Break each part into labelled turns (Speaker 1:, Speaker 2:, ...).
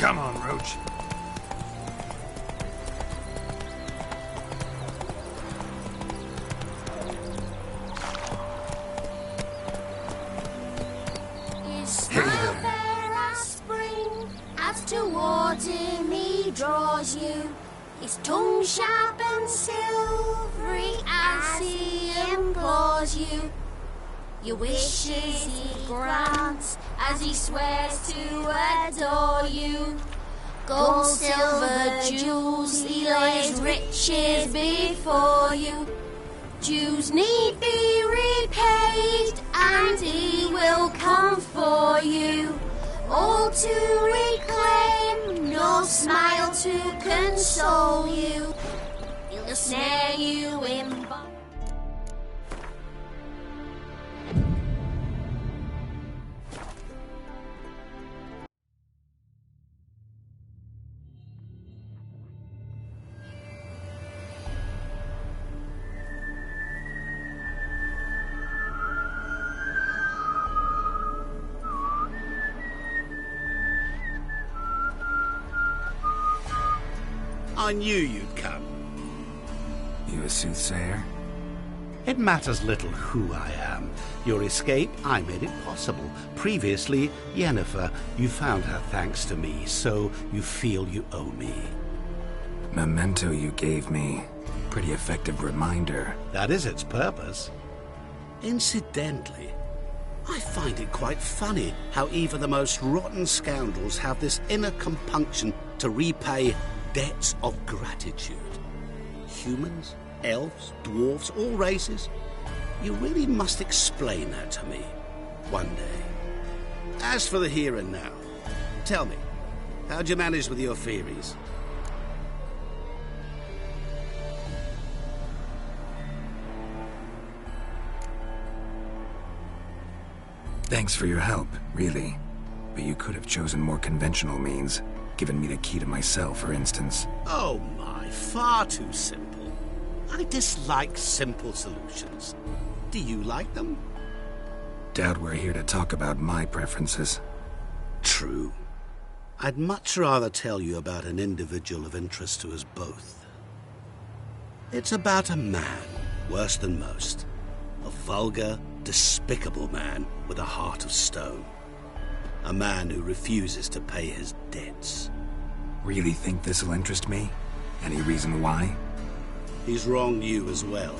Speaker 1: Come on, Roach.
Speaker 2: Is not there a spring as towards him he draws you? His tongue sharp and silvery as he implores you. Your wishes he grants as he swears to adore you. Gold, silver, jewels, he lays riches before you. Dues need be repaid, and he will come for you. All to reclaim, no smile to console you. He'll snare you in bonds.
Speaker 3: I knew you'd come.
Speaker 4: You a soothsayer?
Speaker 3: It matters little who I am. Your escape, I made it possible. Previously, Yennefer, you found her thanks to me, so you feel you owe me.
Speaker 4: Memento you gave me. Pretty effective reminder.
Speaker 3: That is its purpose. Incidentally, I find it quite funny how even the most rotten scoundrels have this inner compunction to repay debts of gratitude. Humans, elves, dwarves, all races. You really must explain that to me one day. As for the here and now, tell me, how'd you manage with your theories?
Speaker 4: Thanks for your help, really. But you could have chosen more conventional means. Given me the key to my cell, for instance.
Speaker 3: Oh my, far too simple. I dislike simple solutions. Do you like them?
Speaker 4: Doubt we're here to talk about my preferences.
Speaker 3: True. I'd much rather tell you about an individual of interest to us both. It's about a man, worse than most. A vulgar, despicable man with a heart of stone. A man who refuses to pay his debts.
Speaker 4: Really think this'll interest me? Any reason why?
Speaker 3: He's wronged you as well.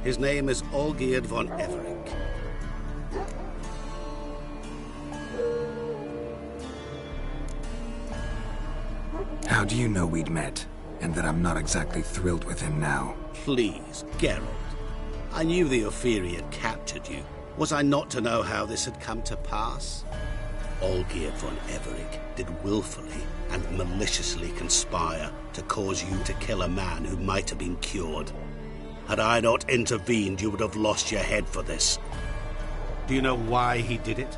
Speaker 3: His name is Olgierd von Everec.
Speaker 4: How do you know we'd met, and that I'm not exactly thrilled with him now?
Speaker 3: Please, Geralt. I knew the Ophiri had captured you. Was I not to know how this had come to pass? Olgierd von Everec did willfully and maliciously conspire to cause you to kill a man who might have been cured. Had I not intervened, you would have lost your head for this. Do you know why he did it?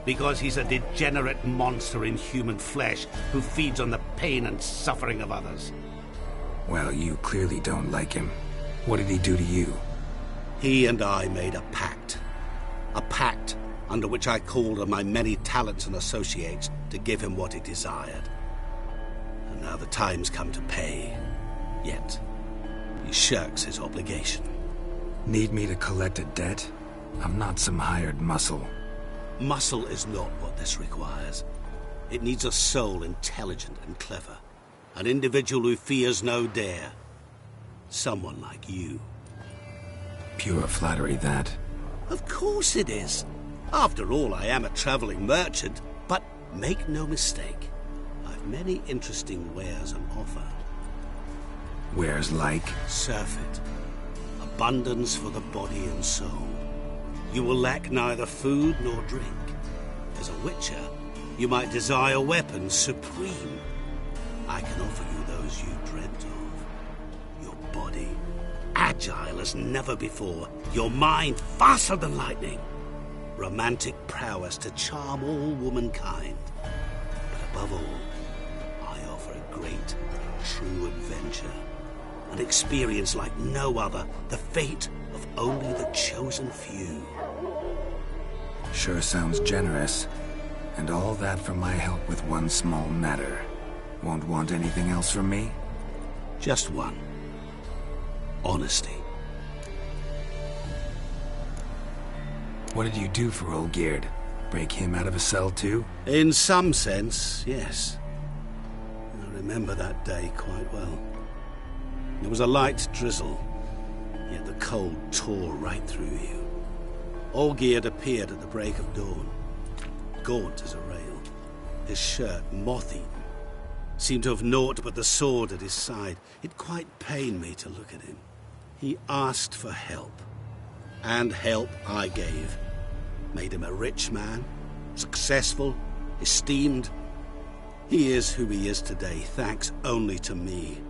Speaker 3: Because he's a degenerate monster in human flesh who feeds on the pain and suffering of others.
Speaker 4: Well, you clearly don't like him. What did he do to you?
Speaker 3: He and I made a pact. A pact under which I called on my many talents and associates to give him what he desired. And now the time's come to pay. Yet, he shirks his obligation.
Speaker 4: Need me to collect a debt? I'm not some hired muscle.
Speaker 3: Muscle is not what this requires. It needs a soul intelligent and clever. An individual who fears no dare. Someone like you.
Speaker 4: Pure flattery, that.
Speaker 3: Of course it is. After all, I am a traveling merchant. But make no mistake, I've many interesting wares on offer.
Speaker 4: Wares like?
Speaker 3: Surfeit. Abundance for the body and soul. You will lack neither food nor drink. As a witcher, you might desire weapons supreme. I can offer you those you dreamt of. Your body, agile as never before. Your mind, faster than lightning. Romantic prowess to charm all womankind. But above all, I offer a great, true adventure. An experience like no other. The fate of only the chosen few.
Speaker 4: Sure sounds generous. And all that for my help with one small matter. Won't want anything else from me?
Speaker 3: Just one. Honesty.
Speaker 4: What did you do for Olgierd? Break him out of a cell too?
Speaker 3: In some sense, yes. I remember that day quite well. There was a light drizzle, yet the cold tore right through you. Olgierd appeared at the break of dawn, gaunt as a rail, his shirt moth-eaten, seemed to have naught but the sword at his side. It quite pained me to look at him. He asked for help, and help I gave. Made him a rich man, successful, esteemed. He is who he is today, thanks only to me.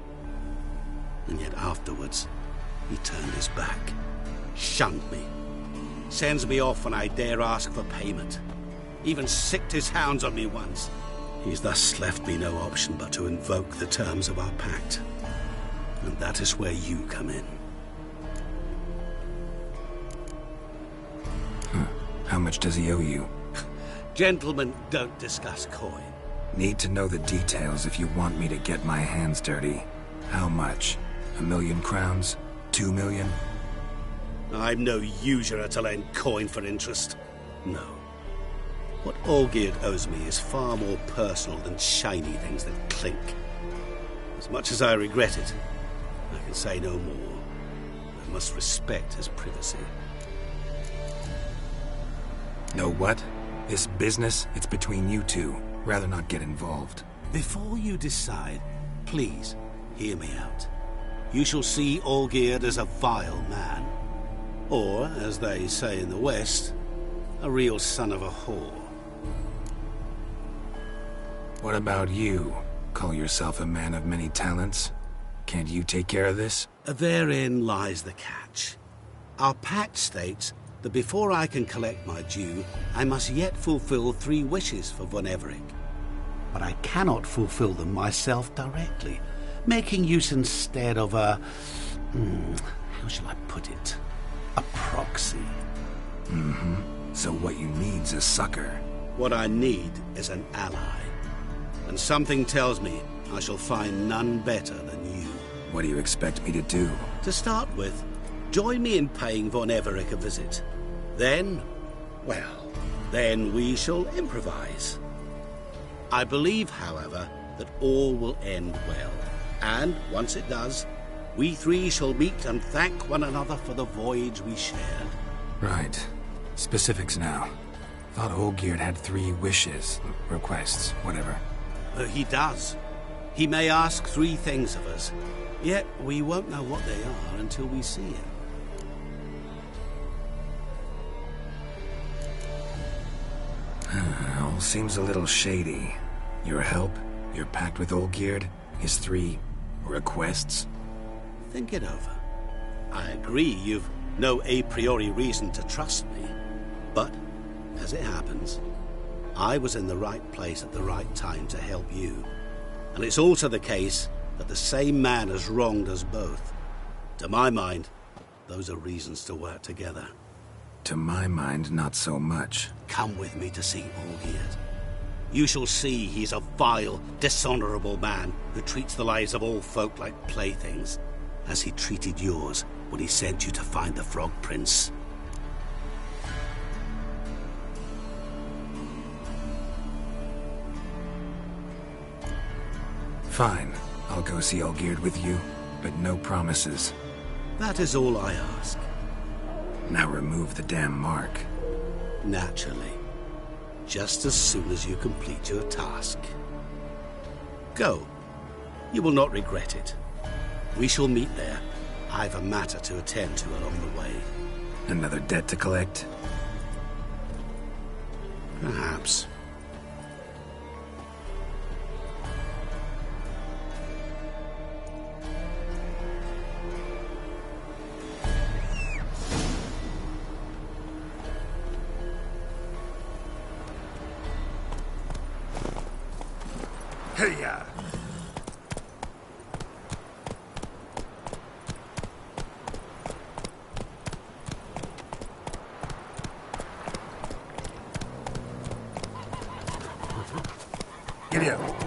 Speaker 3: And yet afterwards, he turned his back, shunned me, sends me off when I dare ask for payment, even sicked his hounds on me once. He's thus left me no option but to invoke the terms of our pact. And that is where you come in.
Speaker 4: How much does he owe you?
Speaker 3: Gentlemen don't discuss coin.
Speaker 4: Need to know the details if you want me to get my hands dirty. How much? 1,000,000 crowns? 2 million?
Speaker 3: I'm no usurer to lend coin for interest. No. What Olgierd owes me is far more personal than shiny things that clink. As much as I regret it, I can say no more. I must respect his privacy.
Speaker 4: Know what? This business, it's between you two. Rather not get involved.
Speaker 3: Before you decide, please hear me out. You shall see Olgierd as a vile man. Or, as they say in the West, a real son of a whore.
Speaker 4: What about you? Call yourself a man of many talents? Can't you take care of this?
Speaker 3: Therein lies the catch. Our pact states that before I can collect my due, I must yet fulfill 3 wishes for Von Everec. But I cannot fulfill them myself directly, making use instead of a... how shall I put it? A proxy.
Speaker 4: So what you need's a sucker.
Speaker 3: What I need is an ally. And something tells me I shall find none better than you.
Speaker 4: What do you expect me to do?
Speaker 3: To start with, join me in paying Von Everec a visit. Then, well, then we shall improvise. I believe, however, that all will end well. And, once it does, we 3 shall meet and thank one another for the voyage we shared.
Speaker 4: Right. Specifics now. Thought Olgierd had 3 wishes, requests, whatever.
Speaker 3: He does. He may ask 3 things of us, yet we won't know what they are until we see him.
Speaker 4: All seems a little shady. Your help, your pact with Olgierd, his 3 requests.
Speaker 3: Think it over. I agree you've no a priori reason to trust me, but, as it happens, I was in the right place at the right time to help you. And it's also the case that the same man has wronged us both. To my mind, those are reasons to work together.
Speaker 4: To my mind, not so much.
Speaker 3: Come with me to see Olgierd. You shall see he's a vile, dishonorable man who treats the lives of all folk like playthings, as he treated yours when he sent you to find the Frog Prince.
Speaker 4: Fine. I'll go see Olgierd with you, but no promises.
Speaker 3: That is all I ask.
Speaker 4: Now remove the damn mark.
Speaker 3: Naturally. Just as soon as you complete your task. Go. You will not regret it. We shall meet there. I've a matter to attend to along the way.
Speaker 4: Another debt to collect?
Speaker 3: Perhaps.
Speaker 4: Hey-ya! Giddy up.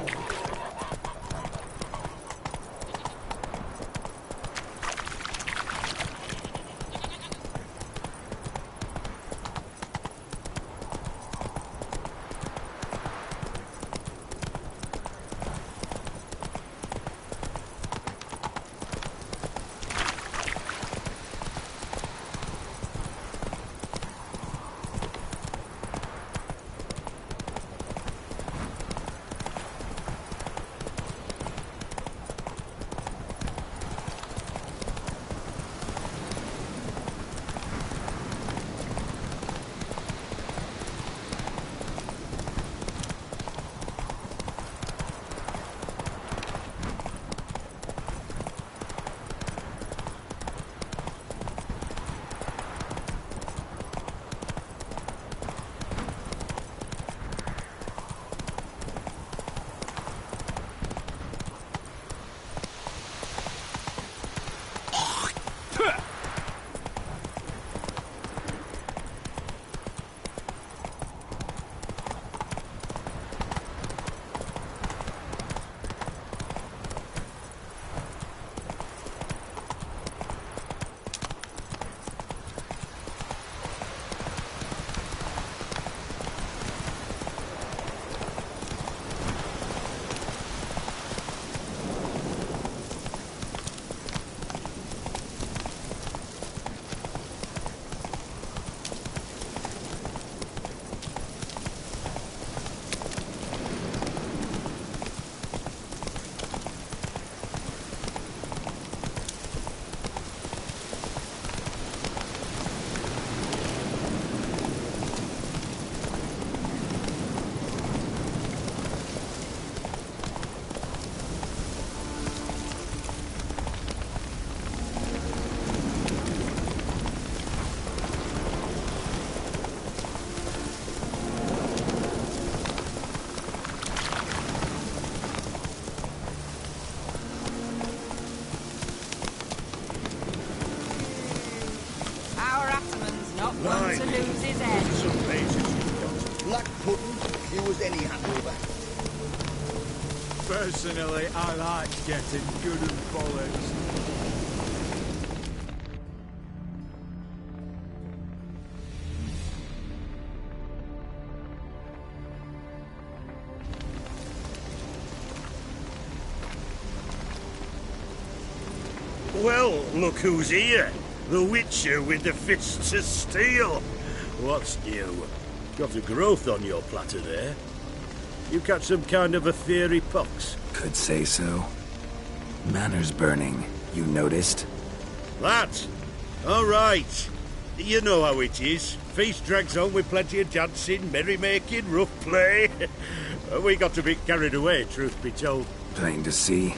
Speaker 1: One to lose his head.
Speaker 5: Some places you've got.
Speaker 6: Black pudding, you was any handover.
Speaker 5: Personally, I like getting good and bollocks.
Speaker 7: Well, look who's here. The Witcher with the fists of steel. What's new? Got a growth on your platter there. You catch some kind of a fiery pox?
Speaker 4: Could say so. Manor's burning. You noticed?
Speaker 7: That? All right. You know how it is. Feast drags on with plenty of dancing, merrymaking, rough play. We got a bit carried away, truth be told.
Speaker 4: Plain to see.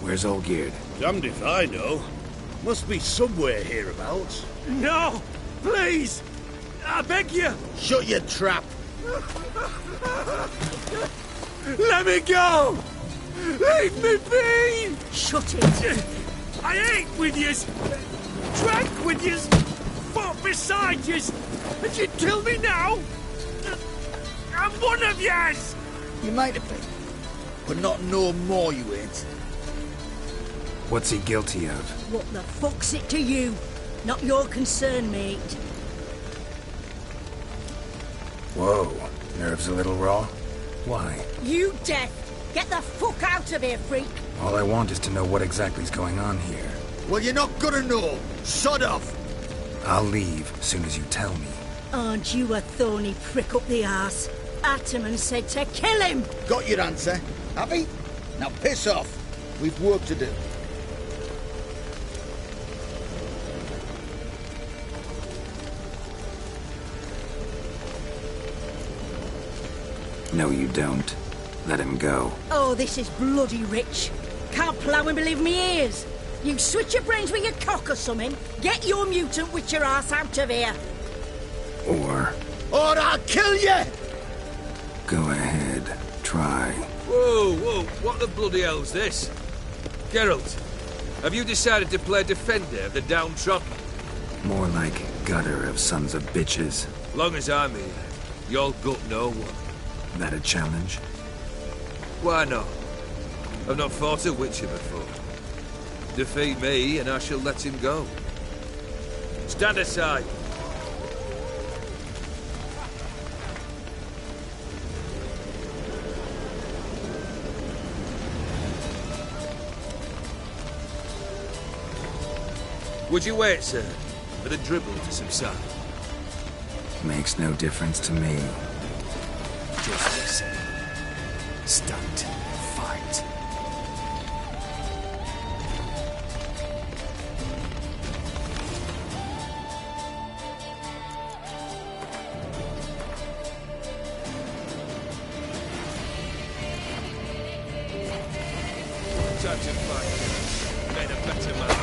Speaker 4: Where's Olgierd?
Speaker 7: Damned if I know. Must be somewhere hereabouts.
Speaker 5: No! Please! I beg you!
Speaker 6: Shut your trap!
Speaker 5: Let me go! Leave me be!
Speaker 1: Shut it!
Speaker 5: I ate with yous, drank with yous, fought beside yous, and you kill me now? I'm one of yous!
Speaker 6: You might have been, but not no more you ain't.
Speaker 4: What's he guilty of?
Speaker 1: What the fuck's it to you? Not your concern, mate.
Speaker 4: Whoa. Nerves a little raw? Why?
Speaker 1: You deaf! Get the fuck out of here, freak!
Speaker 4: All I want is to know what exactly is going on here.
Speaker 6: Well, you're not gonna know. Sod off!
Speaker 4: I'll leave as soon as you tell me.
Speaker 1: Aren't you a thorny prick up the arse? Ataman said to kill him!
Speaker 6: Got your answer. Happy? Now piss off. We've work to do.
Speaker 4: No, you don't. Let him go.
Speaker 1: Oh, this is bloody rich. Can't plough and believe me ears. You switch your brains with your cock or something. Get your mutant witcher ass out of here.
Speaker 4: Or
Speaker 6: I'll kill you!
Speaker 4: go ahead. Try.
Speaker 8: Whoa, what the bloody hell's this? Geralt, have you decided to play defender of the downtrodden?
Speaker 4: More like gutter of sons of bitches.
Speaker 8: Long as I'm here, you'll gut no one.
Speaker 4: That a challenge?
Speaker 8: Why not? I've not fought a Witcher before. Defeat me, and I shall let him go. Stand aside. Would you wait, sir, for the dribble to subside?
Speaker 4: Makes no difference to me.
Speaker 5: Just listen. Stunt. Fight.
Speaker 8: Time to fight. Made a better man.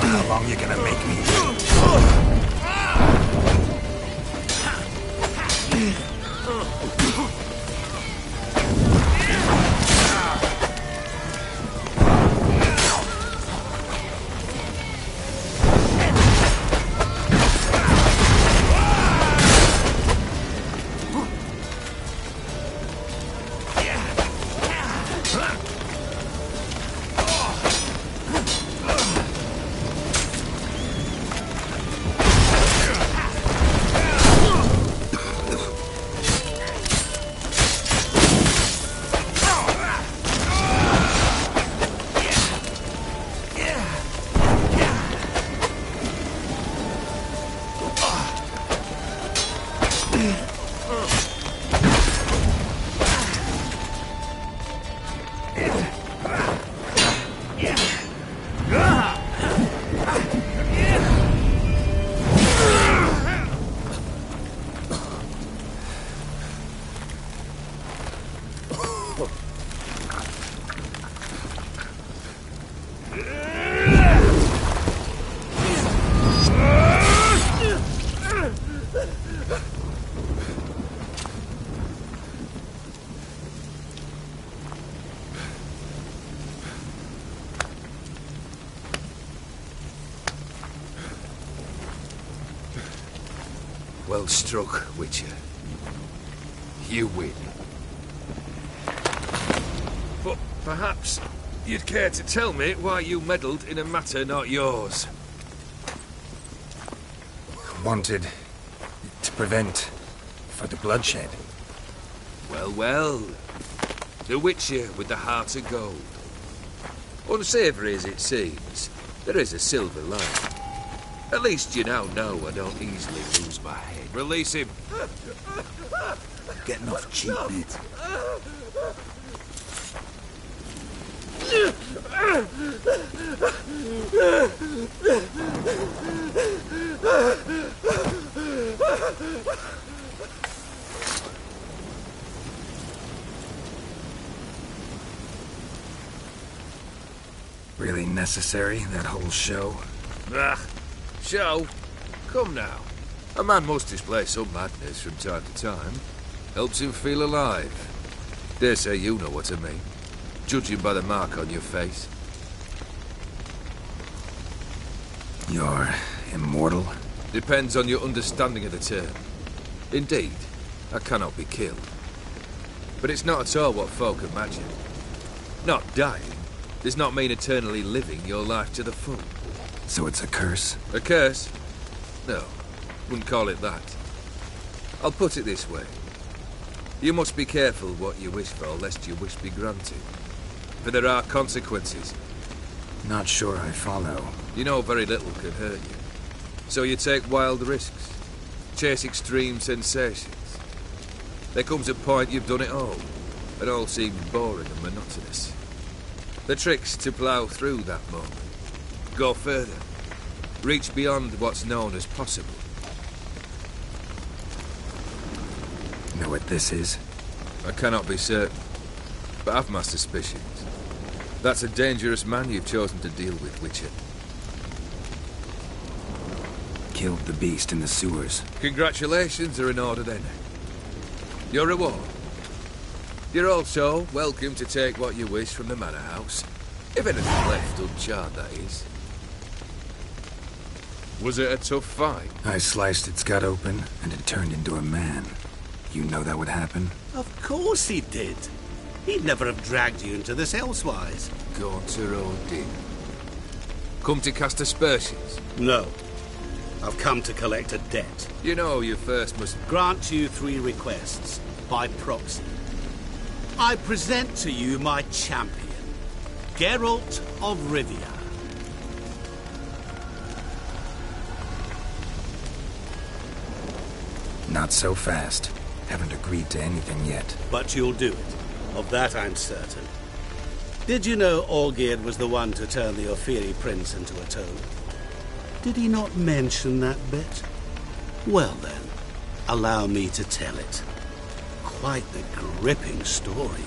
Speaker 4: How long you gonna make me wait?
Speaker 8: Well struck, Witcher. You win. But perhaps you'd care to tell me why you meddled in a matter not yours.
Speaker 4: Wanted to prevent further bloodshed.
Speaker 8: Well, well. The Witcher with the heart of gold. Unsavoury as it seems, there is a silver lining. At least you now know I don't easily lose my head. Release him.
Speaker 6: Getting off cheap, mate.
Speaker 4: Really necessary, that whole show?
Speaker 8: Ah, show? Come now. A man must display some madness from time to time. Helps him feel alive. Dare say you know what I mean. Judging by the mark on your face.
Speaker 4: You're immortal?
Speaker 8: Depends on your understanding of the term. Indeed, I cannot be killed. But it's not at all what folk imagine. Not dying does not mean eternally living your life to the full.
Speaker 4: So it's a curse?
Speaker 8: A curse? No, wouldn't call it that. I'll put it this way. You must be careful what you wish for, lest your wish be granted. For there are consequences.
Speaker 4: Not sure I follow.
Speaker 8: You know very little can hurt you. So you take wild risks. Chase extreme sensations. There comes a point you've done it all. It all seems boring and monotonous. The trick's to plough through that moment. Go further. Reach beyond what's known as possible.
Speaker 4: Know what this is?
Speaker 8: I cannot be certain, but I've my suspicions. That's a dangerous man you've chosen to deal with, Witcher.
Speaker 4: Killed the beast in the sewers.
Speaker 8: Congratulations are in order then. Your reward. You're also welcome to take what you wish from the manor house. If anything left uncharred, that is. Was it a tough fight?
Speaker 4: I sliced its gut open, and it turned into a man. You know that would happen?
Speaker 3: Of course he did. He'd never have dragged you into this elsewise.
Speaker 8: Gaunter Odin. Come to cast aspersions?
Speaker 3: No. I've come to collect a debt.
Speaker 8: You know you first must
Speaker 3: Grant you 3 requests, by proxy. I present to you my champion, Geralt of Rivia.
Speaker 4: Not so fast. Haven't agreed to anything yet.
Speaker 3: But you'll do it. Of that I'm certain. Did you know Olgierd was the one to turn the Ophiri prince into a toad? Did he not mention that bit? Well then, allow me to tell it. Quite the gripping story.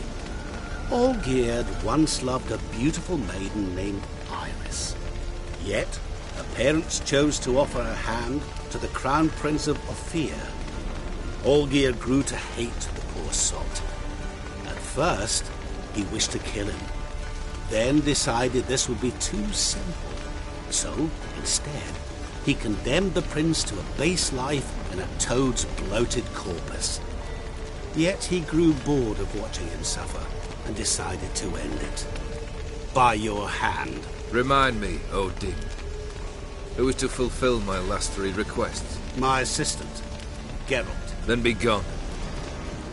Speaker 3: Olgierd once loved a beautiful maiden named Iris. Yet, the parents chose to offer a hand to the Crown Prince of Ophir. Olgierd grew to hate the poor sot. At first, he wished to kill him, then decided this would be too simple. So, instead, he condemned the prince to a base life in a toad's bloated corpus. Yet he grew bored of watching him suffer and decided to end it. By your hand.
Speaker 8: Remind me, Odin. Who is to fulfill my last 3 requests?
Speaker 3: My assistant, Geralt.
Speaker 8: Then be gone.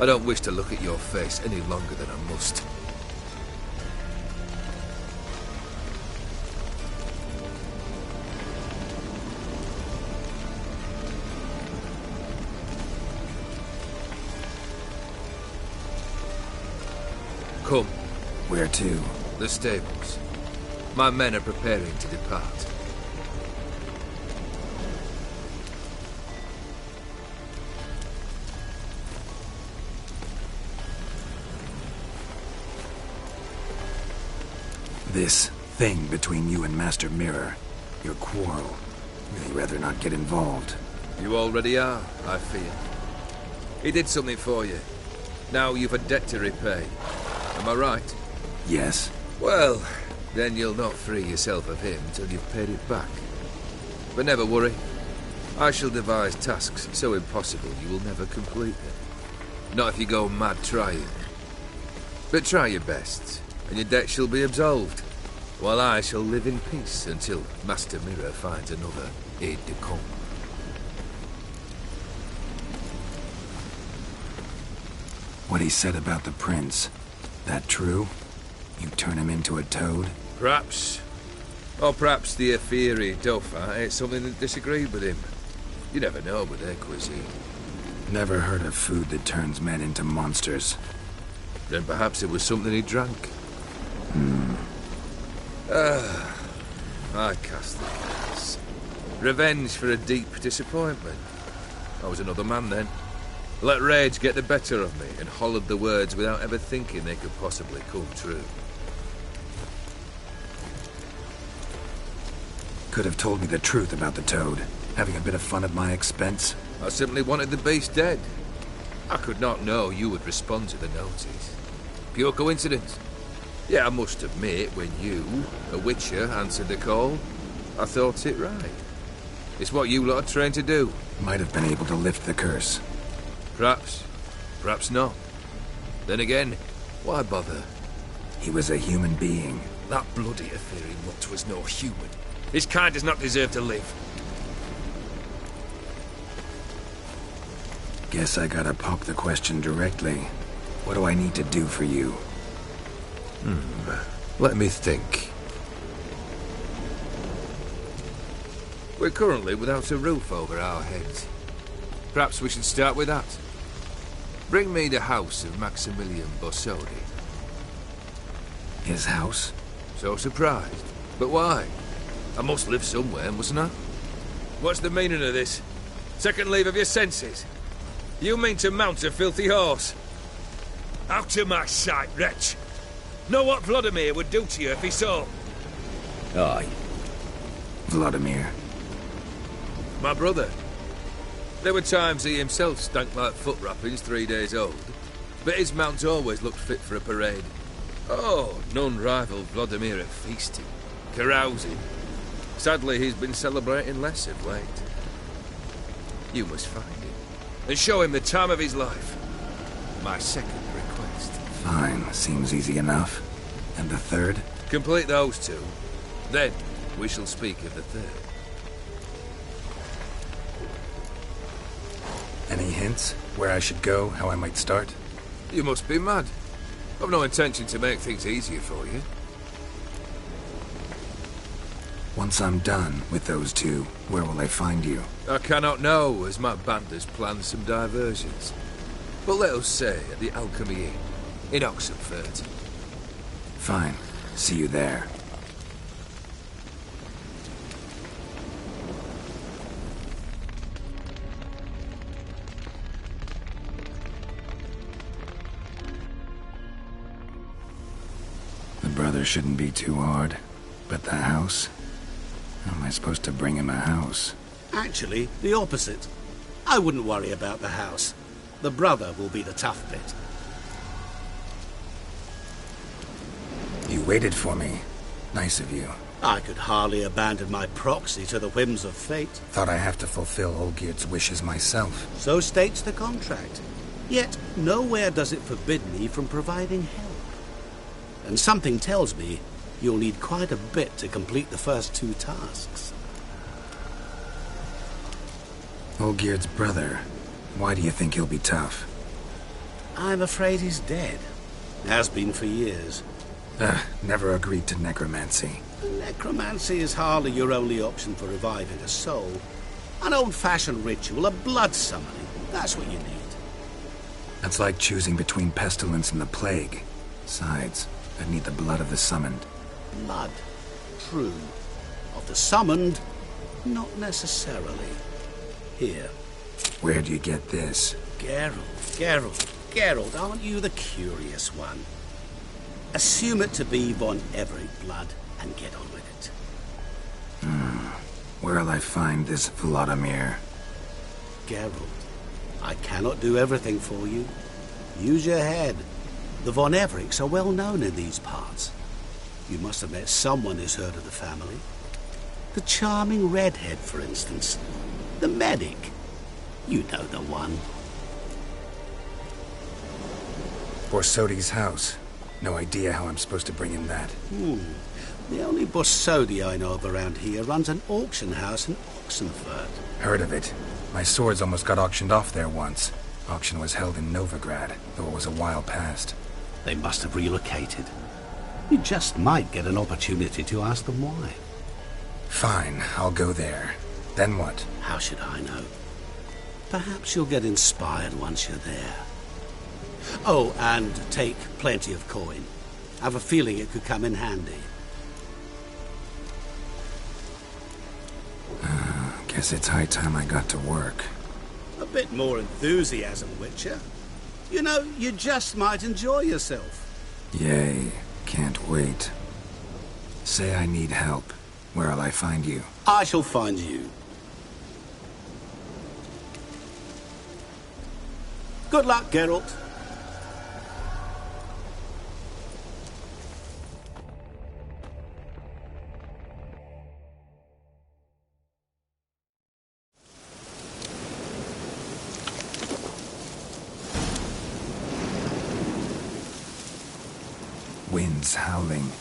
Speaker 8: I don't wish to look at your face any longer than I must. Come.
Speaker 4: Where to?
Speaker 8: The stables. My men are preparing to depart.
Speaker 4: This thing between you and Master Mirror, your quarrel, really rather not get involved.
Speaker 8: You already are, I fear. He did something for you. Now you've a debt to repay. Am I right?
Speaker 4: Yes.
Speaker 8: Well, then you'll not free yourself of him till you've paid it back. But never worry. I shall devise tasks so impossible you will never complete them. Not if you go mad trying. But try your best, and your debt shall be absolved, while I shall live in peace until Master Mirror finds another aide-de-camp.
Speaker 4: What he said about the prince, that true? You turn him into a toad?
Speaker 8: Perhaps. Or perhaps the Ophiri Dauphin ate something that disagreed with him. You never know with their cuisine.
Speaker 4: Never heard of food that turns men into monsters.
Speaker 8: Then perhaps it was something he drank. I cast the dice. Revenge for a deep disappointment. I was another man then. Let rage get the better of me and hollered the words without ever thinking they could possibly come true.
Speaker 4: Could have told me the truth about the toad, having a bit of fun at my expense.
Speaker 8: I simply wanted the beast dead. I could not know you would respond to the notice. Pure coincidence. Yeah, I must admit, when you, a witcher, answered the call, I thought it right. It's what you lot are trained to do.
Speaker 4: Might have been able to lift the curse.
Speaker 8: Perhaps. Perhaps not. Then again, why bother?
Speaker 4: He was a human being.
Speaker 5: That bloody Ophiri mutt was no human. His kind does not deserve to live.
Speaker 4: Guess I gotta pop the question directly. What do I need to do for you?
Speaker 8: Let me think. We're currently without a roof over our heads. Perhaps we should start with that. Bring me the house of Maximilian Borsodi.
Speaker 4: His house?
Speaker 8: So surprised. But why? I must live somewhere, mustn't I? What's the meaning of this? Second leave of your senses? You mean to mount a filthy horse? Out of my sight, wretch! Know what Vladimir would do to you if he saw?
Speaker 6: Aye.
Speaker 4: Vladimir.
Speaker 8: My brother. There were times he himself stank like foot wrappings 3 days old, but his mount always looked fit for a parade. Oh, none rival Vladimir at feasting, carousing. Sadly, he's been celebrating less of late. You must find him, and show him the time of his life. My second request.
Speaker 4: Fine, seems easy enough. And the third?
Speaker 8: Complete those 2. Then, we shall speak of the third.
Speaker 4: Any hints? Where I should go? How I might start?
Speaker 8: You must be mad. I've no intention to make things easier for you.
Speaker 4: Once I'm done with those 2, where will I find you?
Speaker 8: I cannot know, as my band has planned some diversions. But let us say at the Alchemy Inn, in Oxenfurt.
Speaker 4: Fine. See you there. The brother shouldn't be too hard, but the house? How am I supposed to bring him a house?
Speaker 3: Actually, the opposite. I wouldn't worry about the house. The brother will be the tough bit.
Speaker 4: You waited for me. Nice of you.
Speaker 3: I could hardly abandon my proxy to the whims of fate.
Speaker 4: Thought I have to fulfill Olgierd's wishes myself.
Speaker 3: So states the contract. Yet, nowhere does it forbid me from providing help. And something tells me you'll need quite a bit to complete the first 2 tasks.
Speaker 4: Olgierd's brother. Why do you think he'll be tough?
Speaker 3: I'm afraid he's dead. Has been for years.
Speaker 4: Never agreed to necromancy.
Speaker 3: Necromancy is hardly your only option for reviving a soul. An old-fashioned ritual, a blood summoning. That's what you need.
Speaker 4: That's like choosing between pestilence and the plague. Besides, I'd need the blood of the summoned.
Speaker 3: Blood. True. Of the summoned, not necessarily. Here.
Speaker 4: Where do you get this?
Speaker 3: Geralt, aren't you the curious one? Assume it to be von Everett blood and get on with it.
Speaker 4: Where'll I find this Vladimir?
Speaker 3: Geralt, I cannot do everything for you. Use your head. The von Evericks are well known in these parts. You must have met someone who's heard of the family. The charming redhead, for instance. The medic. You know the one.
Speaker 4: Borsodi's house. No idea how I'm supposed to bring in that.
Speaker 3: The only Borsodi I know of around here runs an auction house in Oxenfurt.
Speaker 4: Heard of it. My swords almost got auctioned off there once. Auction was held in Novigrad, though it was a while past.
Speaker 3: They must have relocated. You just might get an opportunity to ask them why.
Speaker 4: Fine, I'll go there. Then what?
Speaker 3: How should I know? Perhaps you'll get inspired once you're there. Oh, and take plenty of coin. I have a feeling it could come in handy.
Speaker 4: Guess it's high time I got to work.
Speaker 3: A bit more enthusiasm, Witcher. You know, you just might enjoy yourself.
Speaker 4: Yay, can't wait. Say I need help. Where'll I find you?
Speaker 3: I shall find you. Good luck, Geralt.
Speaker 4: Winds howling.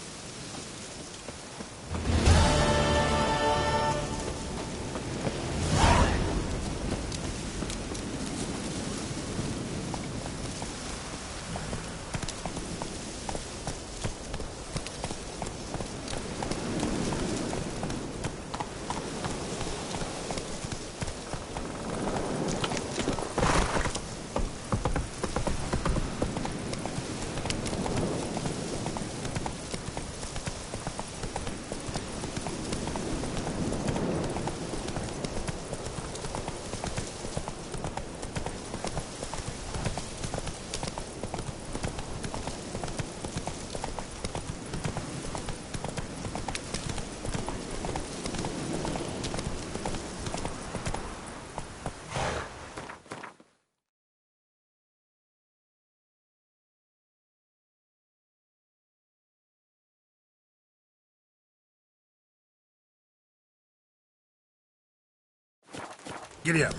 Speaker 4: Giddy up.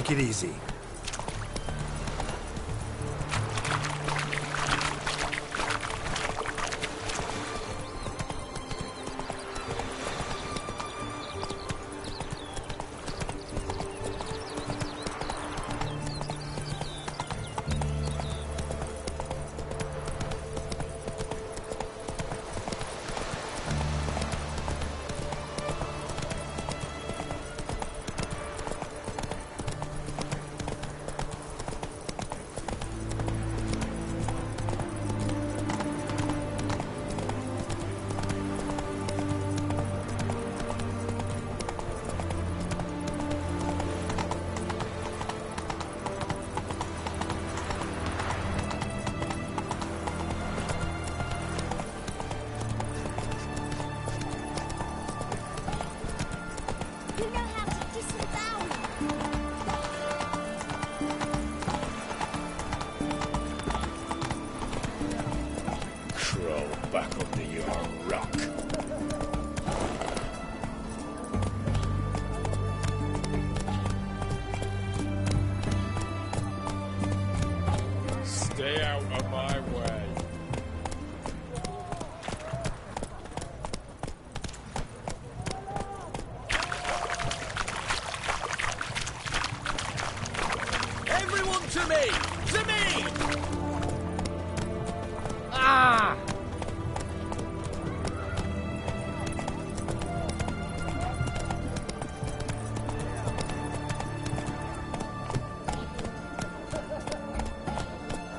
Speaker 4: Take it easy.
Speaker 2: You know how to disembowel.
Speaker 7: Crawl back under your rock.
Speaker 5: Stay out of my way. Everyone to me! To me! Ah!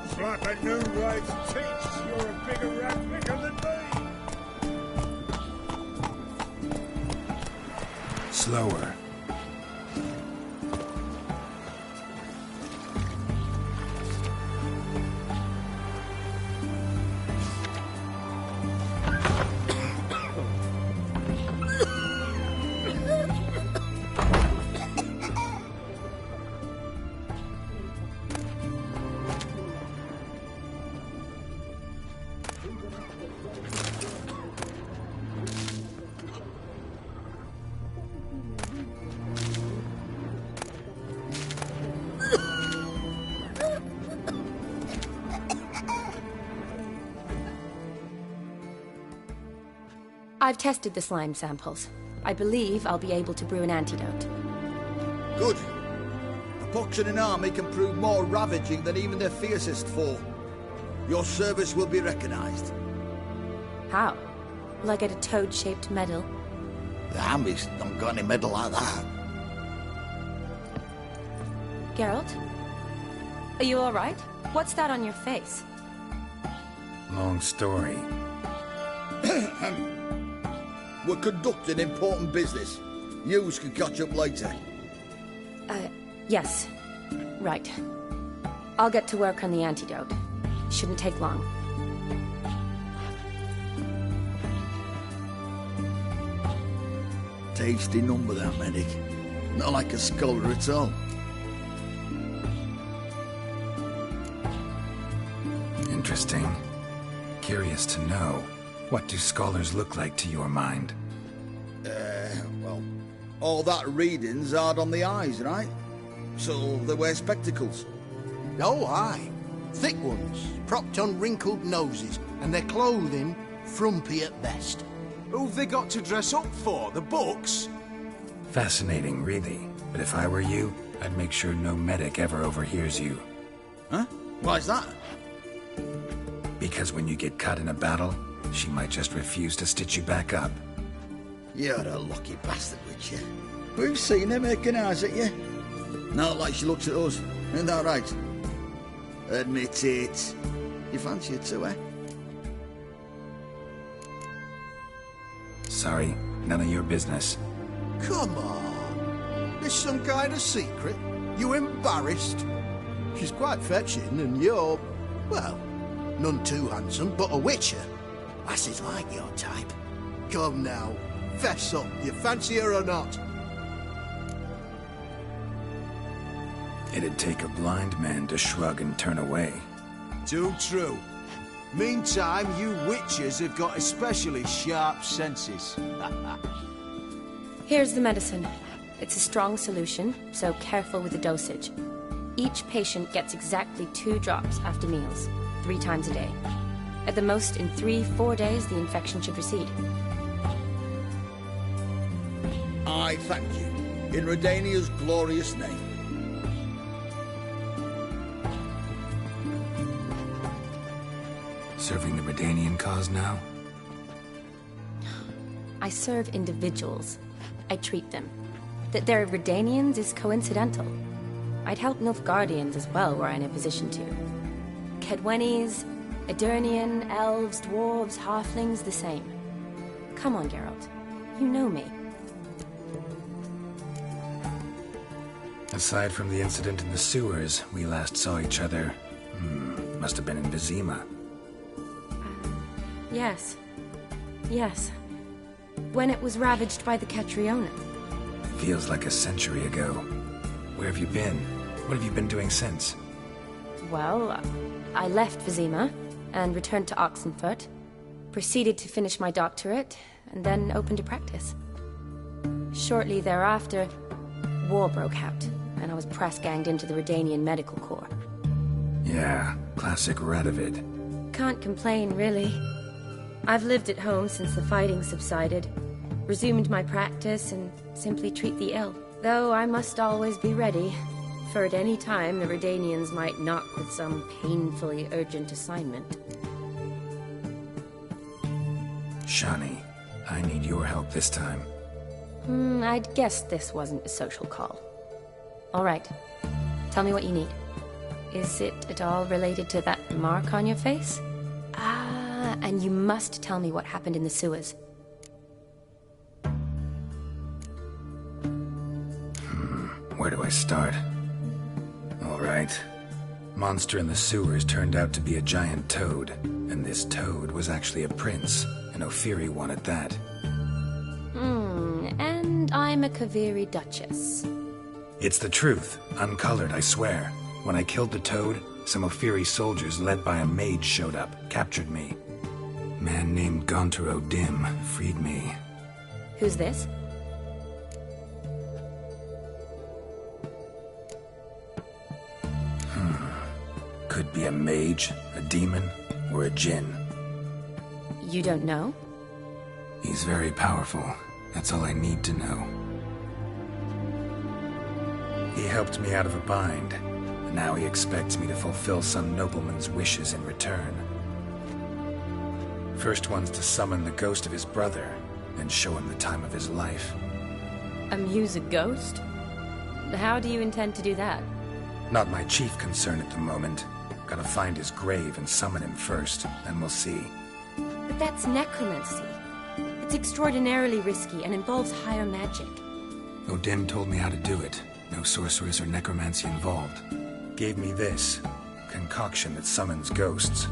Speaker 7: It's like a new ride's teach. You're a bigger rat picker than me.
Speaker 4: Slower.
Speaker 9: I've tested the slime samples. I believe I'll be able to brew an antidote.
Speaker 6: Good. A pox in an army can prove more ravaging than even their fiercest foe. Your service will be recognized.
Speaker 9: How? Will I get a toad-shaped medal?
Speaker 6: The army's not got any medal like that.
Speaker 9: Geralt? Are you alright? What's that on your face?
Speaker 4: Long story.
Speaker 6: We're conducting important business. Yous can catch up later.
Speaker 9: Yes. Right. I'll get to work on the antidote. Shouldn't take long.
Speaker 6: Tasty number, that medic. Not like a scholar at all.
Speaker 4: Interesting. Curious to know. What do scholars look like to your mind?
Speaker 6: Well, all that reading's hard on the eyes, right? So they wear spectacles.
Speaker 10: Oh, aye. Thick ones, propped on wrinkled noses, and their clothing frumpy at best.
Speaker 5: Who've they got to dress up for? The books?
Speaker 4: Fascinating, really. But if I were you, I'd make sure no medic ever overhears you.
Speaker 6: Huh? Why's that?
Speaker 4: Because when you get caught in a battle, she might just refuse to stitch you back up.
Speaker 6: You're a lucky bastard, Witcher. We've seen her making eyes at you. Not like she looks at us. Isn't that right? Admit it. You fancy her too, eh?
Speaker 4: Sorry, none of your business.
Speaker 10: Come on. There's some kind of secret. You embarrassed? She's quite fetching, and you're, well, none too handsome, but a witcher. Lasses like your type. Come now, fess up. You fancy her or not?
Speaker 4: It'd take a blind man to shrug and turn away.
Speaker 5: Too true. Meantime, you witches have got especially sharp senses.
Speaker 9: Here's the medicine. It's a strong solution, so careful with the dosage. Each patient gets exactly 2 drops after meals, 3 times a day. At the most, in 3-4 days, the infection should recede.
Speaker 6: I thank you. In Redania's glorious name.
Speaker 4: Serving the Redanian cause now?
Speaker 9: I serve individuals. I treat them. That they're Redanians is coincidental. I'd help Nilfgaardians as well were I in a position to. Kaedwenis, Edirnian, elves, dwarves, halflings, the same. Come on, Geralt. You know me.
Speaker 4: Aside from the incident in the sewers, we last saw each other... must have been in Vizima.
Speaker 9: Yes. Yes. When it was ravaged by the Catriona.
Speaker 4: Feels like a century ago. Where have you been? What have you been doing since?
Speaker 9: Well, I left Vizima and returned to Oxenfurt, proceeded to finish my doctorate, and then opened a practice. Shortly thereafter, war broke out, and I was press-ganged into the Redanian Medical Corps.
Speaker 4: Yeah, classic Radovid.
Speaker 9: Can't complain, really. I've lived at home since the fighting subsided, resumed my practice, and simply treat the ill. Though I must always be ready, for at any time the Redanians might knock with some painfully urgent assignment.
Speaker 4: Shani, I need your help this time.
Speaker 9: I'd guessed this wasn't a social call. All right. Tell me what you need. Is it at all related to that mark on your face? Ah, and you must tell me what happened in the sewers.
Speaker 4: Where do I start? All right. Monster in the sewers turned out to be a giant toad, and this toad was actually a prince, an Ophiri one at that.
Speaker 9: And I'm a Kaviri Duchess.
Speaker 4: It's the truth, uncolored, I swear. When I killed the toad, some Ophiri soldiers led by a mage showed up, captured me. Man named Gontaro Dim freed me.
Speaker 9: Who's this?
Speaker 4: Could be a mage, a demon, or a djinn.
Speaker 9: You don't know?
Speaker 4: He's very powerful. That's all I need to know. He helped me out of a bind, and now he expects me to fulfill some nobleman's wishes in return. First one's to summon the ghost of his brother, and show him the time of his life.
Speaker 9: Amuse a ghost? How do you intend to do that?
Speaker 4: Not my chief concern at the moment. Gotta find his grave and summon him first, then we'll see.
Speaker 9: But that's necromancy. It's extraordinarily risky and involves higher magic.
Speaker 4: Odin told me how to do it. No sorceress or necromancy involved. Gave me this concoction that summons ghosts.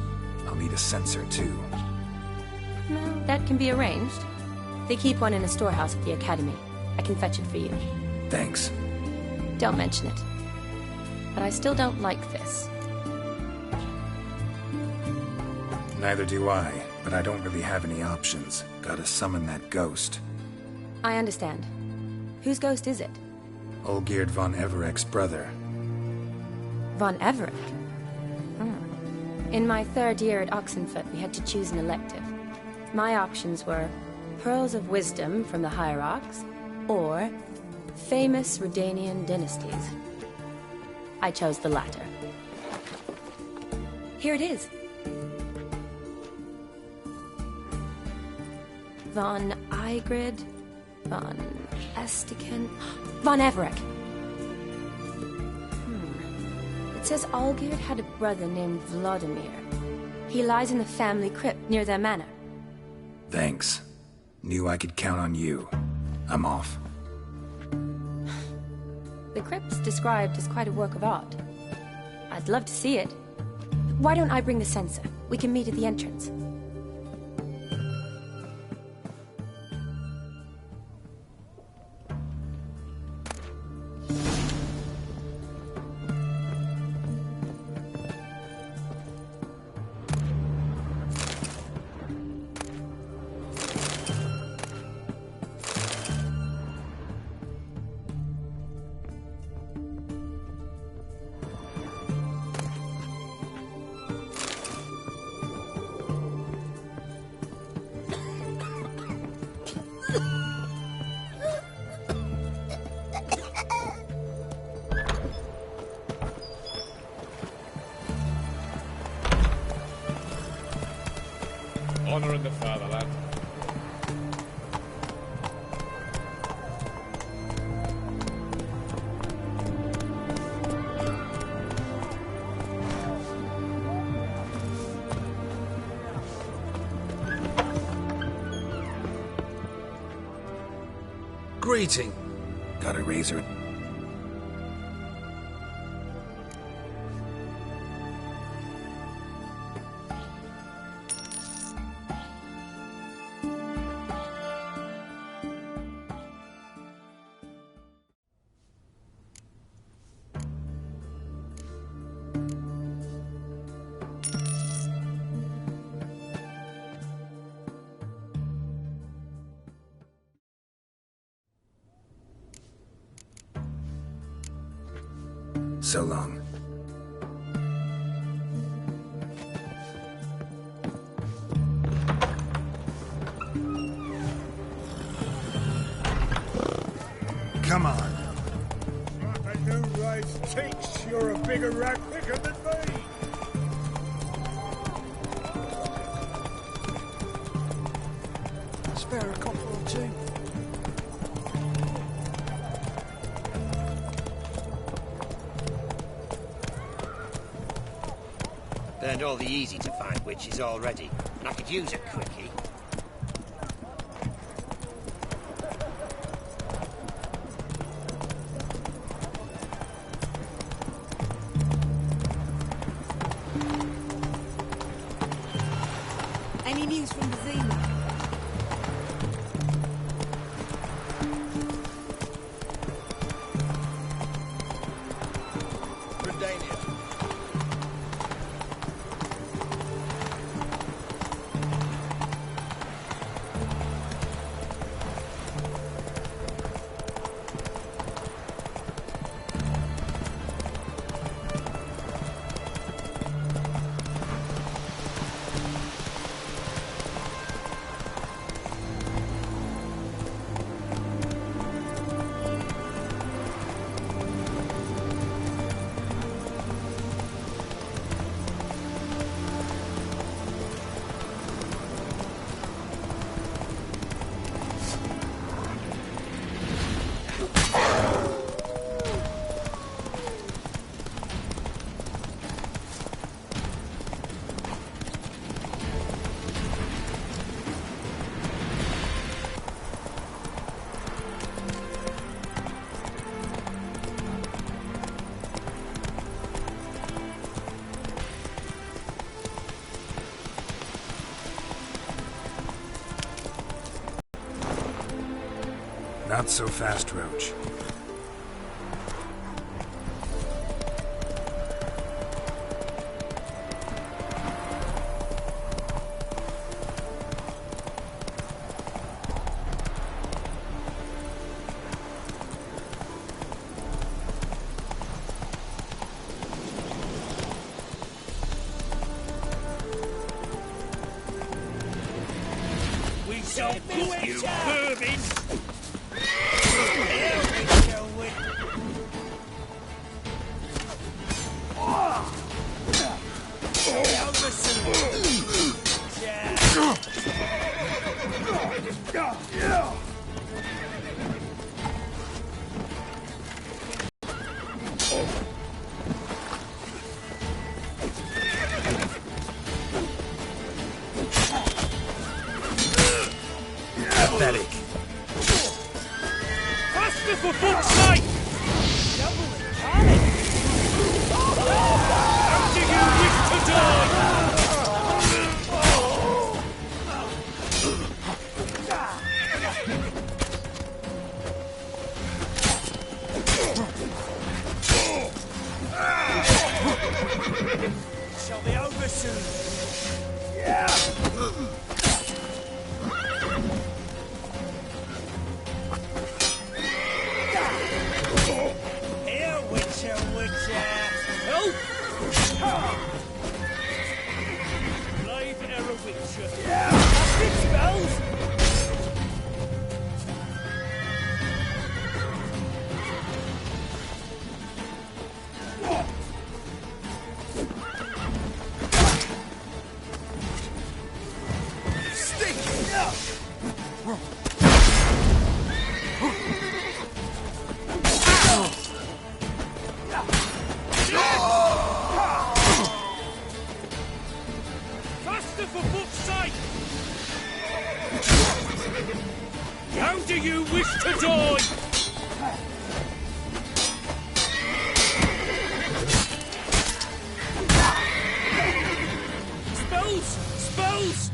Speaker 4: I'll need a censer too.
Speaker 9: No, that can be arranged. They keep one in a storehouse at the academy. I can fetch it for you.
Speaker 4: Thanks.
Speaker 9: Don't mention it. But I still don't like this.
Speaker 4: Neither do I, but I don't really have any options. Gotta summon that ghost.
Speaker 9: I understand. Whose ghost is it?
Speaker 4: Olgierd von Everek's brother.
Speaker 9: Von Everek? In my 3rd year at Oxenfurt, we had to choose an elective. My options were Pearls of Wisdom from the Hierarchs, or Famous Redanian Dynasties. I chose the latter. Here it is. Von Igrid, Von Estiken, Von Everek. It says Olgierd had a brother named Vladimir. He lies in the family crypt near their manor.
Speaker 4: Thanks. Knew I could count on you. I'm off.
Speaker 9: The crypt's described as quite a work of art. I'd love to see it. Why don't I bring the censer? We can meet at the entrance.
Speaker 11: Honouring the fatherland.
Speaker 8: Greeting.
Speaker 4: Got a razor? So long.
Speaker 10: Come on.
Speaker 5: The new rise thinks you're a bigger rat picker than me.
Speaker 10: Spare a copper or two.
Speaker 12: Burned all the easy-to-find witches already, and I could use a quickie.
Speaker 1: Any news from the Zima?
Speaker 4: Not so fast, Roach.
Speaker 5: We shall book you, vermin!
Speaker 4: Pathetic.
Speaker 5: Faster for fuck's sake! How do you wish to die? Shall be over soon. Yeah. Here, Witcher, Witcher. Help! Live error, Witcher. Yeah. Casting spells. do you wish to die? Spells! Spells!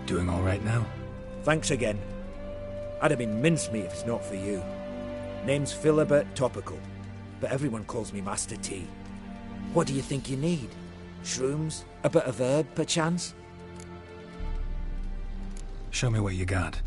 Speaker 4: Doing all right now?
Speaker 11: Thanks again. I'd have been mincemeat if it's not for you. Name's Philibert Topical, but everyone calls me Master T. What do you think you need? Shrooms? A bit of herb, perchance?
Speaker 4: Show me what you got.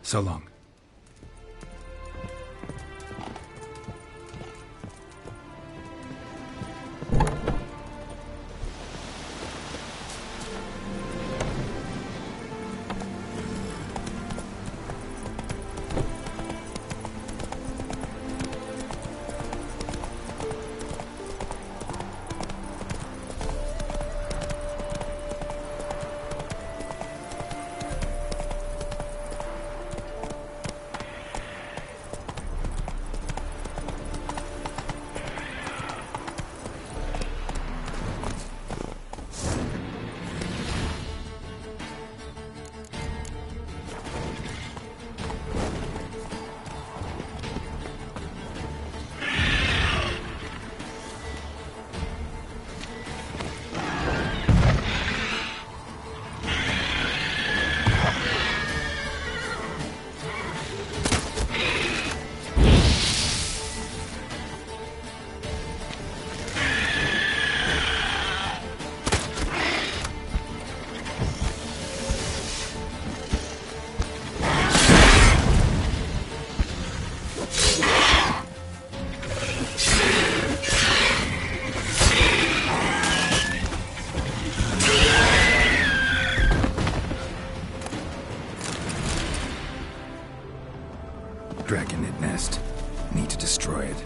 Speaker 4: So long. Dragonid nest. Need to destroy it.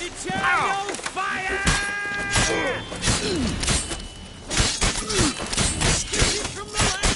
Speaker 5: Eternal fire! Get it from the left!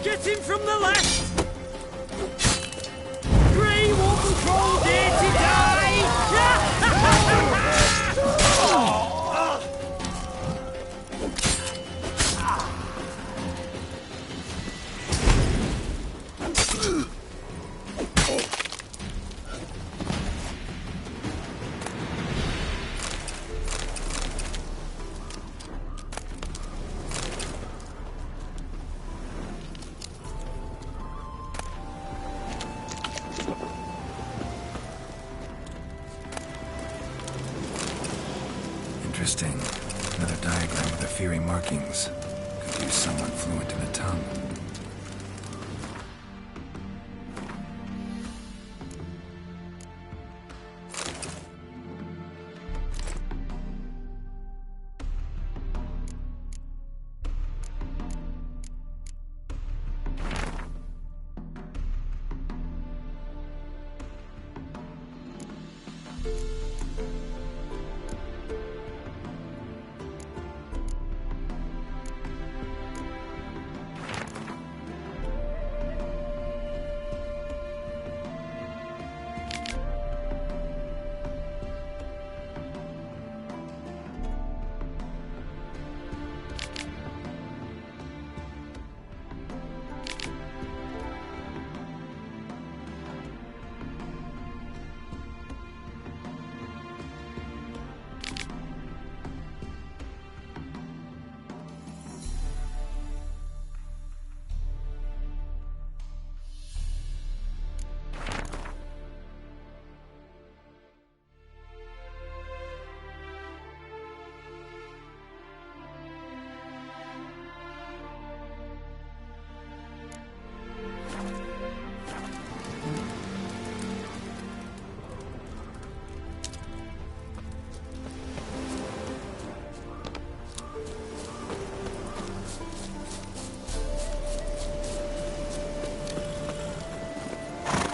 Speaker 5: Get him from the left! Grey Wolf Troll dare to die!
Speaker 4: Interesting. Another diagram with the Fury markings. Could use someone fluent in the tongue.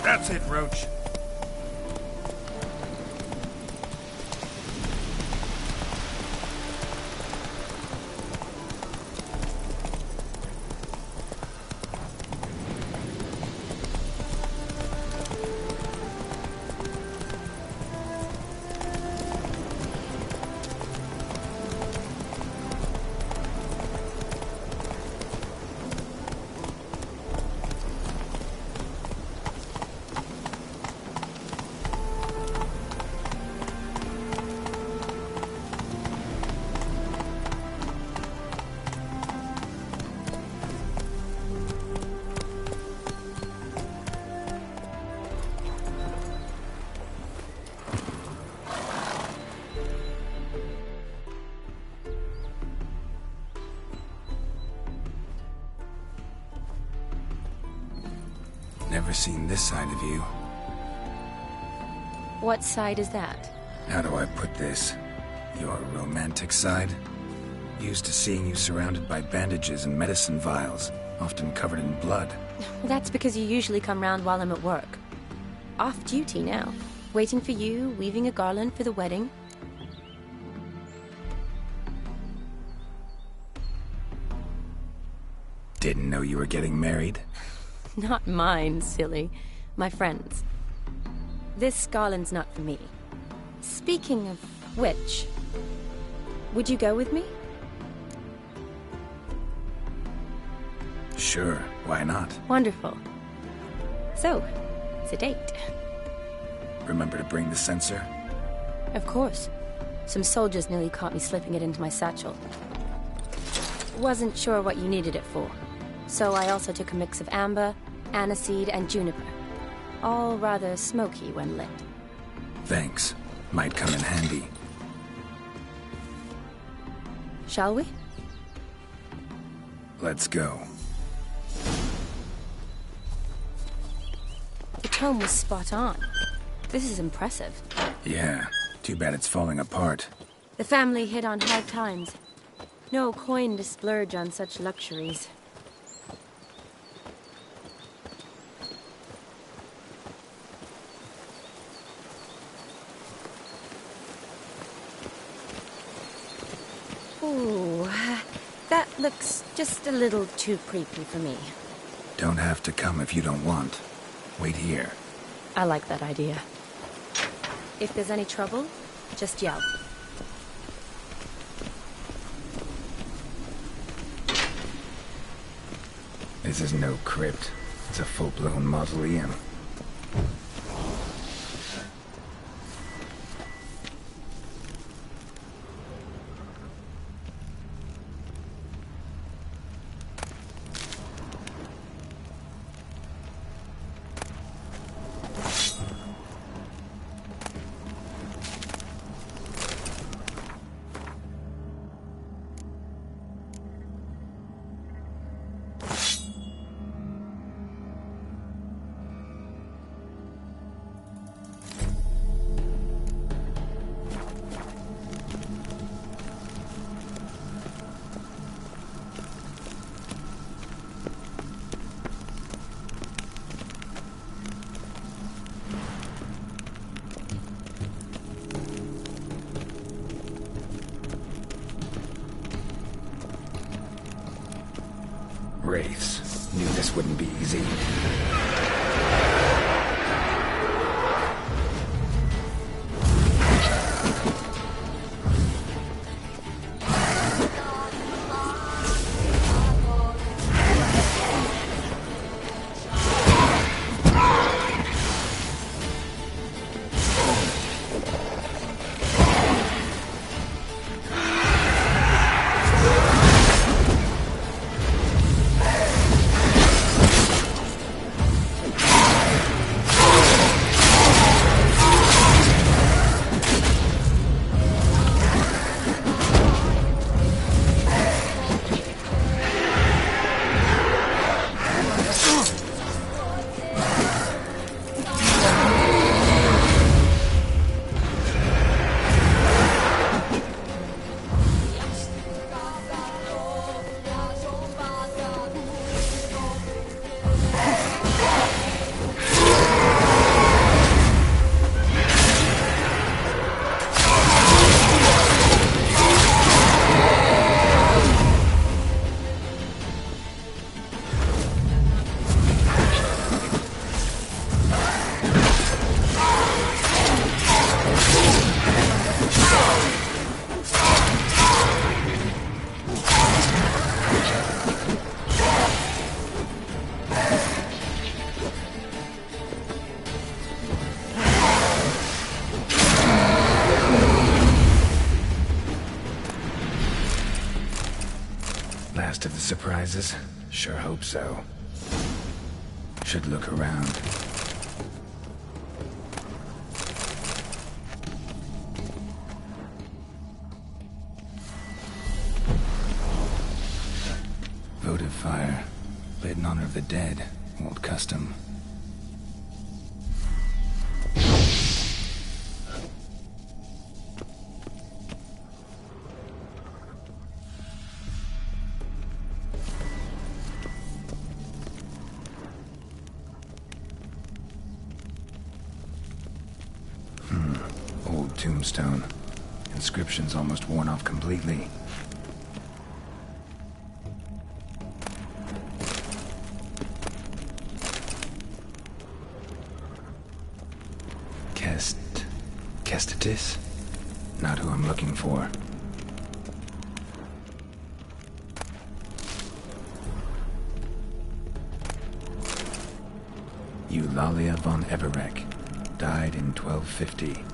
Speaker 5: That's it, Roach.
Speaker 4: Never seen this side of you.
Speaker 9: What side is that?
Speaker 4: How do I put this? Your romantic side? Used to seeing you surrounded by bandages and medicine vials, often covered in blood.
Speaker 9: Well, that's because you usually come round while I'm at work. Off duty now. Waiting for you, weaving a garland for the wedding.
Speaker 4: Didn't know you were getting married?
Speaker 9: Not mine, silly. My friend's. This garland's not for me. Speaking of which, would you go with me?
Speaker 4: Sure, why not?
Speaker 9: Wonderful. So, it's a date.
Speaker 4: Remember to bring the censer?
Speaker 9: Of course. Some soldiers nearly caught me slipping it into my satchel. Wasn't sure what you needed it for, so I also took a mix of amber, aniseed, and juniper. All rather smoky when lit.
Speaker 4: Thanks. Might come in handy.
Speaker 9: Shall we?
Speaker 4: Let's go.
Speaker 9: The tome was spot on. This is impressive.
Speaker 4: Yeah, too bad it's falling apart.
Speaker 9: The family hit on hard times. No coin to splurge on such luxuries. Ooh, that looks just a little too creepy for me.
Speaker 4: Don't have to come if you don't want. Wait here.
Speaker 9: I like that idea. If there's any trouble, just yell.
Speaker 4: This is no crypt. It's a full-blown mausoleum. Wraiths. Knew this wouldn't be easy. Last of the surprises? Sure hope so. Should look around. Votive fire. Lit in honor of the dead. Old custom. tombstone. Inscription's almost worn off completely. Kestitis? Not who I'm looking for. Eulalia von Everec. Died in 1250.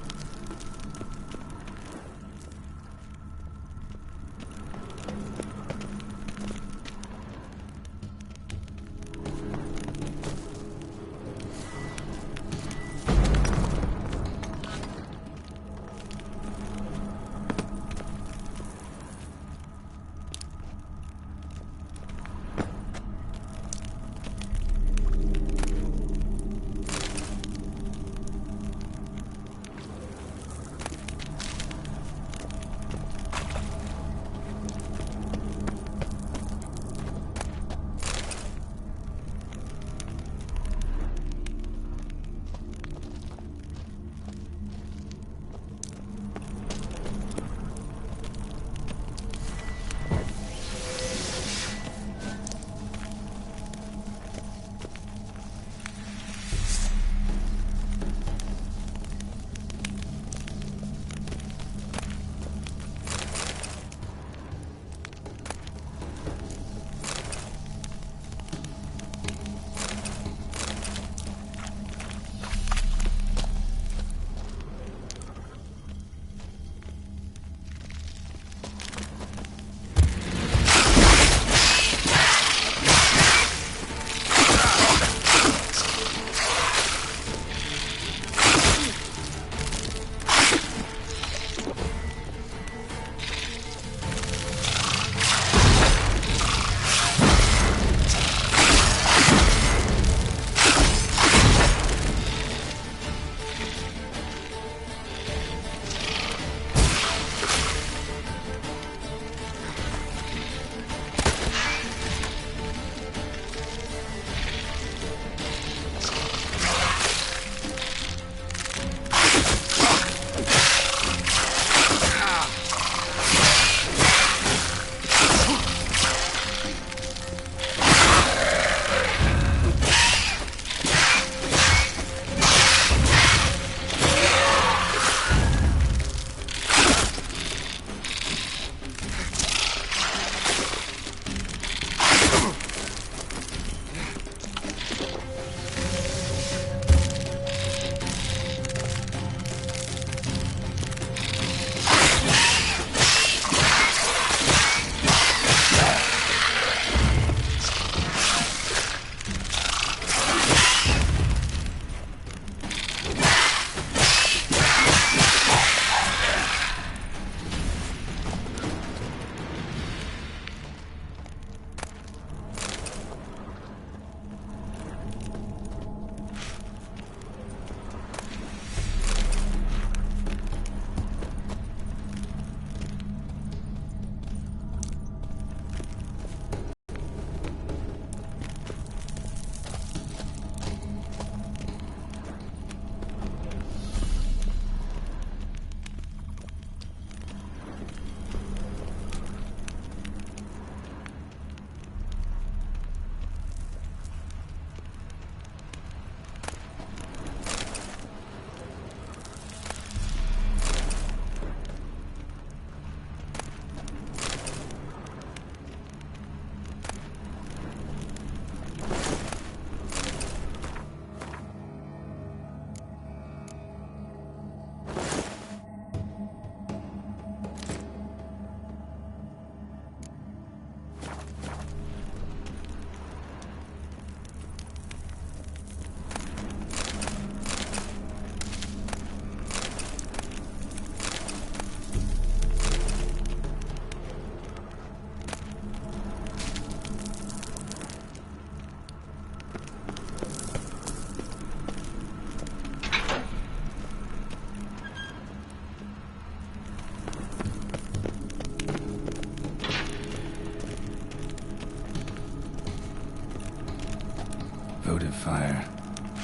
Speaker 4: Votive fire.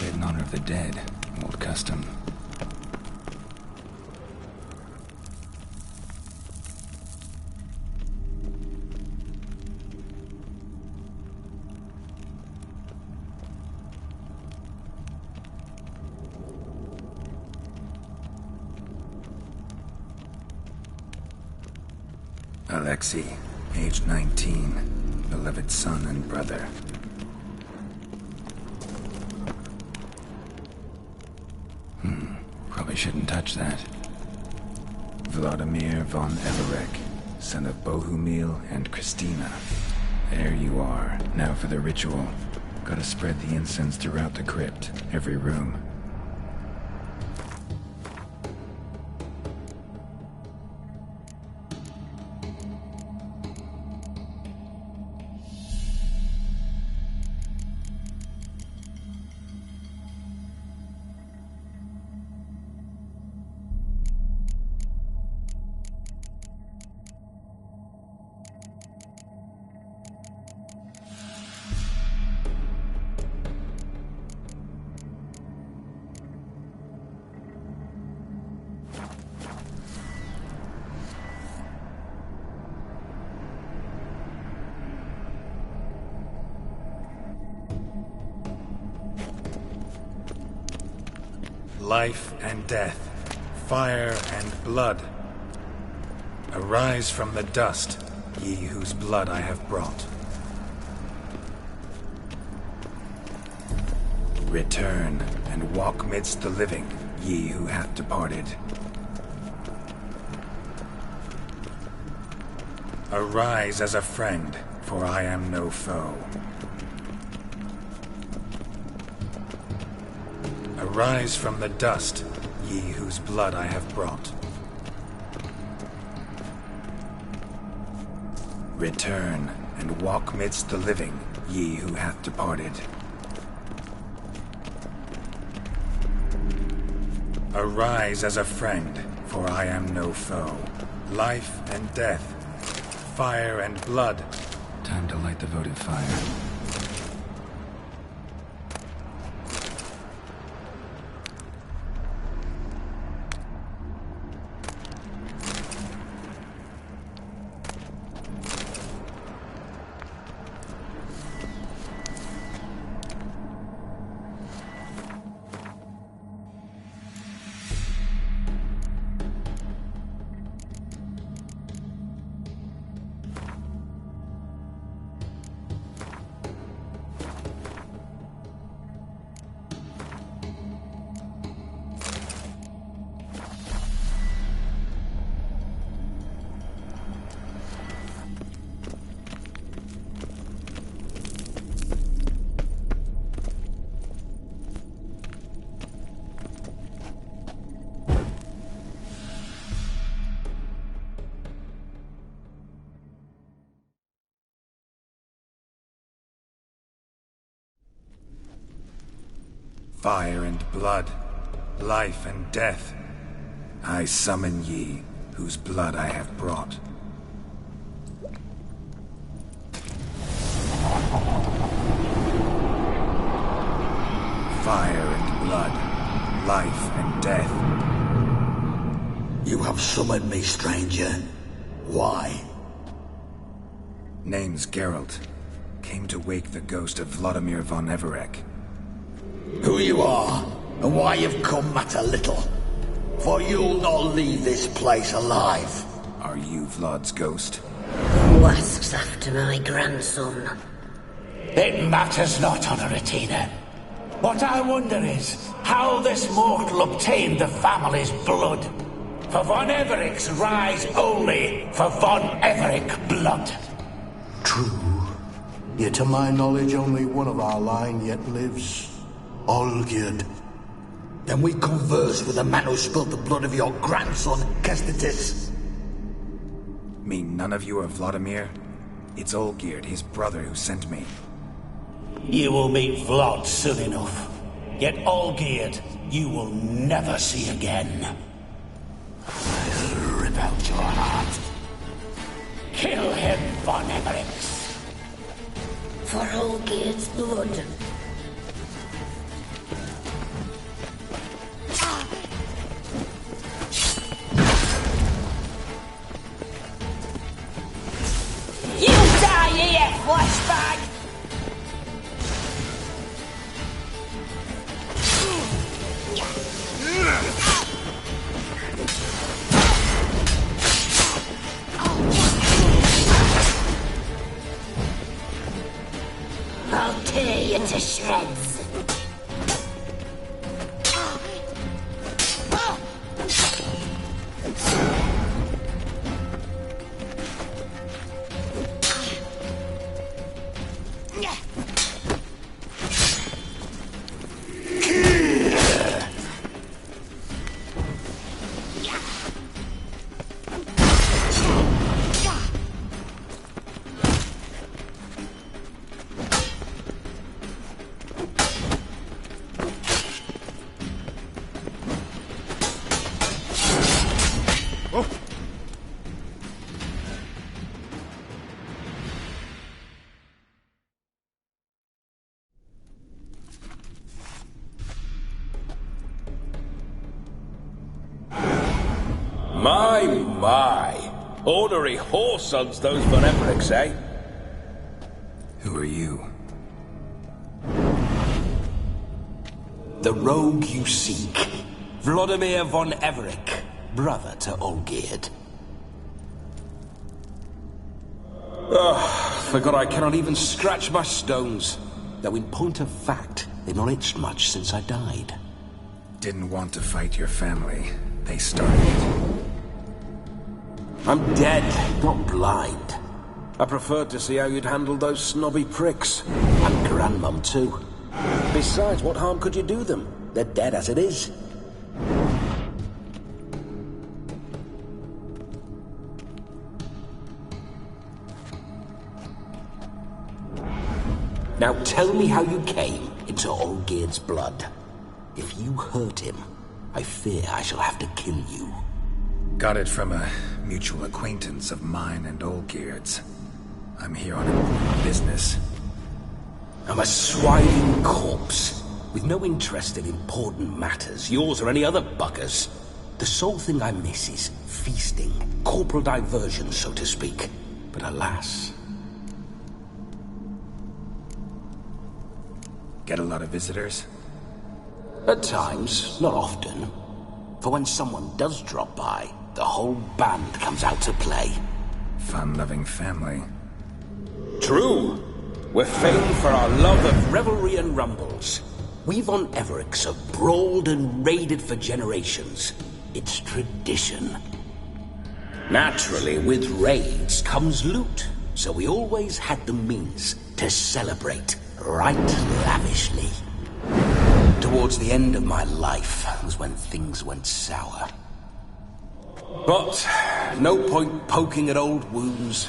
Speaker 4: Lit in honor of the dead. Old custom. Alexei, age 19, beloved son and brother. Probably shouldn't touch that. Vladimir von Everek, son of Bohumil and Christina. There you are. Now for the ritual. Gotta spread the incense throughout the crypt, every room. Life and death, fire and blood. Arise from the dust, ye whose blood I have brought. Return and walk midst the living, ye who hath departed. Arise as a friend, for I am no foe. Arise from the dust, ye whose blood I have brought. Return and walk midst the living, ye who hath departed. Arise as a friend, for I am no foe. Life and death, fire and blood. Time to light the votive fire. Fire and blood, life and death, I summon ye, whose blood I have brought. Fire and blood, life and death.
Speaker 6: You have summoned me, stranger. Why?
Speaker 4: Name's Geralt. Came to wake the ghost of Vladimir von Everek.
Speaker 6: Who you are, and why you've come matter little. For you'll not leave this place alive.
Speaker 4: Are you Vlad's ghost?
Speaker 13: Who asks after my grandson?
Speaker 14: It matters not, Honoratina. What I wonder is how this mortal obtained the family's blood. For von Everek's rise only for von Everek blood.
Speaker 10: True. Yet to my knowledge, only one of our line yet lives. Olgierd.
Speaker 6: Then we converse with the man who spilled the blood of your grandson, Kestetis.
Speaker 4: Mean none of you are Vladimir? It's Olgierd, his brother, who sent me.
Speaker 14: You will meet Vlad soon enough. Yet Olgierd, you will never see again. I'll rip out your heart. Kill him, von Evereks.
Speaker 13: For Olgierd's blood.
Speaker 2: You die here, flashbag!
Speaker 14: to shreds.
Speaker 15: My. Ornery whoresons those Von Evericks, eh?
Speaker 4: Who are you?
Speaker 14: The rogue you seek. Vladimir von Everec, brother to Olgierd. Forgot I cannot even scratch my stones. Though in point of fact, they've not itched much since I died.
Speaker 4: Didn't want to fight your family. They started it.
Speaker 14: I'm dead, not blind. I preferred to see how you'd handle those snobby pricks. And Grandmum, too. Besides, what harm could you do them? They're dead as it is. Now tell me how you came into Olgierd's blood. If you hurt him, I fear I shall have to kill you.
Speaker 4: Got it from a mutual acquaintance of mine and Olgierd's. I'm here on important business.
Speaker 14: I'm a swine corpse, with no interest in important matters, yours or any other buggers. The sole thing I miss is feasting, corporal diversion, so to speak. But alas...
Speaker 4: Get a lot of visitors?
Speaker 14: At times, not often. For when someone does drop by, the whole band comes out to play.
Speaker 4: Fun-loving family.
Speaker 14: True. We're famed for our love of revelry and rumbles. We Von Evericks have brawled and raided for generations. It's tradition. Naturally, with raids comes loot, so we always had the means to celebrate right lavishly. Towards the end of my life was when things went sour. But no point poking at old wounds.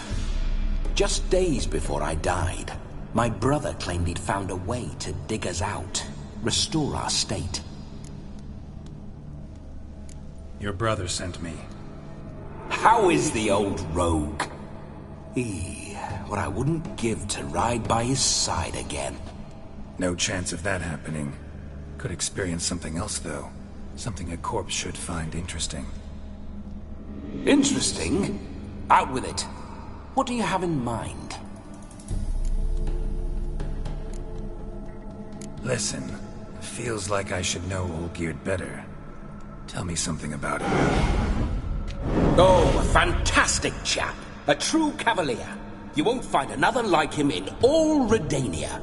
Speaker 14: Just days before I died, my brother claimed he'd found a way to dig us out, restore our state.
Speaker 4: Your brother sent me.
Speaker 14: How is the old rogue? What I wouldn't give to ride by his side again.
Speaker 4: No chance of that happening. Could experience something else, though. Something a corpse should find interesting.
Speaker 14: Interesting? Out with it. What do you have in mind?
Speaker 4: Listen, feels like I should know Olgierd better. Tell me something about him.
Speaker 14: Oh, a fantastic chap. A true cavalier. You won't find another like him in all Redania.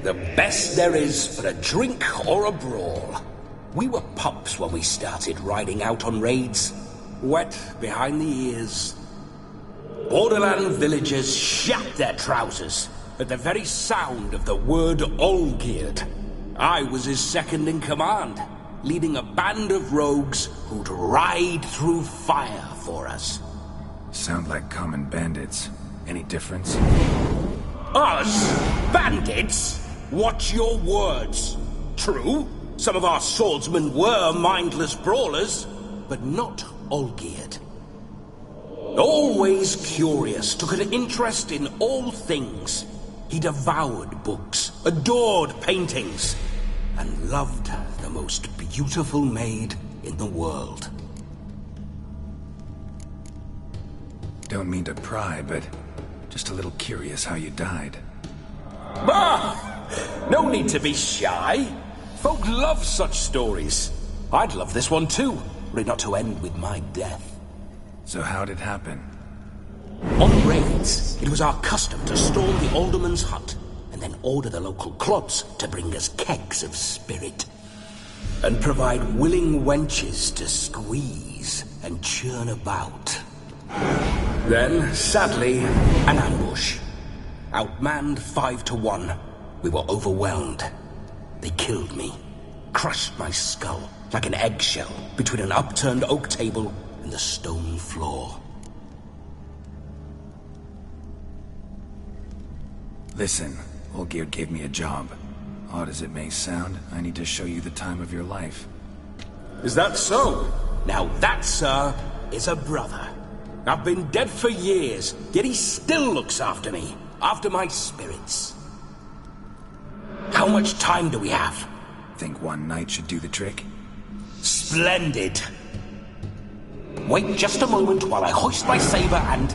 Speaker 14: The best there is for a drink or a brawl. We were pups when we started riding out on raids. Wet behind the ears. Borderland villagers shat their trousers at the very sound of the word Olgierd. I was his second in command, leading a band of rogues who'd ride through fire for us.
Speaker 4: Sound like common bandits. Any difference?
Speaker 14: Us? Bandits? Watch your words. True, some of our swordsmen were mindless brawlers, but not Olgierd. Always curious, took an interest in all things. He devoured books, adored paintings, and loved the most beautiful maid in the world.
Speaker 4: Don't mean to pry, but just a little curious how you died.
Speaker 14: Bah! No need to be shy. Folk love such stories. I'd love this one too, were it not to end with my death.
Speaker 4: So how'd it happen?
Speaker 14: On raids, it was our custom to storm the alderman's hut and and then order the local clubs to bring us kegs of spirit. And provide willing wenches to squeeze and churn about. Then, sadly, an ambush. Outmanned 5 to 1. We were overwhelmed. They killed me. Crushed my skull like an eggshell between an upturned oak table and the stone floor.
Speaker 4: Listen, Olgierd gave me a job. Odd as it may sound, I need to show you the time of your life.
Speaker 14: Is that so? Now that, sir, is a brother. I've been dead for years, yet he still looks after me, after my spirits. How much time do we have?
Speaker 4: Think one night should do the trick?
Speaker 14: Splendid. Wait just a moment while I hoist my saber and...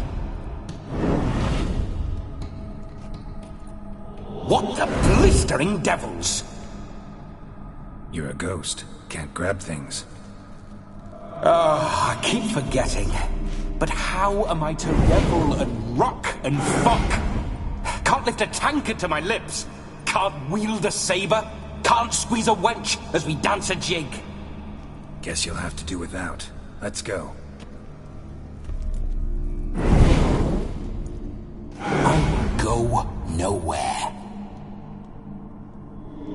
Speaker 14: What the blistering devils?
Speaker 4: You're a ghost. Can't grab things.
Speaker 14: I keep forgetting. But how am I to revel and rock and fuck? Can't lift a tankard to my lips. Can't wield a saber. Can't squeeze a wench as we dance a jig.
Speaker 4: Guess you'll have to do without. Let's go.
Speaker 14: I will go nowhere.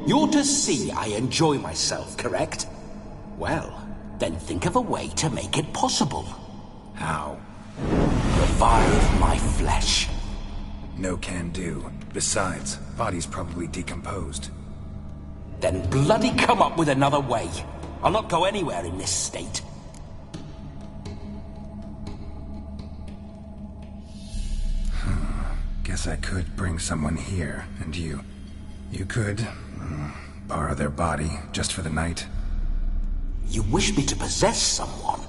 Speaker 14: You're to see I enjoy myself, correct? Well, then think of a way to make it possible.
Speaker 4: How?
Speaker 14: Revive my flesh.
Speaker 4: No can do. Besides, body's probably decomposed.
Speaker 14: Then bloody come up with another way. I'll not go anywhere in this state.
Speaker 4: Guess I could bring someone here, and you could borrow their body just for the night.
Speaker 14: You wish me to possess someone?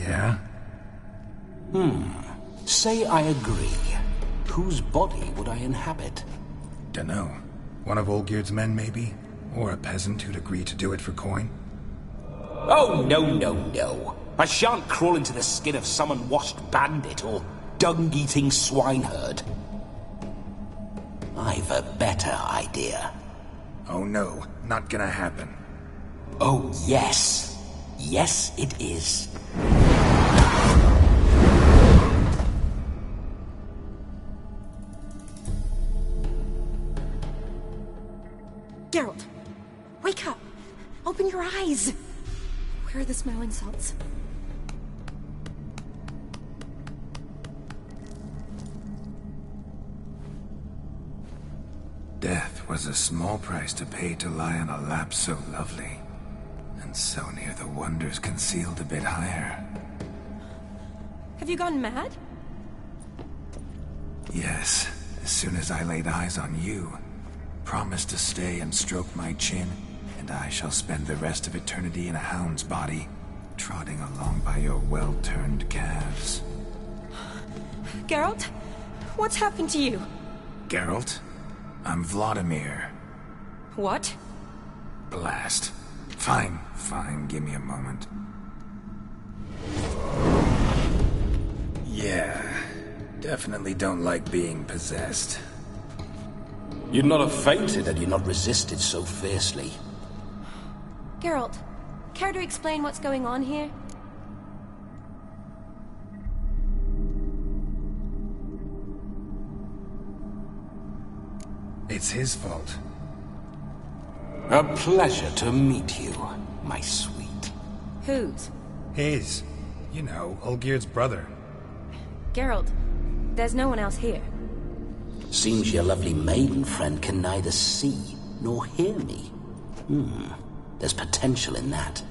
Speaker 4: Yeah?
Speaker 14: Say I agree. Whose body would I inhabit?
Speaker 4: Dunno. One of Olgierd's men, maybe? Or a peasant who'd agree to do it for coin?
Speaker 14: Oh, no. I shan't crawl into the skin of some unwashed bandit or dung-eating swineherd. I've a better idea.
Speaker 4: Oh no, not gonna happen.
Speaker 14: Oh, yes. Yes, it is.
Speaker 9: Geralt, wake up! Open your eyes! Where are the smelling salts?
Speaker 4: Death was a small price to pay to lie on a lap so lovely, and so near the wonders concealed a bit higher.
Speaker 9: Have you gone mad?
Speaker 4: Yes, as soon as I laid eyes on you, promise to stay and stroke my chin, and I shall spend the rest of eternity in a hound's body, trotting along by your well-turned calves.
Speaker 9: Geralt? What's happened to you?
Speaker 4: Geralt? I'm Vladimir.
Speaker 9: What?
Speaker 4: Blast. Fine, give me a moment. Yeah, definitely don't like being possessed.
Speaker 14: You'd not have fainted had you not resisted so fiercely.
Speaker 9: Geralt, care to explain what's going on here?
Speaker 4: It's his fault.
Speaker 14: A pleasure to meet you, my sweet.
Speaker 9: Whose?
Speaker 4: His. You know, Olgierd's brother.
Speaker 9: Geralt, there's no one else here.
Speaker 14: Seems your lovely maiden friend can neither see nor hear me. There's potential in that.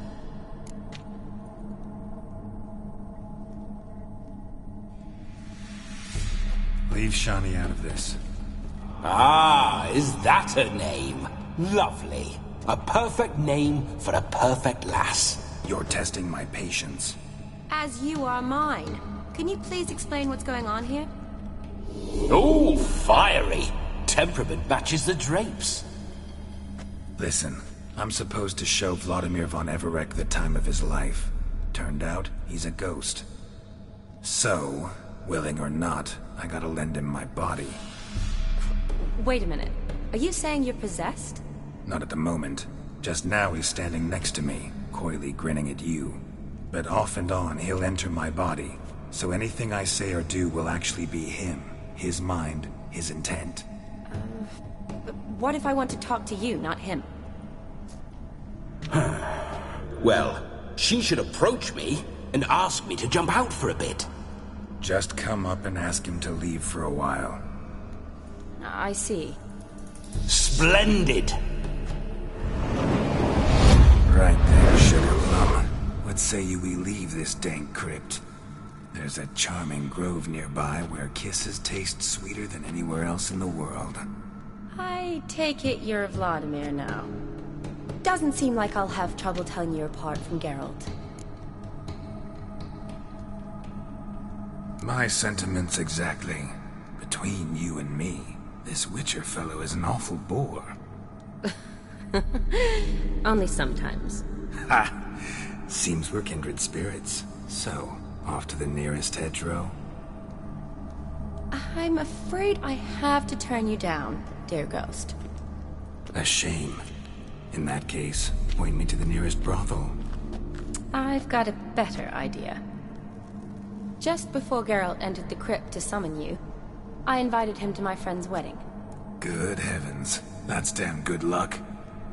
Speaker 4: Leave Shani out of this.
Speaker 14: Ah, is that her name? Lovely. A perfect name for a perfect lass.
Speaker 4: You're testing my patience.
Speaker 9: As you are mine. Can you please explain what's going on here?
Speaker 14: Oh, fiery. Temperament matches the drapes.
Speaker 4: Listen, I'm supposed to show Vladimir von Everec the time of his life. Turned out, he's a ghost. So, willing or not, I gotta lend him my body.
Speaker 9: Wait a minute. Are you saying you're possessed?
Speaker 4: Not at the moment. Just now he's standing next to me, coyly grinning at you. But off and on, he'll enter my body. So anything I say or do will actually be him. His mind, his intent.
Speaker 9: What if I want to talk to you, not him?
Speaker 14: Well, she should approach me and ask me to jump out for a bit.
Speaker 4: Just come up and ask him to leave for a while.
Speaker 9: I see.
Speaker 14: Splendid!
Speaker 4: Right there, Sugar Plum. What say you we leave this dank crypt? There's a charming grove nearby where kisses taste sweeter than anywhere else in the world.
Speaker 9: I take it you're Vladimir now. Doesn't seem like I'll have trouble telling you apart from Geralt.
Speaker 4: My sentiments exactly. Between you and me, this Witcher fellow is an awful bore.
Speaker 9: Only sometimes.
Speaker 4: Ha! Seems we're kindred spirits. So, off to the nearest hedgerow?
Speaker 9: I'm afraid I have to turn you down, dear ghost.
Speaker 4: A shame. In that case, point me to the nearest brothel.
Speaker 9: I've got a better idea. Just before Geralt entered the crypt to summon you, I invited him to my friend's wedding.
Speaker 4: Good heavens. That's damn good luck.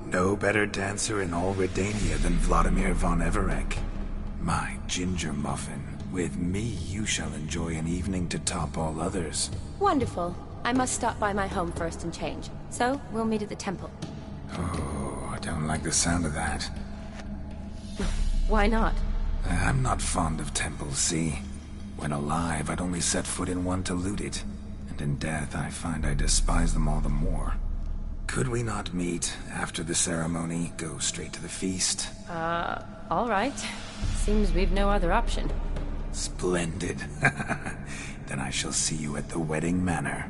Speaker 4: No better dancer in all Redania than Vladimir von Everec. My ginger muffin. With me, you shall enjoy an evening to top all others.
Speaker 9: Wonderful. I must stop by my home first and change. So, we'll meet at the temple.
Speaker 4: Oh, I don't like the sound of that.
Speaker 9: Why not?
Speaker 4: I'm not fond of temples, see? When alive, I'd only set foot in one to loot it. And in death, I find I despise them all the more. Could we not meet after the ceremony, go straight to the feast?
Speaker 9: All right. Seems we've no other option.
Speaker 4: Splendid. Then I shall see you at the wedding manor.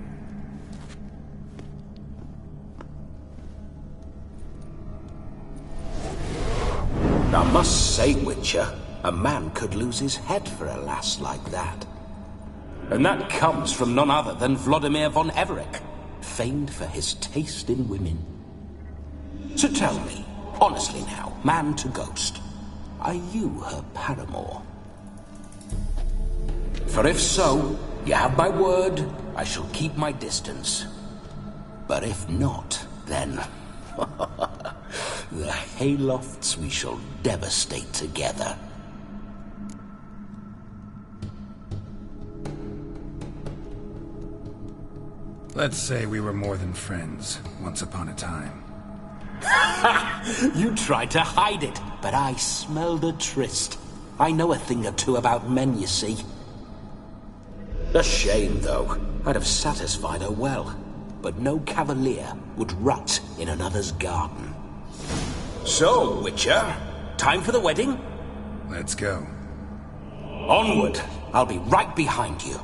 Speaker 14: I must say, Witcher, a man could lose his head for a lass like that. And that comes from none other than Vladimir von Everec, famed for his taste in women. So tell me, honestly now, man to ghost, are you her paramour? For if so, you have my word, I shall keep my distance. But if not, then... the haylofts we shall devastate together.
Speaker 4: Let's say we were more than friends, once upon a time.
Speaker 14: You tried to hide it, but I smelled a tryst. I know a thing or two about men, you see. A shame, though. I'd have satisfied her well. But no cavalier would rot in another's garden. So, Witcher, time for the wedding?
Speaker 4: Let's go.
Speaker 14: Onward! I'll be right behind you.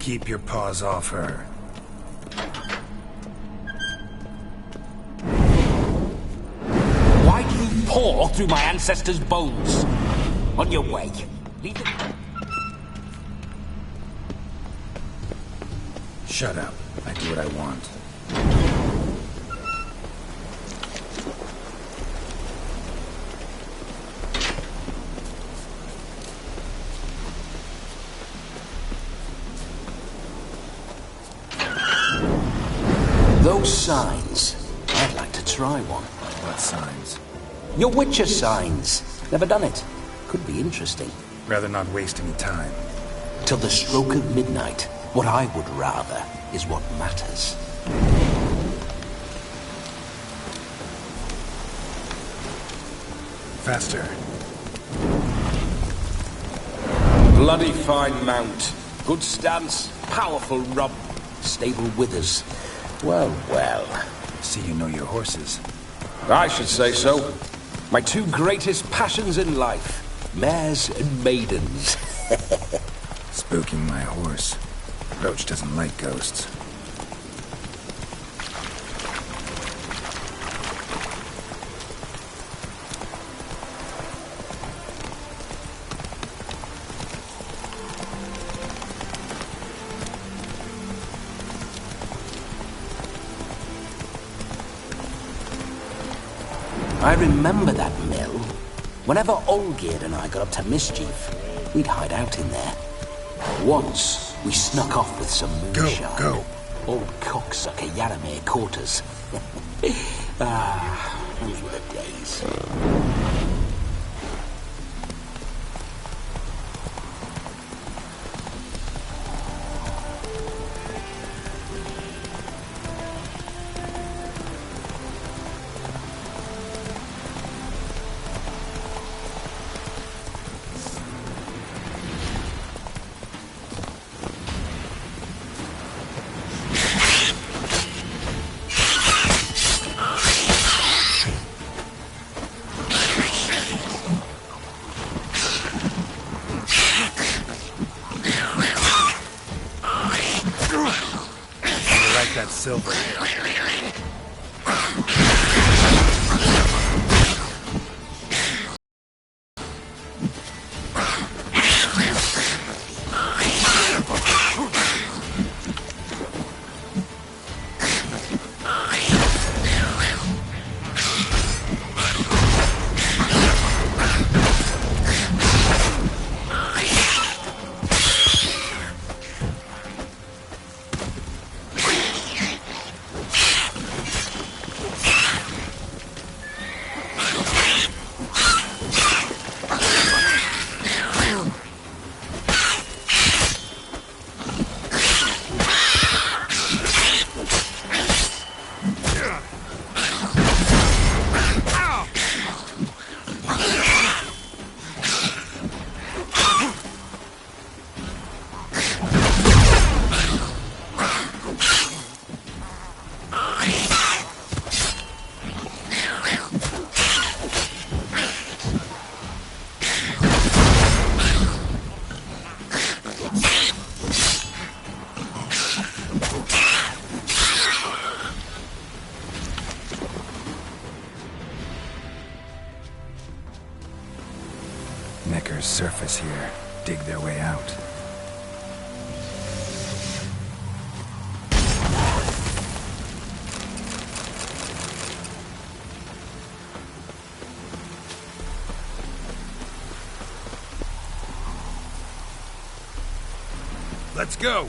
Speaker 4: Keep your paws off her.
Speaker 14: Why do you paw through my ancestors' bones? On your way. Leave it.
Speaker 4: Shut up. I do what I want.
Speaker 14: Those signs. I'd like to try one.
Speaker 4: What signs?
Speaker 14: Your Witcher signs. Never done it. Could be interesting.
Speaker 4: Rather not waste any time.
Speaker 14: Till the stroke of midnight. What I would rather is what matters.
Speaker 4: Faster.
Speaker 14: Bloody fine mount. Good stance. Powerful rub. Stable withers. Well, well.
Speaker 4: See you know your horses.
Speaker 14: I should say so. My two greatest passions in life. Mares and maidens.
Speaker 4: Spooking my horse. Roach doesn't like ghosts.
Speaker 14: I remember that mill. Whenever Olgierd and I got up to mischief, we'd hide out in there. Once, we snuck off with some moonshine.
Speaker 4: Go.
Speaker 14: Old cocksucker Yaramir caught us. Those were the days.
Speaker 4: That silver. Neckers surface here, dig their way out.
Speaker 8: Let's go!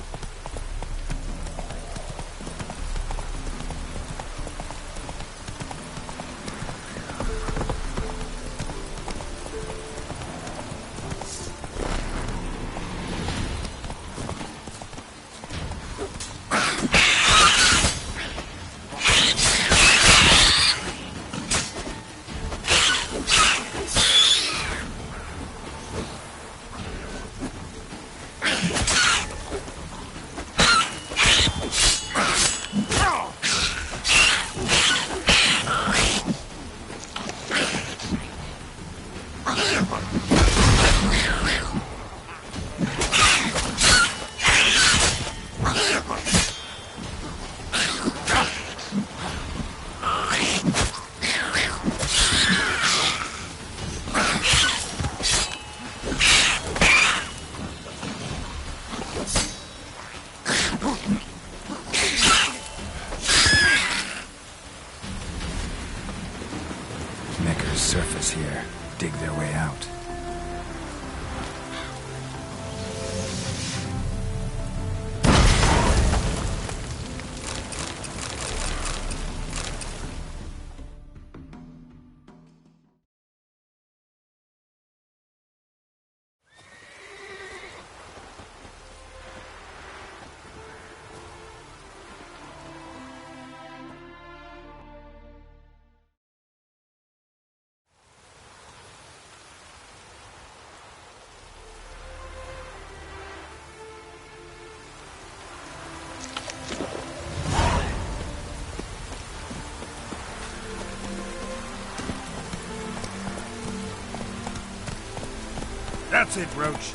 Speaker 4: That's it, Roach.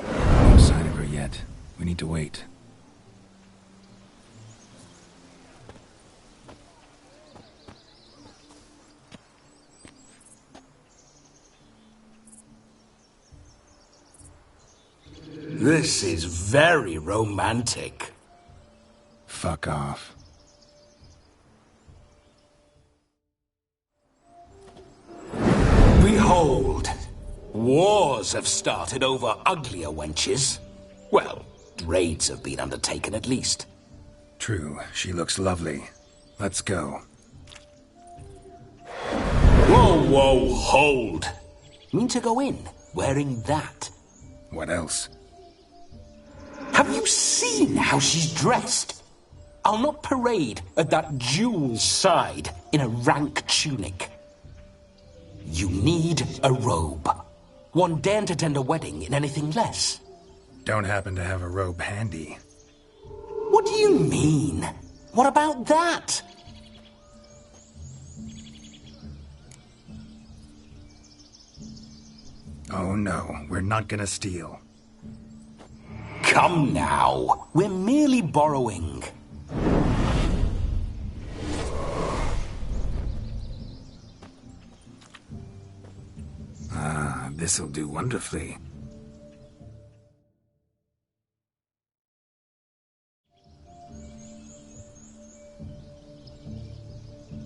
Speaker 4: No sign of her yet. We need to wait.
Speaker 14: This is very romantic.
Speaker 4: Fuck off.
Speaker 14: Behold, wars have started over uglier wenches. Well, raids have been undertaken at least.
Speaker 4: True, she looks lovely. Let's go.
Speaker 14: Whoa, whoa, hold. You mean to go in wearing that?
Speaker 4: What else?
Speaker 14: Have you seen how she's dressed? I'll not parade at that jewel's side in a rank tunic. You need a robe. One daren't attend a wedding in anything less.
Speaker 4: Don't happen to have a robe handy.
Speaker 14: What do you mean? What about that?
Speaker 4: Oh no, we're not gonna steal.
Speaker 14: Come now, we're merely borrowing.
Speaker 4: Ah, this'll do wonderfully.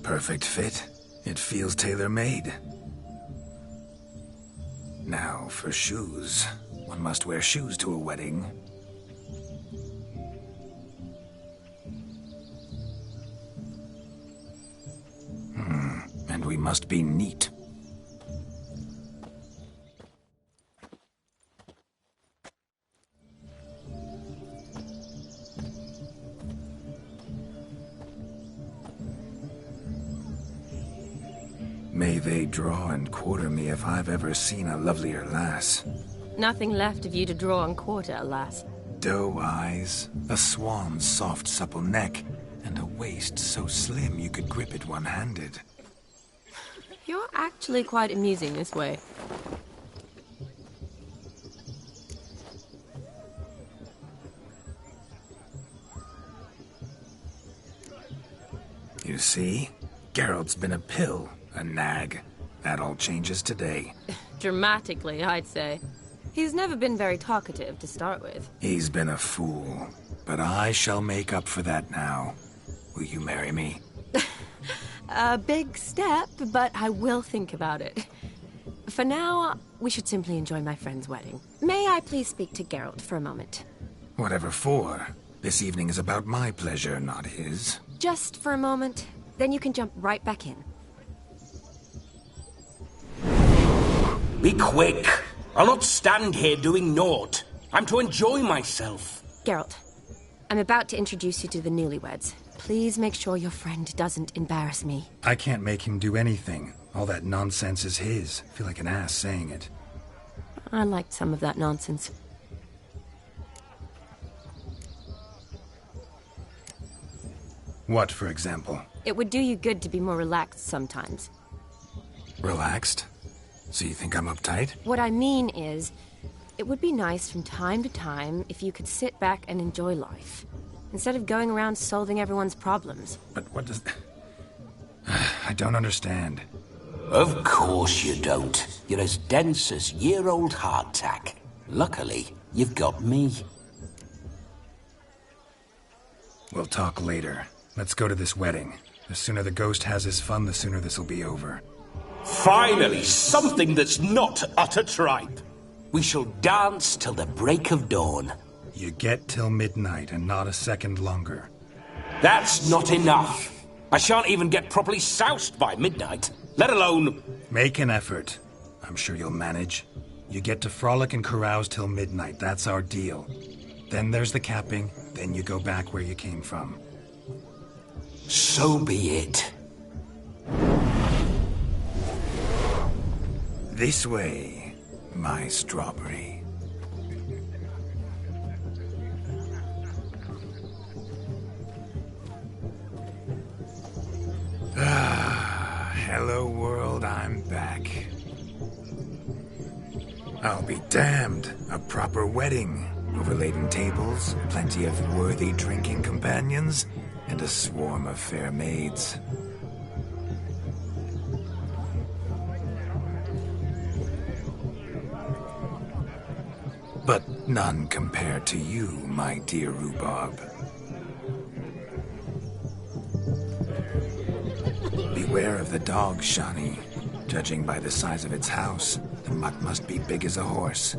Speaker 4: Perfect fit. It feels tailor-made. Now, for shoes. One must wear shoes to a wedding. And we must be neat. May they draw and quarter me if I've ever seen a lovelier lass.
Speaker 9: Nothing left of you to draw and quarter, alas.
Speaker 4: Doe eyes, a swan's soft supple neck, and a waist so slim you could grip it one-handed.
Speaker 9: You're actually quite amusing this way.
Speaker 4: You see? Geralt's been a pill, a nag. That all changes today.
Speaker 9: Dramatically, I'd say. He's never been very talkative to start with.
Speaker 4: He's been a fool, but I shall make up for that now. Will you marry me?
Speaker 9: A big step, but I will think about it. For now, we should simply enjoy my friend's wedding. May I please speak to Geralt for a moment?
Speaker 4: Whatever for. This evening is about my pleasure, not his.
Speaker 9: Just for a moment, then you can jump right back in.
Speaker 14: Be quick. I'll not stand here doing naught. I'm to enjoy myself.
Speaker 9: Geralt, I'm about to introduce you to the newlyweds. Please make sure your friend doesn't embarrass me.
Speaker 4: I can't make him do anything. All that nonsense is his. I feel like an ass saying it.
Speaker 9: I liked some of that nonsense.
Speaker 4: What, for example?
Speaker 9: It would do you good to be more relaxed sometimes.
Speaker 4: Relaxed? So you think I'm uptight?
Speaker 9: What I mean is, it would be nice from time to time if you could sit back and enjoy life, instead of going around solving everyone's problems.
Speaker 4: But what does... I don't understand.
Speaker 14: Of course you don't. You're as dense as year-old hardtack. Luckily, you've got me.
Speaker 4: We'll talk later. Let's go to this wedding. The sooner the ghost has his fun, the sooner this'll be over.
Speaker 14: Finally, something that's not utter tripe. We shall dance till the break of dawn.
Speaker 4: You get till midnight and not a second longer.
Speaker 14: That's not enough. I shan't even get properly soused by midnight, let alone...
Speaker 4: Make an effort. I'm sure you'll manage. You get to frolic and carouse till midnight. That's our deal. Then there's the capping. Then you go back where you came from.
Speaker 14: So be it.
Speaker 4: This way. my strawberry. Hello world, I'm back. I'll be damned. A proper wedding. Overladen tables, plenty of worthy drinking companions, and a swarm of fair maids. But none compared to you, my dear Rhubarb. Beware of the dog, Shani. Judging by the size of its house, the mutt must be big as a horse.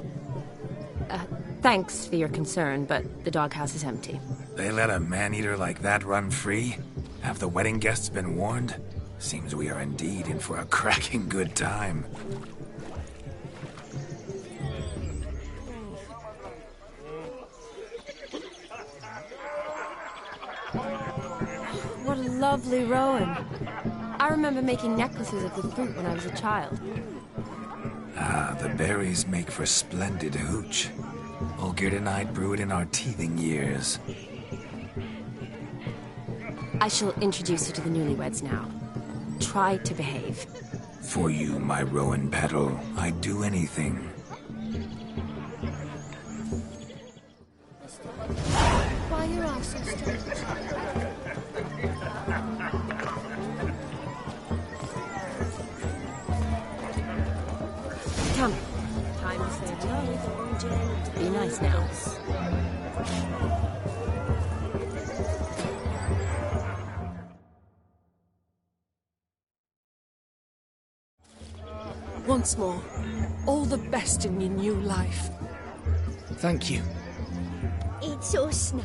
Speaker 9: Thanks for your concern, but the doghouse is empty.
Speaker 4: They let a man-eater like that run free? Have the wedding guests been warned? Seems we are indeed in for a cracking good time.
Speaker 9: What a lovely rowan. I remember making necklaces of the fruit when I was a child.
Speaker 4: Ah, the berries make for splendid hooch. Olgierd and I brew it in our teething years.
Speaker 9: I shall introduce you to the newlyweds now. Try to behave.
Speaker 4: For you, my rowan petal, I'd do anything.
Speaker 2: Why are your eyes so strange?
Speaker 9: Come. Time to say hello. Be nice now.
Speaker 16: Once more, all the best in your new life.
Speaker 11: Thank you.
Speaker 2: It's us now.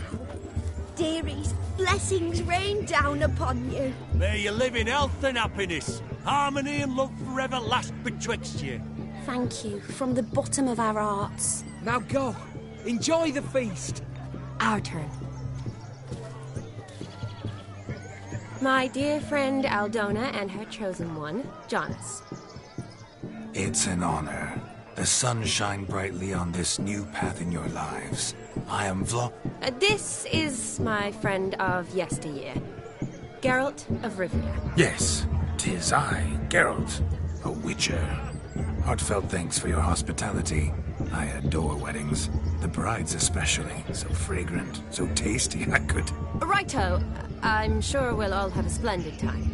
Speaker 2: Dearies, blessings rain down upon you.
Speaker 5: May you live in health and happiness. Harmony and love forever last betwixt you.
Speaker 2: Thank you from the bottom of our hearts.
Speaker 11: Now go. Enjoy the feast.
Speaker 9: Our turn. My dear friend Aldona and her chosen one, Jonas.
Speaker 4: It's an honor. The sun shine brightly on this new path in your lives. I am
Speaker 9: This is my friend of yesteryear, Geralt of Rivia.
Speaker 4: Yes, 'tis I, Geralt, a witcher. Heartfelt thanks for your hospitality. I adore weddings. The brides especially. So fragrant, so tasty, I could...
Speaker 9: Righto. I'm sure we'll all have a splendid time.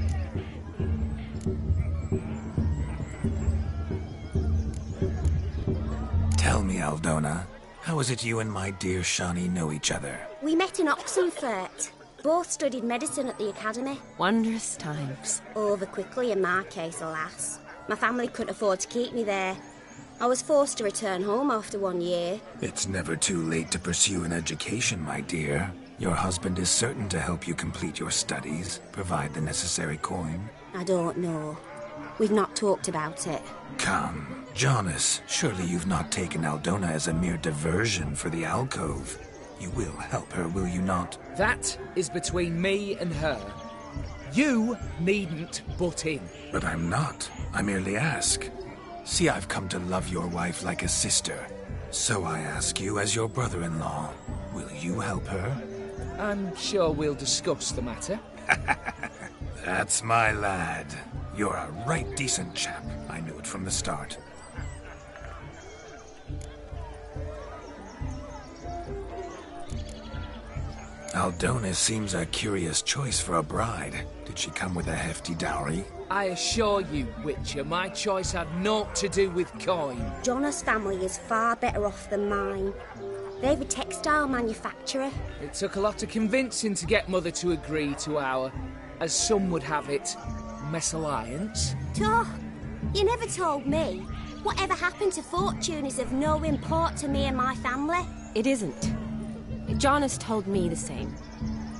Speaker 4: Tell me, Aldona, how is it you and my dear Shani know each other?
Speaker 2: We met in Oxenfurt. Both studied medicine at the academy.
Speaker 9: Wondrous times.
Speaker 2: Over quickly in my case, alas. My family couldn't afford to keep me there. I was forced to return home after 1 year.
Speaker 4: It's never too late to pursue an education, my dear. Your husband is certain to help you complete your studies, provide the necessary coin.
Speaker 2: I don't know. We've not talked about it.
Speaker 4: Come, Jonas, surely you've not taken Aldona as a mere diversion for the alcove. You will help her, will you not?
Speaker 11: That is between me and her. You needn't butt in.
Speaker 4: But I'm not. I merely ask. See, I've come to love your wife like a sister. So I ask you as your brother-in-law, will you help her?
Speaker 11: I'm sure we'll discuss the matter.
Speaker 4: That's my lad. You're a right decent chap. I knew it from the start. Aldona seems a curious choice for a bride. Did she come with a hefty dowry?
Speaker 11: I assure you, Witcher, my choice had naught to do with coin.
Speaker 2: Jonas' family is far better off than mine. They've a textile manufacturer.
Speaker 11: It took a lot of convincing to get Mother to agree to our, as some would have it, mesalliance.
Speaker 2: Oh, you never told me. Whatever happened to fortune is of no import to me and my family.
Speaker 9: It isn't. Jonas told me the same.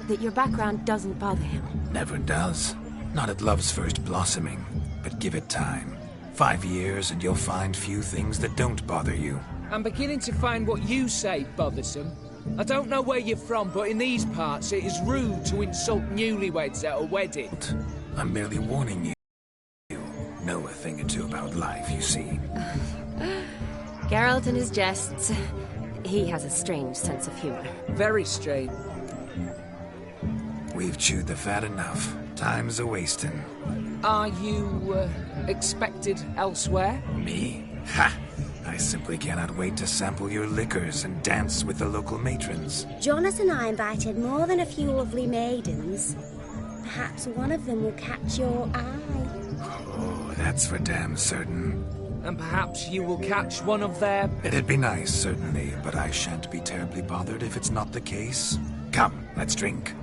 Speaker 9: That your background doesn't bother him.
Speaker 4: Never does. Not at love's first blossoming. But give it time. 5 years and you'll find few things that don't bother you.
Speaker 11: I'm beginning to find what you say bothersome. I don't know where you're from, but in these parts it is rude to insult newlyweds at a wedding.
Speaker 4: I'm merely warning you. Know a thing or two about life, you see.
Speaker 9: Geralt and his jests. He has a strange sense of humor.
Speaker 11: Very strange.
Speaker 4: We've chewed the fat enough. Time's a-wasting.
Speaker 11: Are you, expected elsewhere?
Speaker 4: Me? Ha! I simply cannot wait to sample your liquors and dance with the local matrons.
Speaker 2: Jonas and I invited more than a few lovely maidens. Perhaps one of them will catch your eye.
Speaker 4: Oh, that's for damn certain.
Speaker 11: And perhaps you will catch one of their...
Speaker 4: It'd be nice, certainly, but I shan't be terribly bothered if it's not the case. Come, let's drink.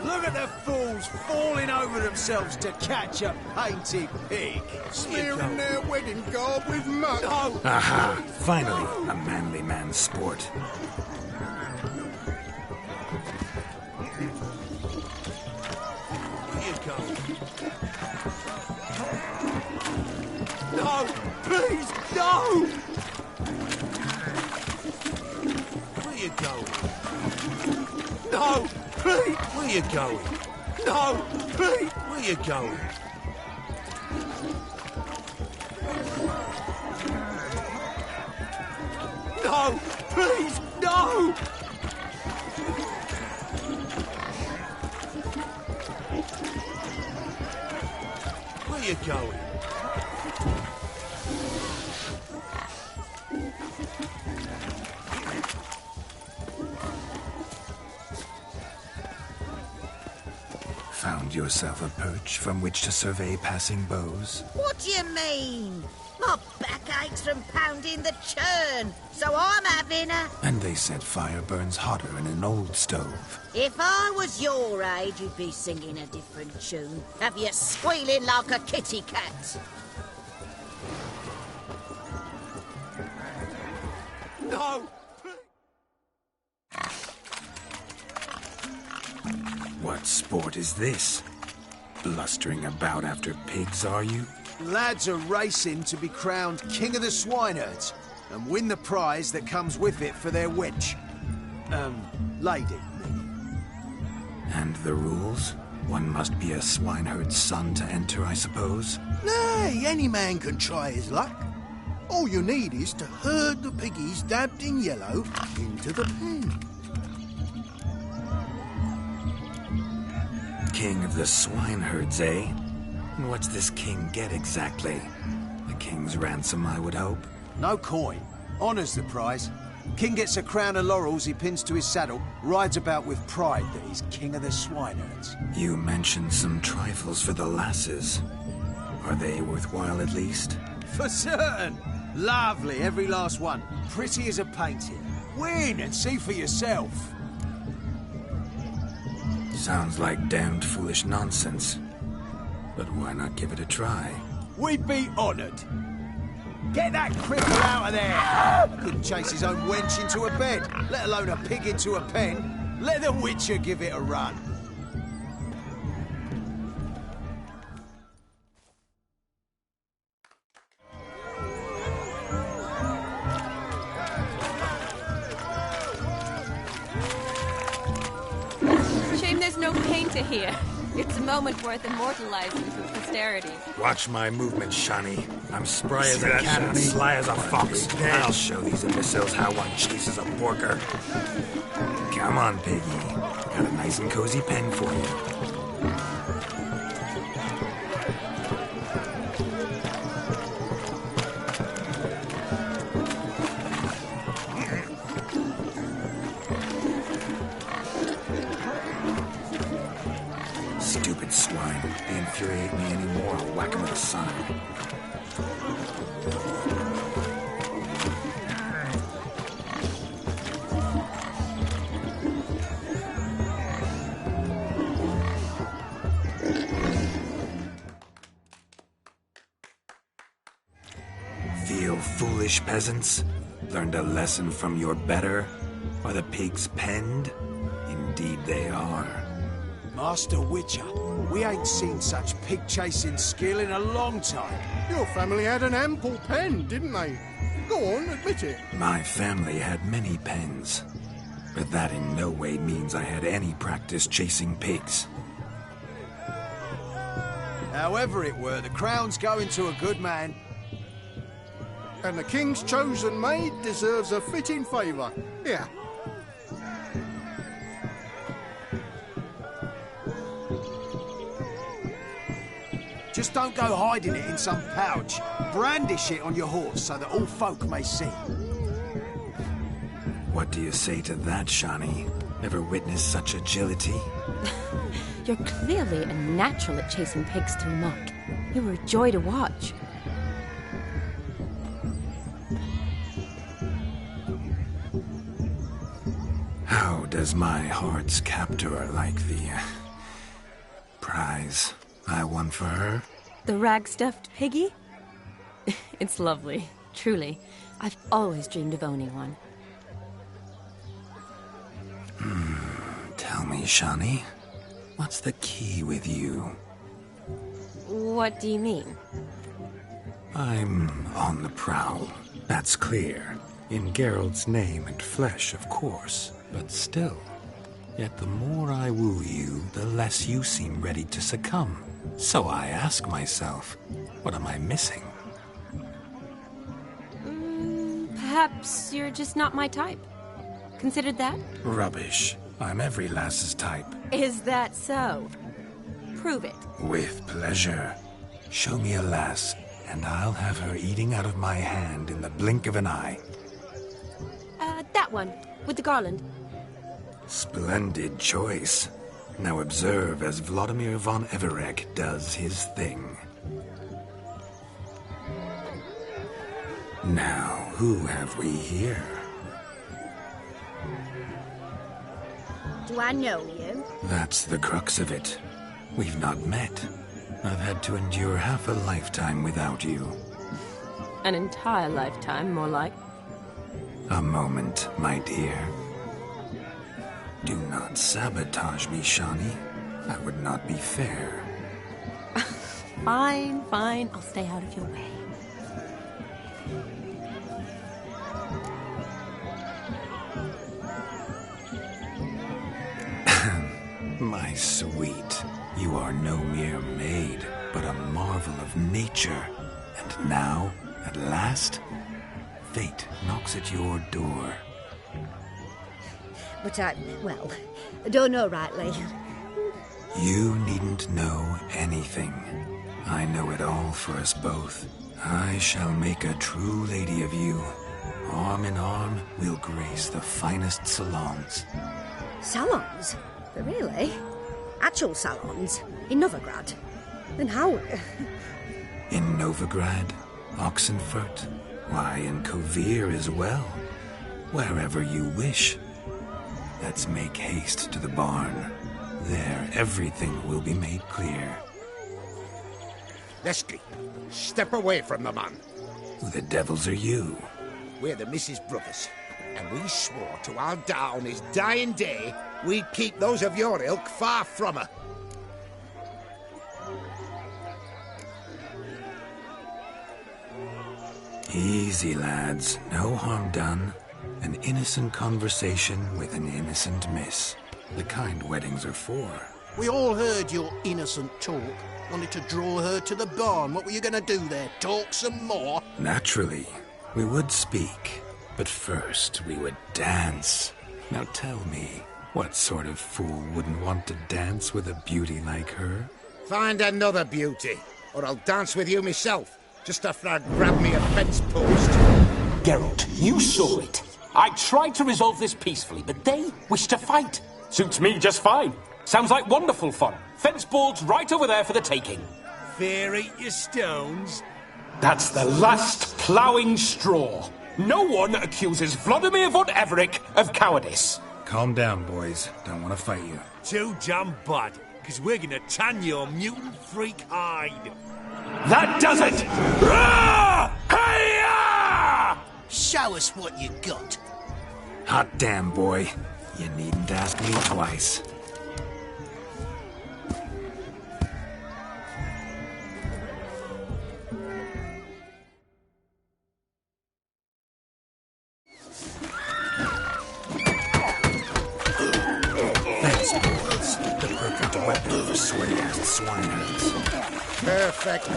Speaker 5: Look at the fools falling over themselves to catch a painted pig.
Speaker 10: Smearing their wedding garb with mud.
Speaker 5: No!
Speaker 4: Aha! Finally, a manly man's sport.
Speaker 5: Here you go. No! Please, no! Where you going? No! Please! Where you going? No! Please! Where you going? No! Please! No! Where you going?
Speaker 4: Found yourself a perch from which to survey passing beaux?
Speaker 1: What do you mean? My back aches from pounding the churn, so I'm having a...
Speaker 4: And they said fire burns hotter in an old stove.
Speaker 1: If I was your age, you'd be singing a different tune. Have you squealing like a kitty cat?
Speaker 5: No!
Speaker 4: What sport is this? Blustering about after pigs, are you?
Speaker 5: Lads are racing to be crowned King of the Swineherds and win the prize that comes with it for their wench. Lady.
Speaker 4: And the rules? One must be a swineherd's son to enter, I suppose?
Speaker 10: Nay, any man can try his luck. All you need is to herd the piggies dabbed in yellow into the pen.
Speaker 4: King of the swineherds, eh? And what's this king get exactly? A king's ransom, I would hope.
Speaker 5: No coin. Honours the prize. King gets a crown of laurels he pins to his saddle, rides about with pride that he's King of the Swineherds.
Speaker 4: You mentioned some trifles for the lasses. Are they worthwhile at least?
Speaker 5: For certain! Lovely, every last one. Pretty as a painting. Win and see for yourself.
Speaker 4: Sounds like damned foolish nonsense. But why not give it a try?
Speaker 5: We'd be honoured. Get that cripple out of there! Couldn't chase his own wench into a bed, let alone a pig into a pen. Let the Witcher give it a run.
Speaker 9: Shame there's no painter here. It's a moment worth immortalizing for posterity.
Speaker 4: Watch my movement, Shani. I'm spry as a cat and sly as a fox. I'll show these imbeciles how one chases a porker. Come on, Piggy. Got a nice and cozy pen for you. Stupid swine. They infuriate me anymore. I'll whack him with a sign. Feel foolish, peasants? Learned a lesson from your better? Are the pigs penned? Indeed they are.
Speaker 5: Master Witcher, we ain't seen such pig-chasing skill in a long time.
Speaker 10: Your family had an ample pen, didn't they? Go on, admit it.
Speaker 4: My family had many pens, but that in no way means I had any practice chasing pigs.
Speaker 5: However it were, the crown's going to a good man.
Speaker 10: And the king's chosen maid deserves a fitting favour. Here.
Speaker 5: Just don't go hiding it in some pouch. Brandish it on your horse so that all folk may see.
Speaker 4: What do you say to that, Shani? Ever witnessed such agility?
Speaker 9: You're clearly a natural at chasing pigs through muck. You were a joy to watch.
Speaker 4: How does my heart's captor like the prize I won for her?
Speaker 9: The rag-stuffed piggy? It's lovely, truly. I've always dreamed of owning one.
Speaker 4: Tell me, Shani, what's the key with you?
Speaker 9: What do you mean?
Speaker 4: I'm on the prowl, that's clear. In Geralt's name and flesh, of course, but still. Yet the more I woo you, the less you seem ready to succumb. So I ask myself, what am I missing?
Speaker 9: Perhaps you're just not my type. Considered that?
Speaker 4: Rubbish. I'm every lass's type.
Speaker 9: Is that so? Prove it.
Speaker 4: With pleasure. Show me a lass, and I'll have her eating out of my hand in the blink of an eye.
Speaker 9: That one, with the garland.
Speaker 4: Splendid choice. Now observe as Vladimir von Everec does his thing. Now, who have we here?
Speaker 1: Do I know you?
Speaker 4: That's the crux of it. We've not met. I've had to endure half a lifetime without you.
Speaker 9: An entire lifetime, more like.
Speaker 4: A moment, my dear. Do not sabotage me, Shani. That would not be fair.
Speaker 9: Fine, fine. I'll stay out of your way.
Speaker 4: My sweet, you are no mere maid, but a marvel of nature. And now, at last, fate knocks at your door.
Speaker 1: But I don't know rightly.
Speaker 4: You needn't know anything. I know it all for us both. I shall make a true lady of you. Arm in arm, we'll grace the finest salons.
Speaker 1: Salons? Really? Actual salons? In Novigrad? Then how?
Speaker 4: In Novigrad, Oxenfurt, why, in Kovir as well. Wherever you wish. Let's make haste to the barn. There, everything will be made clear.
Speaker 14: Lesky, step away from the man.
Speaker 4: Who the devils are you?
Speaker 14: We're the Mrs. Brothers, and we swore to our da on his dying day we'd keep those of your ilk far from her.
Speaker 4: Easy, lads. No harm done. An innocent conversation with an innocent miss. The kind weddings are for.
Speaker 10: We all heard your innocent talk. Wanted to draw her to the barn. What were you going to do there? Talk some more?
Speaker 4: Naturally. We would speak. But first, we would dance. Now tell me, what sort of fool wouldn't want to dance with a beauty like her?
Speaker 14: Find another beauty, or I'll dance with you myself, just after I grab me a fence post.
Speaker 17: Geralt, you saw it. I tried to resolve this peacefully, but they wish to fight. Suits me just fine. Sounds like wonderful fun. Fence boards right over there for the taking.
Speaker 5: Fear eat your stones.
Speaker 17: That's the last ploughing straw. No one accuses Vladimir von Everec of cowardice.
Speaker 4: Calm down, boys. Don't want to fight you.
Speaker 7: Too damn bad, because we're gonna tan your mutant freak hide.
Speaker 17: That does it! Rah! Hi-ya!
Speaker 10: Show us what you got.
Speaker 4: Hot damn, boy. You needn't ask me twice. weapon for sweaty-ass swineherds.
Speaker 6: Perfect.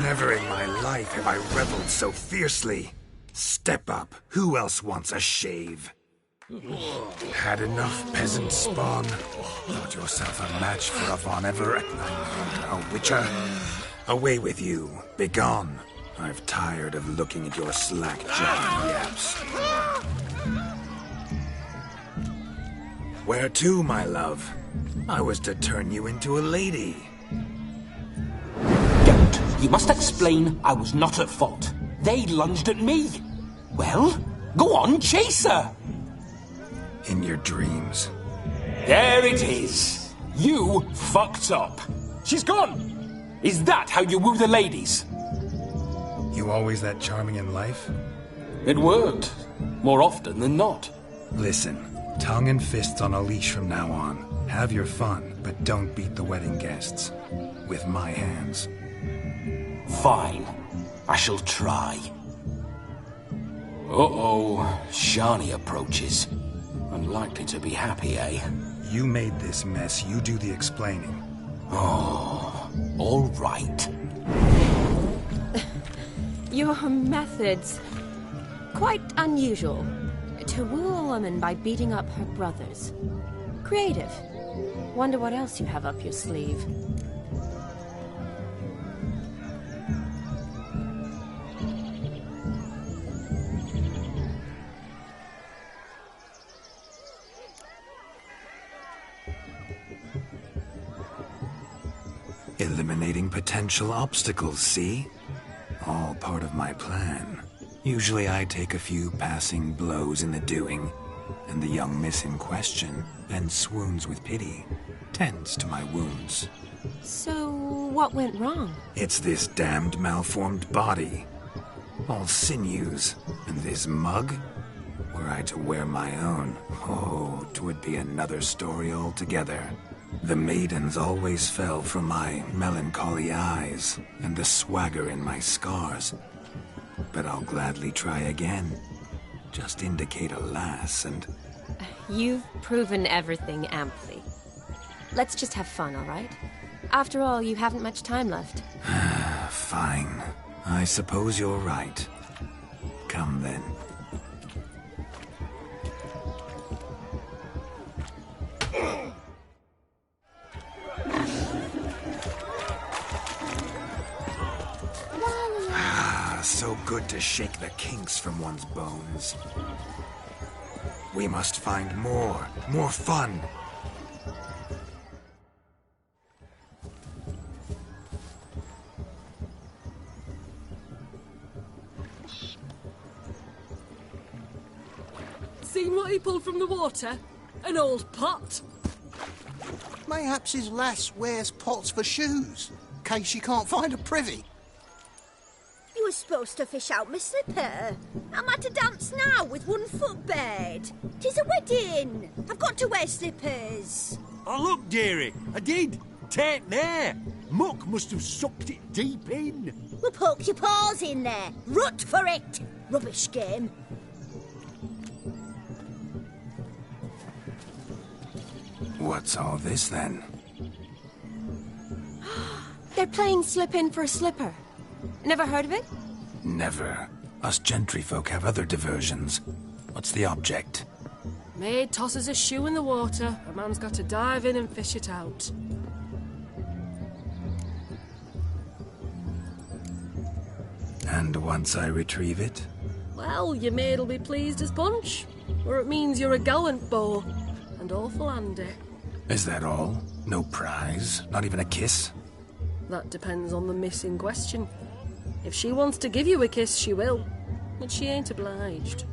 Speaker 4: Never in my life have I reveled so fiercely. Step up. Who else wants a shave? Had enough, peasant spawn? Thought yourself a match for a Von Everett? A witcher? Away with you. Begone. I've tired of looking at your slack-jawed yaps. Where to, my love? I was to turn you into a lady.
Speaker 17: Don't. You must explain I was not at fault. They lunged at me. Well, go on, chase her.
Speaker 4: In your dreams.
Speaker 17: There it is. You fucked up. She's gone. Is that how you woo the ladies?
Speaker 4: You always that charming in life?
Speaker 17: It worked. More often than not.
Speaker 4: Listen, tongue and fists on a leash from now on. Have your fun, but don't beat the wedding guests. With my hands.
Speaker 17: Fine. I shall try. Uh-oh. Shani approaches. Unlikely to be happy, eh?
Speaker 4: You made this mess. You do the explaining.
Speaker 17: Oh, all right.
Speaker 9: Your methods... quite unusual. To woo a woman by beating up her brothers. Creative. Wonder what else you have up your sleeve.
Speaker 4: Eliminating potential obstacles, see? All part of my plan. Usually I take a few passing blows in the doing, and the young miss in question then swoons with pity, tends to my wounds.
Speaker 9: So, what went wrong?
Speaker 4: It's this damned malformed body. All sinews, and this mug? Were I to wear my own, oh, 'twould be another story altogether. The maidens always fell from my melancholy eyes, and the swagger in my scars. But I'll gladly try again. Just indicate a lass and...
Speaker 9: You've proven everything amply. Let's just have fun, all right? After all, you haven't much time left.
Speaker 4: Fine. I suppose you're right. Come then. So good to shake the kinks from one's bones. We must find more fun.
Speaker 16: Seen what he pulled from the water? An old pot.
Speaker 10: Mayhaps his lass wears pots for shoes, in case she can't find a privy.
Speaker 2: You were supposed to fish out my slipper. I'm at a dance now with one foot bared. 'Tis a wedding. I've got to wear slippers.
Speaker 18: Oh, look, dearie, I did. Take there. Muck must have sucked it deep in.
Speaker 2: Well, poke your paws in there. Rut for it. Rubbish game.
Speaker 4: What's all this, then?
Speaker 9: They're playing slip in for a slipper. Never heard of it?
Speaker 4: Never. Us gentry folk have other diversions. What's the object?
Speaker 16: Maid tosses a shoe in the water. A man's got to dive in and fish it out.
Speaker 4: And once I retrieve it?
Speaker 16: Well, your maid'll be pleased as punch. Or it means you're a gallant beau. And awful handy.
Speaker 4: Is that all? No prize? Not even a kiss?
Speaker 16: That depends on the miss in question. If she wants to give you a kiss, she will. But she ain't obliged.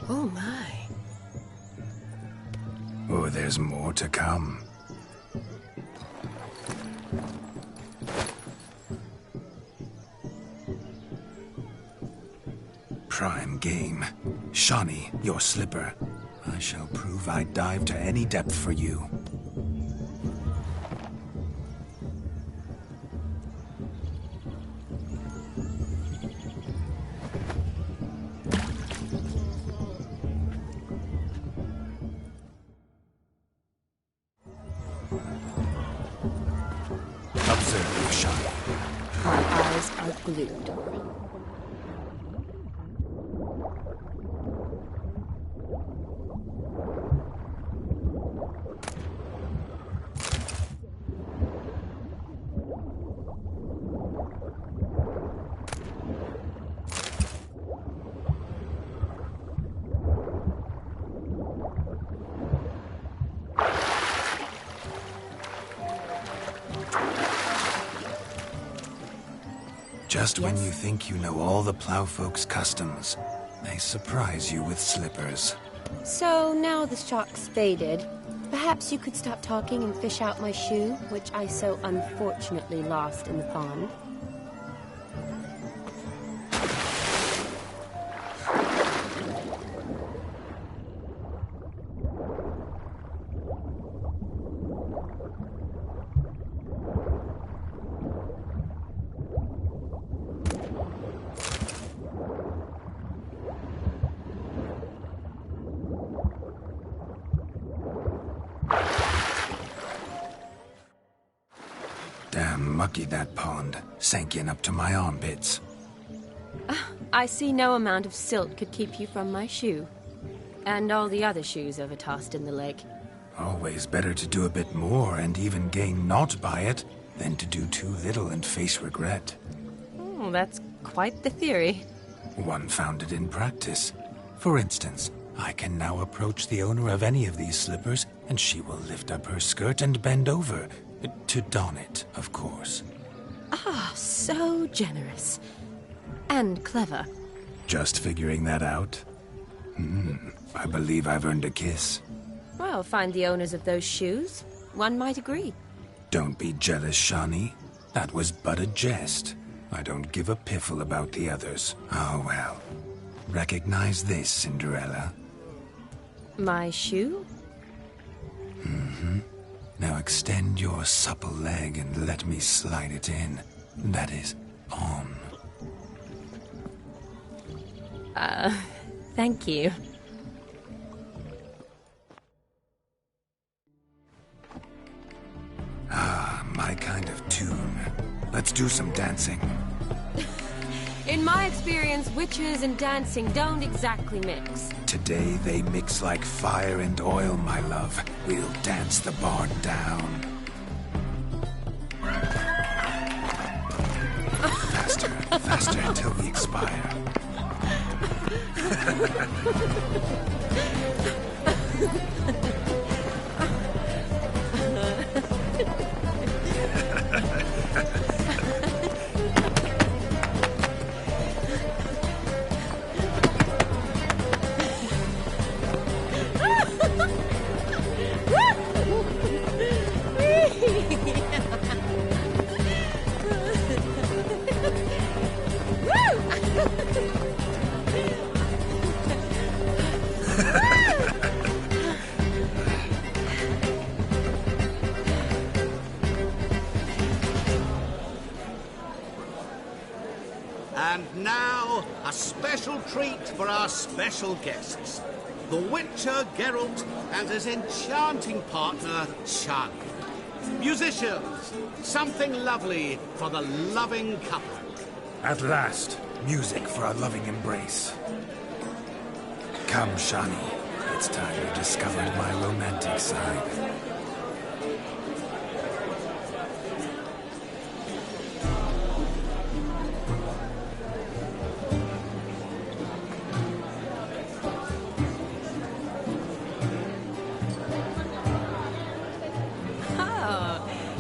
Speaker 16: Oh my.
Speaker 4: Oh, there's more to come. Prime game. Shani, your slipper. I shall prove I'd dive to any depth for you. Observe, Shani.
Speaker 9: My eyes are glued.
Speaker 4: Just when you think you know all the plowfolk's customs, they surprise you with slippers.
Speaker 9: So now the shock's faded. Perhaps you could stop talking and fish out my shoe, which I so unfortunately lost in the pond.
Speaker 4: Damn mucky that pond. Sank in up to my armpits.
Speaker 9: I see no amount of silt could keep you from my shoe. And all the other shoes overtossed in the lake.
Speaker 4: Always better to do a bit more and even gain naught by it than to do too little and face regret.
Speaker 9: Oh, that's quite the theory.
Speaker 4: One founded in practice. For instance, I can now approach the owner of any of these slippers, and she will lift up her skirt and bend over. To don it, of course.
Speaker 9: Ah, so generous. And clever.
Speaker 4: Just figuring that out? I believe I've earned a kiss.
Speaker 9: Well, find the owners of those shoes. One might agree.
Speaker 4: Don't be jealous, Shani. That was but a jest. I don't give a piffle about the others. Oh, well. Recognize this, Cinderella.
Speaker 9: My shoe?
Speaker 4: Now extend your supple leg and let me slide it in. That is, on.
Speaker 9: Thank you.
Speaker 4: Ah, my kind of tune. Let's do some dancing.
Speaker 9: In my experience, witches and dancing don't exactly mix.
Speaker 4: Today they mix like fire and oil, my love. We'll dance the barn down. Faster, faster until we expire.
Speaker 3: And now, a special treat for our special guests. The Witcher, Geralt, and his enchanting partner, Shani. Musicians, something lovely for the loving couple.
Speaker 4: At last, music for a loving embrace. Come, Shani. It's time you discovered my romantic side.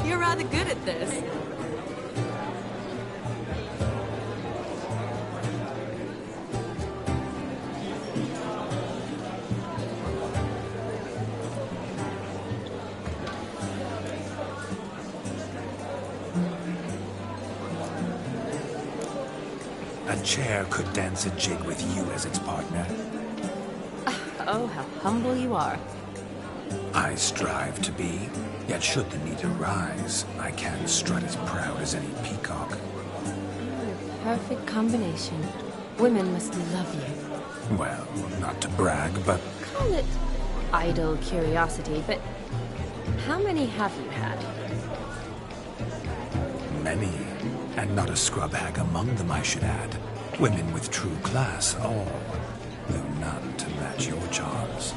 Speaker 9: You're rather good at this.
Speaker 4: A chair could dance a jig with you as its partner.
Speaker 9: Oh, how humble you are.
Speaker 4: I strive to be, yet should the need arise, I can strut as proud as any peacock.
Speaker 9: Perfect combination. Women must love you.
Speaker 4: Well, not to brag, but
Speaker 9: Call it idle curiosity, but how many have you had?
Speaker 4: many. And not a scrub hag among them, I should add. Women with true class, all. Though none to match your charms.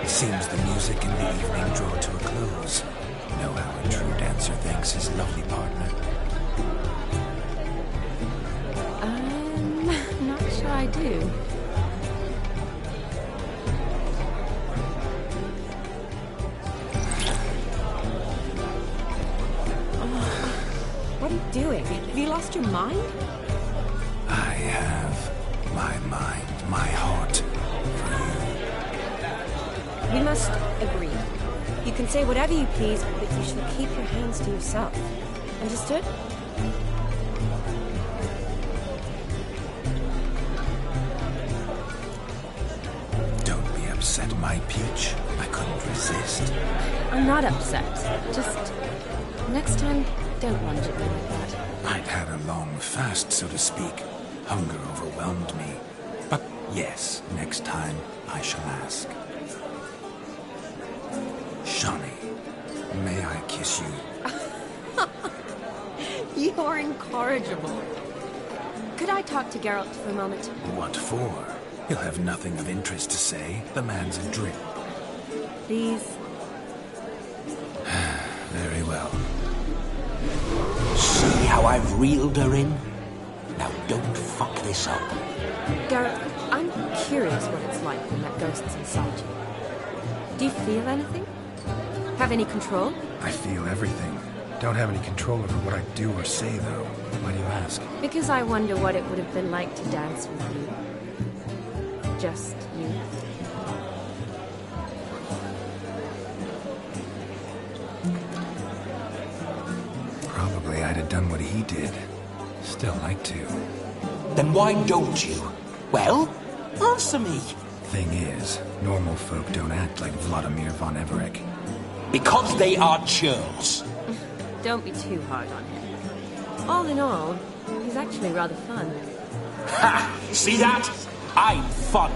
Speaker 4: Seems the music and the evening draw to a close. Know how a true dancer thanks his lovely partner.
Speaker 9: I'm not sure I do. What are you doing? Have you lost your mind?
Speaker 4: I have my mind, my heart.
Speaker 9: We must agree. You can say whatever you please, but you shall keep your hands to yourself. Understood?
Speaker 4: Don't be upset, my peach. I couldn't resist.
Speaker 9: I'm not upset. Just next time, don't lunge at me like that.
Speaker 4: I'd had a long fast, so to speak. Hunger overwhelmed me. But yes, next time I shall ask. Shani, may I kiss you?
Speaker 9: You're incorrigible. Could I talk to Geralt for a moment?
Speaker 4: What for? He'll have nothing of interest to say. The man's adrift.
Speaker 9: Please.
Speaker 4: Very well.
Speaker 14: See how I've reeled her in? Now don't fuck this up.
Speaker 9: Geralt, I'm curious what it's like when that ghost's inside you. Do you feel anything? Have any control?
Speaker 4: I feel everything. Don't have any control over what I do or say, though. Why do you ask?
Speaker 9: Because I wonder what it would have been like to dance with you. Just you.
Speaker 4: Probably I'd have done what he did. Still like to.
Speaker 14: Then why don't you? Well, answer me.
Speaker 4: Thing is, normal folk don't act like Vladimir von Everec.
Speaker 14: Because they are churls.
Speaker 9: Don't be too hard on him. All in all, he's actually rather fun.
Speaker 14: Ha! See that? I'm fun.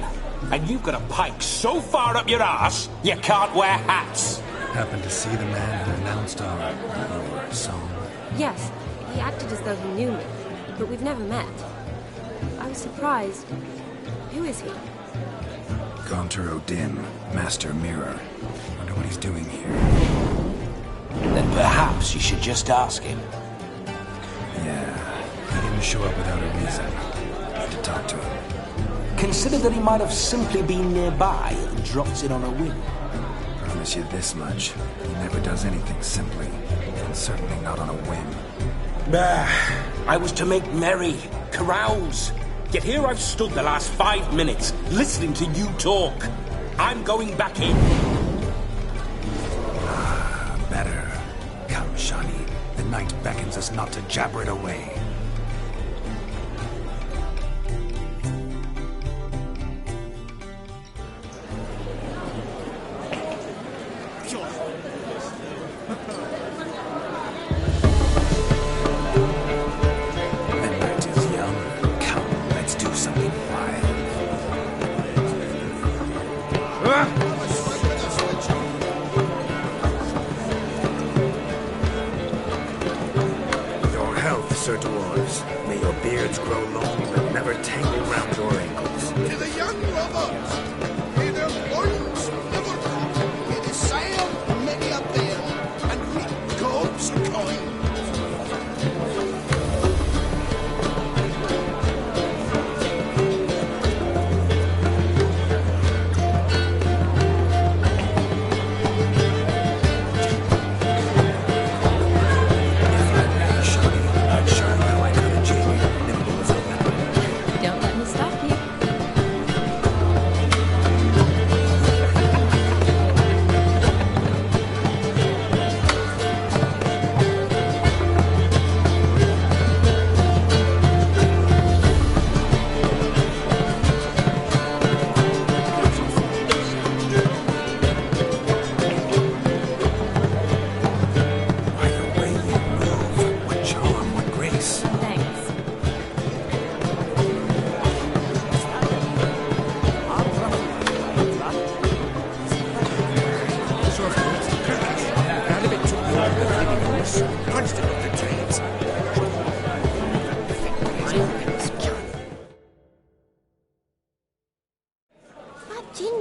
Speaker 14: And you've got a pike so far up your ass, you can't wear hats.
Speaker 4: Happened to see the man who announced our song?
Speaker 9: Yes, he acted as though he knew me, but we've never met. I was surprised. Who is he?
Speaker 4: Gaunter O'Dim, Master Mirror. Wonder what he's doing here.
Speaker 14: Then perhaps you should just ask him.
Speaker 4: Yeah, he didn't show up without a reason. Need to talk to him.
Speaker 14: Consider that he might have simply been nearby and dropped in on a whim.
Speaker 4: Promise you this much. He never does anything simply. And certainly not on a whim.
Speaker 14: Bah, I was to make merry, carouse. Yet here I've stood the last 5 minutes, listening to you talk. I'm going back in.
Speaker 4: Better. Come, Shani. The night beckons us not to jabber it away. The night is young. Come, let's do something wild. Your health, Sir Dwarves. May your beards grow long, but never tangle round your ankles.
Speaker 10: To the young robots, may their loins never drop. May they sail many a bale and reap gobs of coin.
Speaker 9: Don't let me stop you.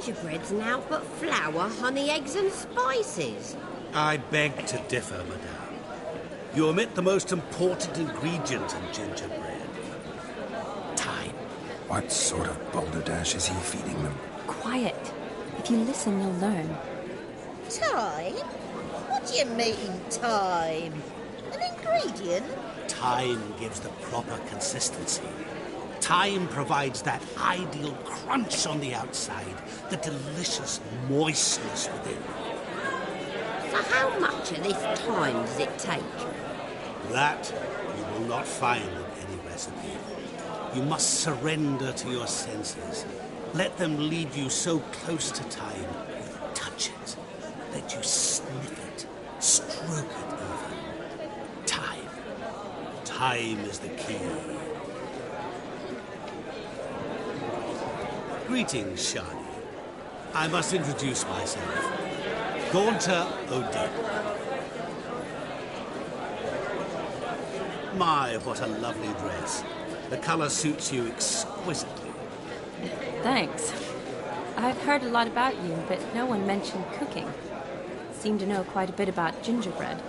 Speaker 13: gingerbread's now but flour, honey, eggs and spices.
Speaker 3: I beg to differ, madame. You omit the most important ingredient in gingerbread. Time.
Speaker 4: What sort of balderdash is he feeding them?
Speaker 9: Quiet. If you listen, you'll learn.
Speaker 19: Time? What do you mean, time? An ingredient?
Speaker 3: Time gives the proper consistency. Time provides that ideal crunch on the outside, the delicious moistness within.
Speaker 13: So how much of this time does it take?
Speaker 3: That you will not find in any recipe. You must surrender to your senses. Let them lead you so close to time. Touch it. Let you sniff it. Stroke it even. Time. Time is the key. Greetings, Shani. I must introduce myself. Gaunter O'Dick. My, what a lovely dress. The colour suits you exquisitely.
Speaker 9: Thanks. I've heard a lot about you, but no one mentioned cooking. Seem to know quite a bit about gingerbread.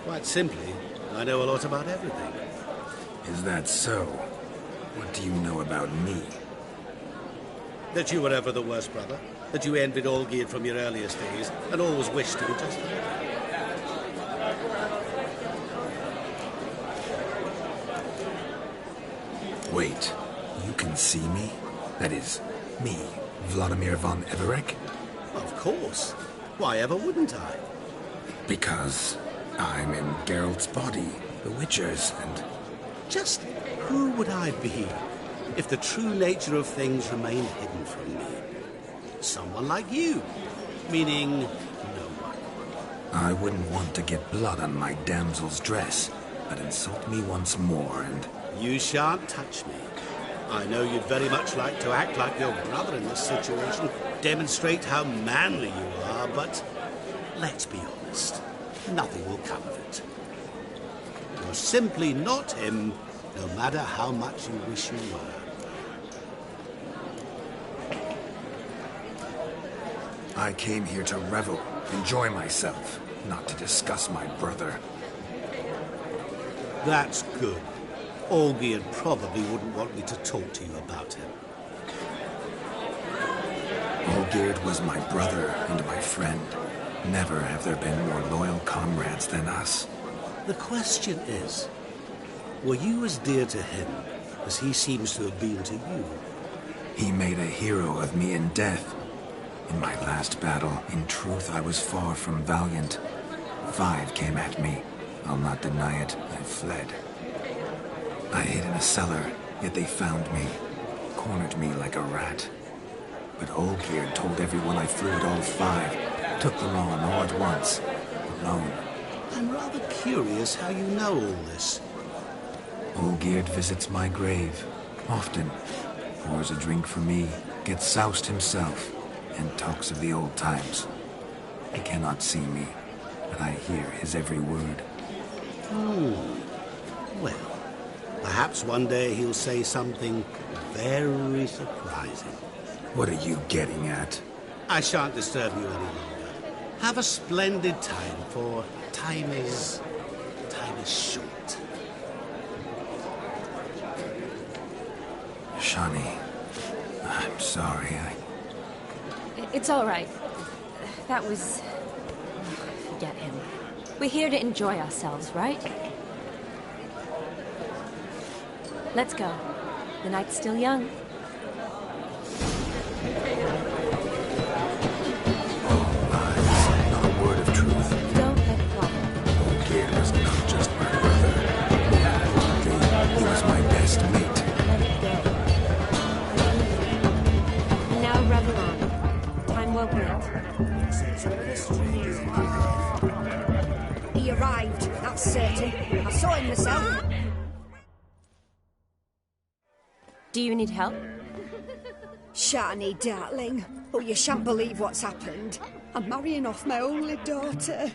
Speaker 3: Quite simply, I know a lot about everything.
Speaker 4: Is that so? What do you know about me?
Speaker 3: That you were ever the worst brother. That you envied Olgierd from your earliest days, and always wished to be just like him.
Speaker 4: Wait, you can see me? That is, me, Vladimir von Everec?
Speaker 3: Of course. Why ever wouldn't I?
Speaker 4: Because I'm in Geralt's body, the Witcher's, and...
Speaker 3: Just who would I be if the true nature of things remained hidden from me? Someone like you, meaning no one.
Speaker 4: I wouldn't want to get blood on my damsel's dress, but insult me once more and...
Speaker 3: You shan't touch me. I know you'd very much like to act like your brother in this situation, demonstrate how manly you are, but let's be honest, nothing will come of it. You're simply not him, no matter how much you wish you were.
Speaker 4: I came here to revel, enjoy myself, not to discuss my brother.
Speaker 3: That's good. Olgierd probably wouldn't want me to talk to you about him.
Speaker 4: Olgierd was my brother and my friend. Never have there been more loyal comrades than us.
Speaker 3: The question is, were you as dear to him as he seems to have been to you?
Speaker 4: He made a hero of me in death. In my last battle, in truth, I was far from valiant. 5 came at me. I'll not deny it, I fled. I hid in a cellar, yet they found me, cornered me like a rat. But Olgierd told everyone I flew at all 5, took them on all at once, alone.
Speaker 3: I'm rather curious how you know all this.
Speaker 4: Olgierd visits my grave, often, pours a drink for me, gets soused himself, and talks of the old times. He cannot see me, but I hear his every word.
Speaker 3: Well, perhaps one day he'll say something very surprising.
Speaker 4: What are you getting at?
Speaker 3: I shan't disturb you any longer. Have a splendid time, for time is short.
Speaker 4: Shani, I'm sorry,
Speaker 9: It's all right. That was... Forget him. We're here to enjoy ourselves, right? Let's go. The night's still young.
Speaker 4: Not a word of truth.
Speaker 9: Don't let it fly.
Speaker 4: Olgierd was not just my brother. He was my best mate.
Speaker 9: Now revel on. Time well spent.
Speaker 1: He arrived, that's certain. I saw him myself.
Speaker 9: Do you need help?
Speaker 1: Shani, darling. Oh, you shan't believe what's happened. I'm marrying off my only daughter.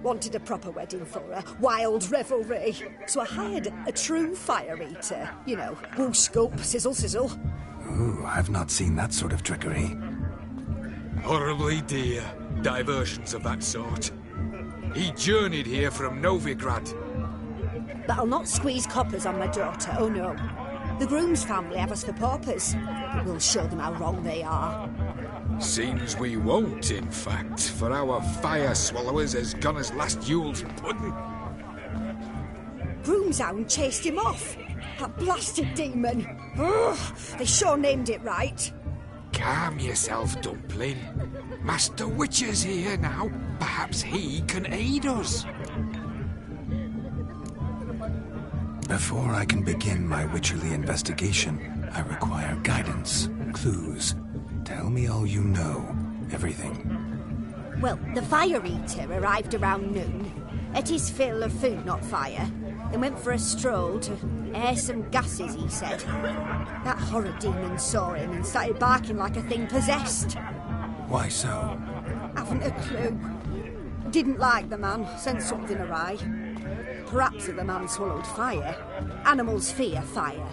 Speaker 1: Wanted a proper wedding for her. Wild revelry. So I hired a true fire eater. You know, woo scoop, sizzle sizzle.
Speaker 4: Ooh, I've not seen that sort of trickery.
Speaker 20: Horribly dear diversions of that sort. He journeyed here from Novigrad.
Speaker 1: But I'll not squeeze coppers on my daughter, oh no. The groom's family have us for paupers. We'll show them how wrong they are.
Speaker 20: Seems we won't, in fact, for our fire swallowers has gone as last Yule's pudding.
Speaker 1: Groomshound chased him off. That blasted demon. Ugh, they sure named it right.
Speaker 20: Calm yourself, Dumpling. Master Witcher's here now. Perhaps he can aid us.
Speaker 4: Before I can begin my witcherly investigation, I require guidance, clues. Tell me all you know. Everything.
Speaker 1: Well, the Fire Eater arrived around noon. Ate his fill of food, not fire. Then went for a stroll to air some gases, he said. That horror demon saw him and started barking like a thing possessed.
Speaker 4: Why so?
Speaker 1: Haven't a clue. Didn't like the man, sensed something awry. Perhaps if the man swallowed fire. Animals fear fire.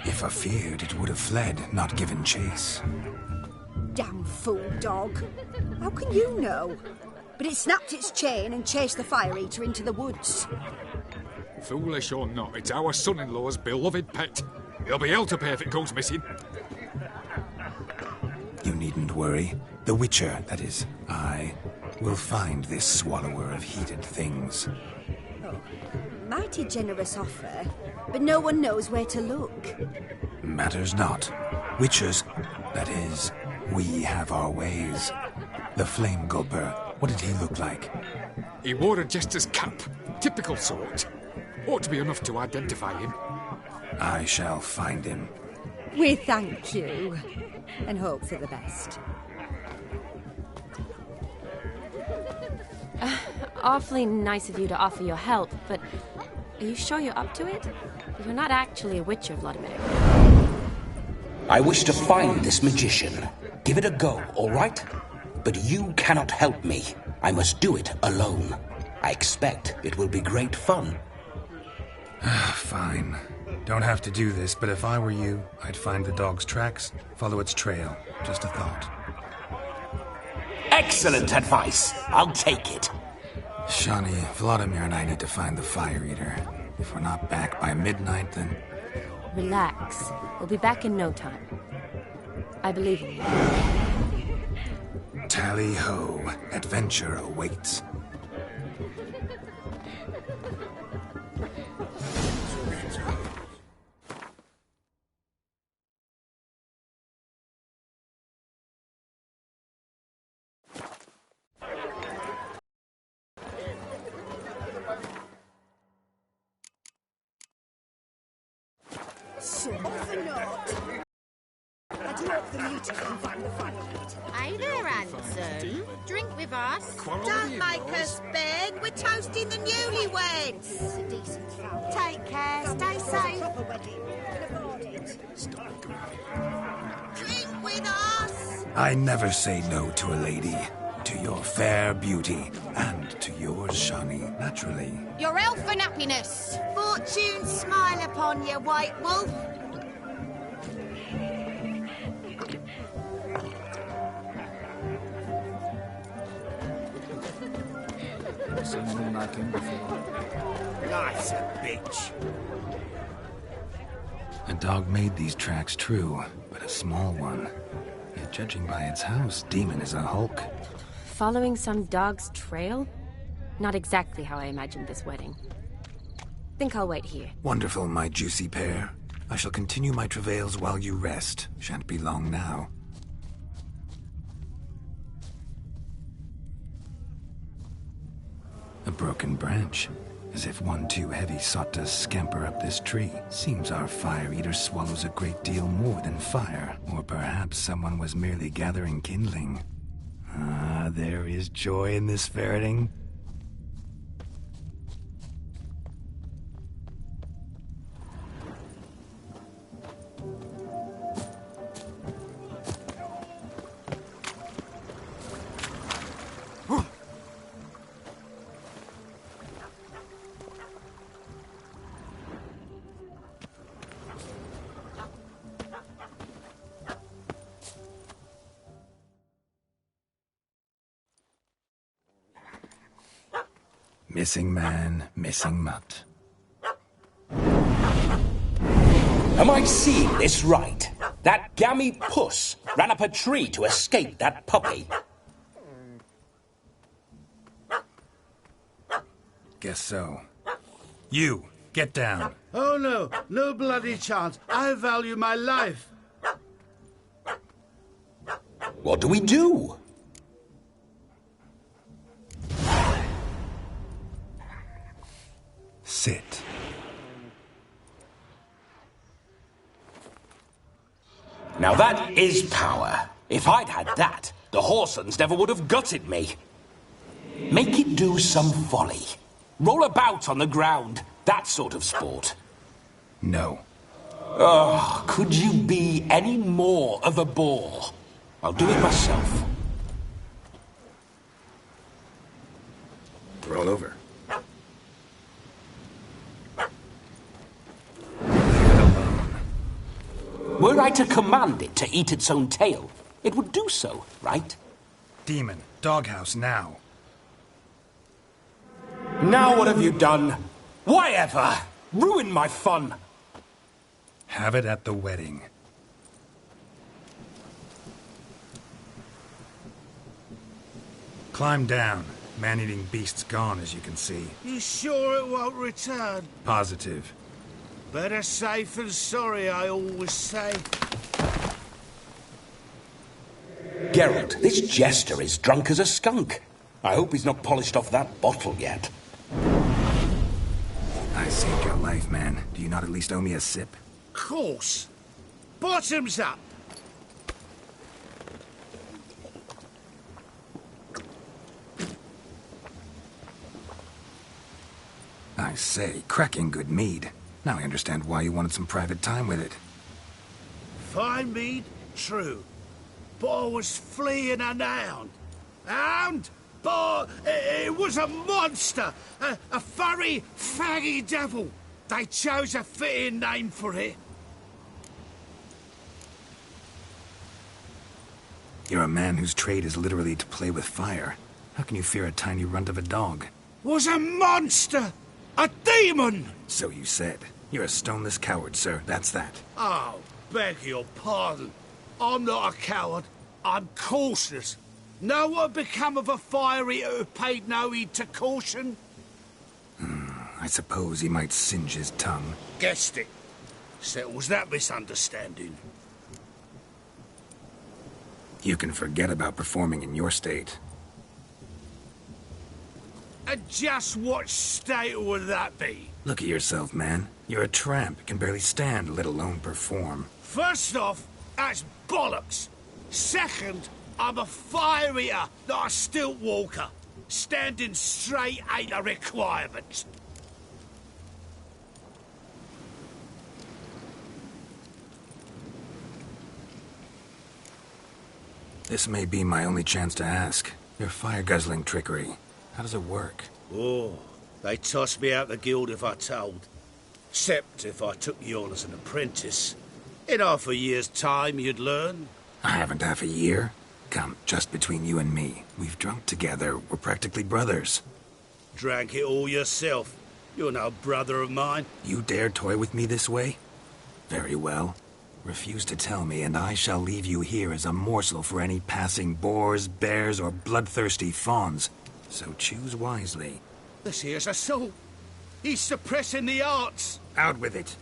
Speaker 4: If I feared, it would have fled, not given chase.
Speaker 1: Damn fool dog. How can you know? But it snapped its chain and chased the Fire Eater into the woods.
Speaker 20: Foolish or not, it's our son-in-law's beloved pet. He'll be hell to pay if it goes missing.
Speaker 4: You needn't worry. The Witcher, that is, I, will find this swallower of heated things.
Speaker 1: Oh, mighty generous offer, but no one knows where to look.
Speaker 4: Matters not. Witchers, that is, we have our ways. The Flame Gulper, what did he look like?
Speaker 20: He wore a jester's cap. Typical sort. Ought to be enough to identify him.
Speaker 4: I shall find him.
Speaker 1: We thank you, and hope for the best.
Speaker 9: Awfully nice of you to offer your help, but are you sure you're up to it? You're not actually a witcher, Vladimir.
Speaker 17: I wish to find this magician. Give it a go, all right? But you cannot help me. I must do it alone. I expect it will be great fun.
Speaker 4: Fine. Don't have to do this, but if I were you, I'd find the dog's tracks, follow its trail. Just a thought.
Speaker 17: Excellent advice. I'll take it.
Speaker 4: Shani, Vladimir and I need to find the Fire Eater. If we're not back by midnight, then...
Speaker 9: Relax. We'll be back in no time. I believe in you.
Speaker 4: Tally-ho. Adventure awaits.
Speaker 1: So often not. I do hope the meter can find the Fire Eater.
Speaker 19: Hey there, Hanson. Drink with us.
Speaker 20: Don't
Speaker 19: make us beg. We're toasting the newlyweds.
Speaker 1: It's a decent family.
Speaker 19: Take care. Stay safe.
Speaker 1: Proper wedding. Can afford it.
Speaker 19: Drink with us.
Speaker 4: I never say no to a lady. To your fair beauty. And to yours, Shani, naturally.
Speaker 19: Your elfin happiness. Fortune smile upon you, White Wolf.
Speaker 11: Seen one like him before.
Speaker 5: Nice a bitch.
Speaker 4: A dog made these tracks true, but a small one. Yet judging by its house, Demon is a hulk.
Speaker 9: Following some dog's trail? Not exactly how I imagined this wedding. Think I'll wait here.
Speaker 4: Wonderful, my juicy pair. I shall continue my travails while you rest. Shan't be long now. A broken branch. As if one too heavy sought to scamper up this tree. Seems our Fire Eater swallows a great deal more than fire. Or perhaps someone was merely gathering kindling. Ah, there is joy in this ferreting. Missing man, missing mutt.
Speaker 17: Am I seeing this right? That gammy puss ran up a tree to escape that puppy.
Speaker 4: Guess so. You, get down.
Speaker 3: Oh no, no bloody chance. I value my life.
Speaker 17: What do we do?
Speaker 4: Sit.
Speaker 17: Now that is power. If I'd had that, the Horsons never would have gutted me. Make it do some folly. Roll about on the ground. That sort of sport.
Speaker 4: No.
Speaker 17: Oh, could you be any more of a bore? I'll do it myself.
Speaker 4: Roll over.
Speaker 17: Were I to command it to eat its own tail, it would do so, right?
Speaker 4: Demon, doghouse now.
Speaker 17: Now what have you done? Why ever? Ruin my fun.
Speaker 4: Have it at the wedding. Climb down. Man-eating beast's gone, as you can see.
Speaker 3: You sure it won't return?
Speaker 4: Positive.
Speaker 3: Better safe than sorry, I always say.
Speaker 17: Geralt, this jester is drunk as a skunk. I hope he's not polished off that bottle yet.
Speaker 4: I saved your life, man. Do you not at least owe me a sip?
Speaker 3: Course. Bottoms up.
Speaker 4: I say, cracking good mead. Now I understand why you wanted some private time with it.
Speaker 3: Fine mead, true. But I was fleeing an hound. Hound? But it was a monster. A furry, faggy devil. They chose a fitting name for it.
Speaker 4: You're a man whose trade is literally to play with fire. How can you fear a tiny runt of a dog?
Speaker 3: Was a monster! A demon!
Speaker 4: So you said. You're a stoneless coward, sir. That's that.
Speaker 3: Oh, beg your pardon. I'm not a coward. I'm cautious. Know what become of a fiery who paid no heed to caution?
Speaker 4: I suppose he might singe his tongue.
Speaker 3: Guessed it. Settles that misunderstanding.
Speaker 4: You can forget about performing in your state.
Speaker 3: And just what state would that be?
Speaker 4: Look at yourself, man. You're a tramp. Can barely stand, let alone perform.
Speaker 3: First off, that's bollocks. Second, I'm a fire eater, not a stilt walker. Standing straight ain't a requirement.
Speaker 4: This may be my only chance to ask. Your fire-guzzling trickery. How does it work?
Speaker 3: Oh, they toss me out the guild if I told. Except if I took you on as an apprentice. In half a year's time, you'd learn.
Speaker 4: I haven't half a year. Come, just between you and me. We've drunk together. We're practically brothers.
Speaker 3: Drank it all yourself. You're no brother of mine.
Speaker 4: You dare toy with me this way? Very well. Refuse to tell me, and I shall leave you here as a morsel for any passing boars, bears, or bloodthirsty fawns. So choose wisely.
Speaker 3: This here's assault. He's suppressing the arts.
Speaker 4: Out with it.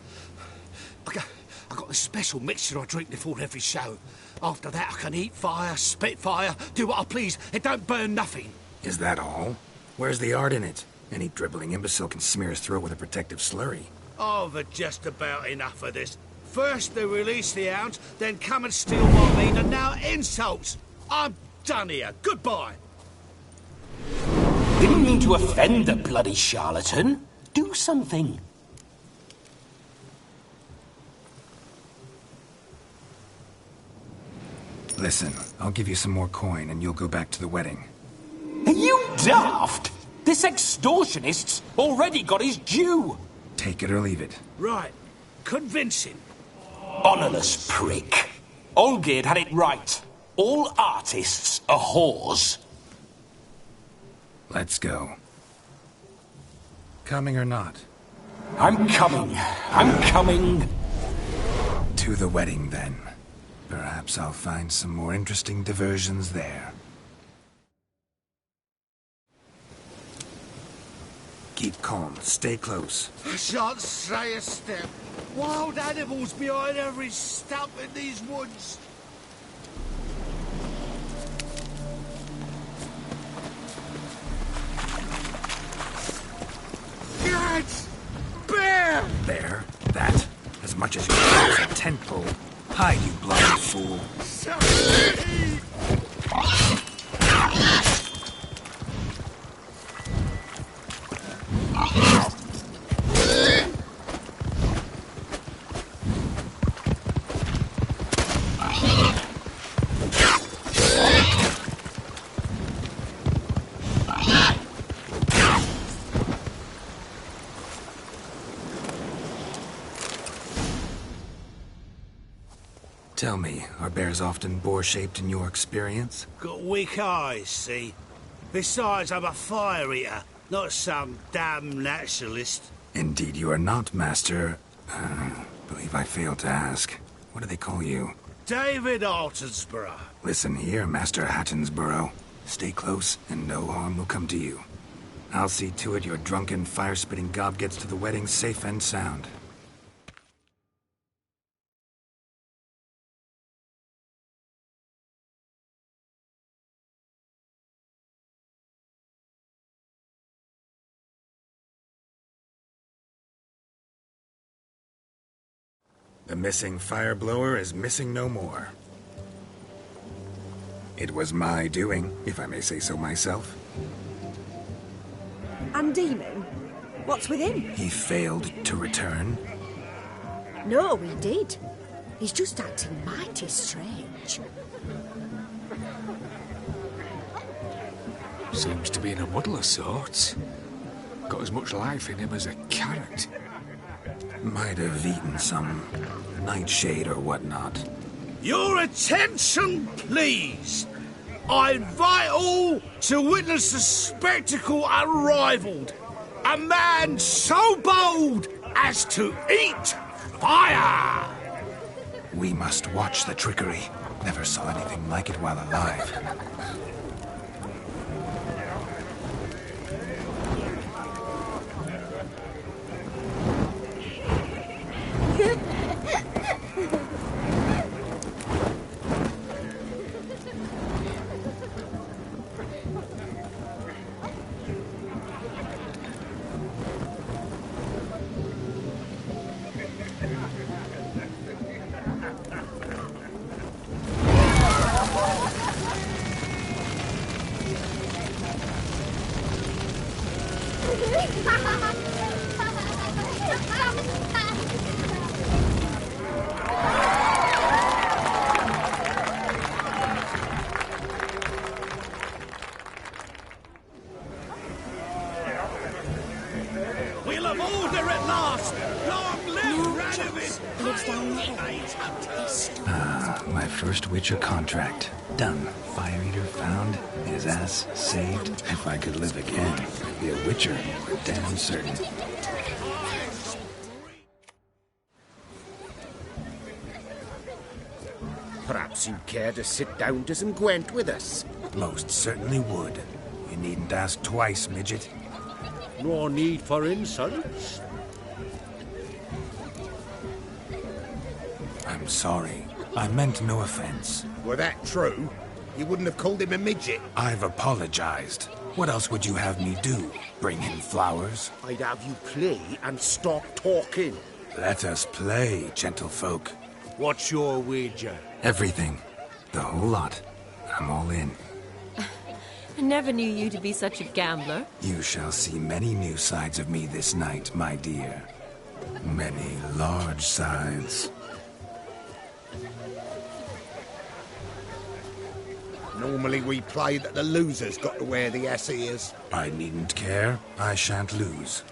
Speaker 3: I got a special mixture I drink before every show. After that, I can eat fire, spit fire, do what I please. It don't burn nothing.
Speaker 4: Is that all? Where's the art in it? Any dribbling imbecile can smear his throat with a protective slurry.
Speaker 3: I've had just about enough of this. First they release the hounds, then come and steal my meat, and now insults. I'm done here. Goodbye.
Speaker 17: Didn't mean to offend the bloody charlatan. Do something.
Speaker 4: Listen, I'll give you some more coin and you'll go back to the wedding.
Speaker 17: Are you daft? This extortionist's already got his due.
Speaker 4: Take it or leave it.
Speaker 3: Right. Convincing.
Speaker 17: Honourless prick. Olgierd had it right. All artists are whores.
Speaker 4: Let's go. Coming or not?
Speaker 14: I'm coming. I'm coming.
Speaker 4: To the wedding, then. Perhaps I'll find some more interesting diversions there. Keep calm. Stay close.
Speaker 18: I shan't stray a step. Wild animals behind every stump in these woods. Cats! Bear!
Speaker 4: There. That. As much as you can a tent pole. Hide, you blind fool. Tell me, are bears often boar-shaped in your experience?
Speaker 3: Got weak eyes, see? Besides, I'm a fire eater, not some damn naturalist.
Speaker 4: Indeed you are not, Master... believe I failed to ask. What do they call you?
Speaker 3: David Altonsborough.
Speaker 4: Listen here, Master Hattonsborough. Stay close, and no harm will come to you. I'll see to it your drunken, fire-spitting gob gets to the wedding safe and sound. The missing fire blower is missing no more. It was my doing, if I may say so myself.
Speaker 1: And Demon? What's with him?
Speaker 4: He failed to return.
Speaker 1: No, he did. He's just acting mighty strange.
Speaker 20: Seems to be in a muddle of sorts. Got as much life in him as a carrot.
Speaker 4: Might have eaten some nightshade or whatnot.
Speaker 3: Your attention, please. I invite all to witness a spectacle unrivaled. A man so bold as to eat fire.
Speaker 4: We must watch the trickery. Never saw anything like it while alive.
Speaker 3: We'll have order at last. Long live Radovid.
Speaker 2: Lives down the hill.
Speaker 4: My first Witcher contract. Done. Fire Eater found. His ass saved. If I could live again, I'd be a Witcher. Damn certain.
Speaker 5: Perhaps you'd care to sit down to some Gwent with us?
Speaker 4: Most certainly would. You needn't ask twice, midget.
Speaker 7: No need for insults.
Speaker 4: I'm sorry. I meant no offense.
Speaker 5: Were that true, you wouldn't have called him a midget.
Speaker 4: I've apologized. What else would you have me do? Bring him flowers?
Speaker 5: I'd have you play and stop talking.
Speaker 4: Let us play, gentlefolk.
Speaker 7: What's your wager?
Speaker 4: Everything. The whole lot. I'm all in.
Speaker 9: I never knew you to be such a gambler.
Speaker 4: You shall see many new sides of me this night, my dear. Many large sides.
Speaker 5: Normally we play that the loser's got to wear the ass ears.
Speaker 4: I needn't care. I shan't lose.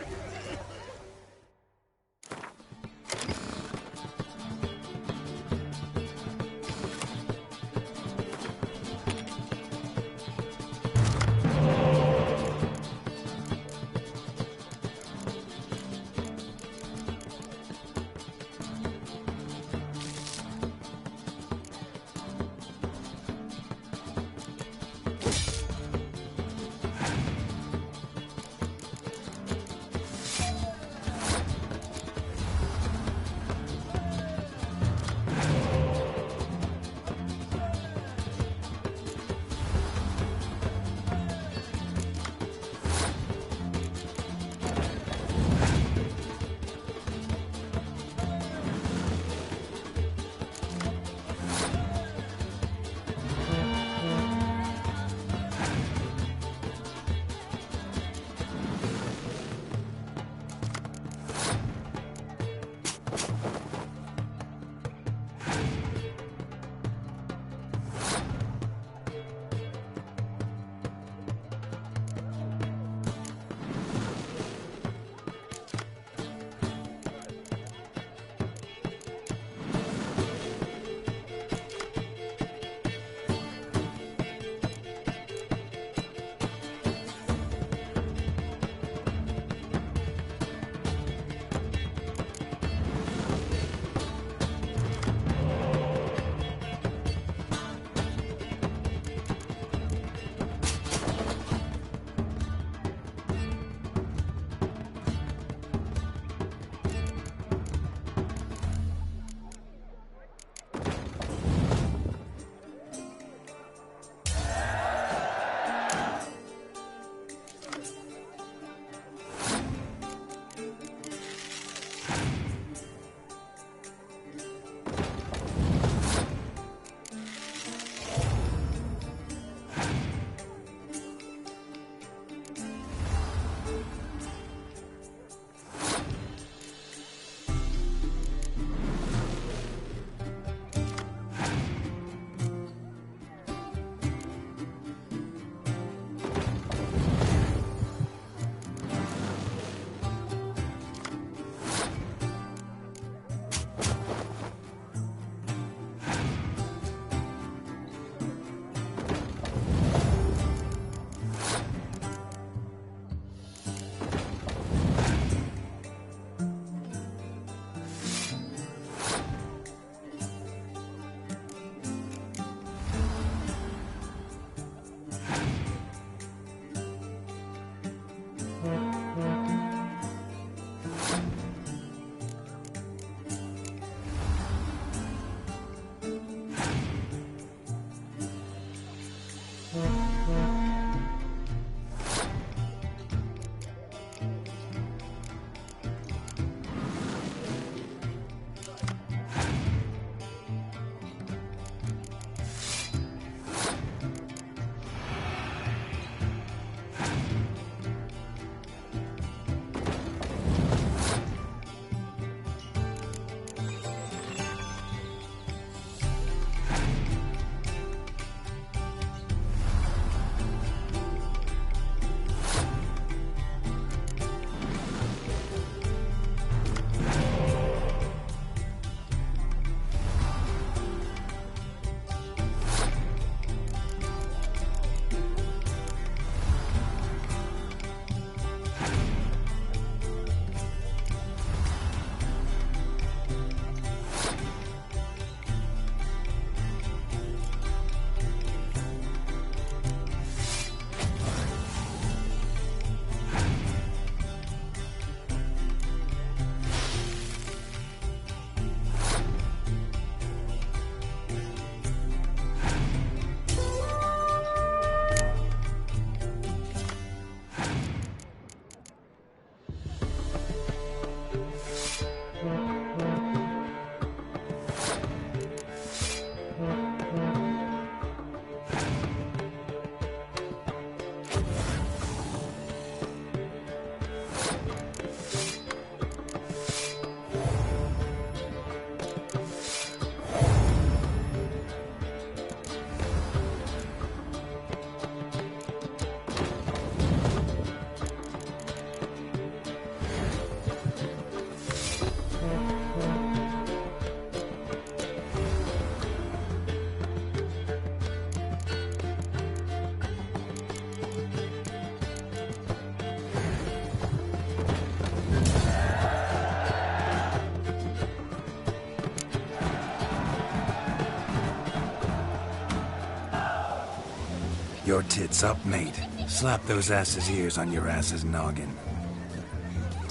Speaker 4: Your tits up, mate. Slap those asses' ears on your ass's noggin.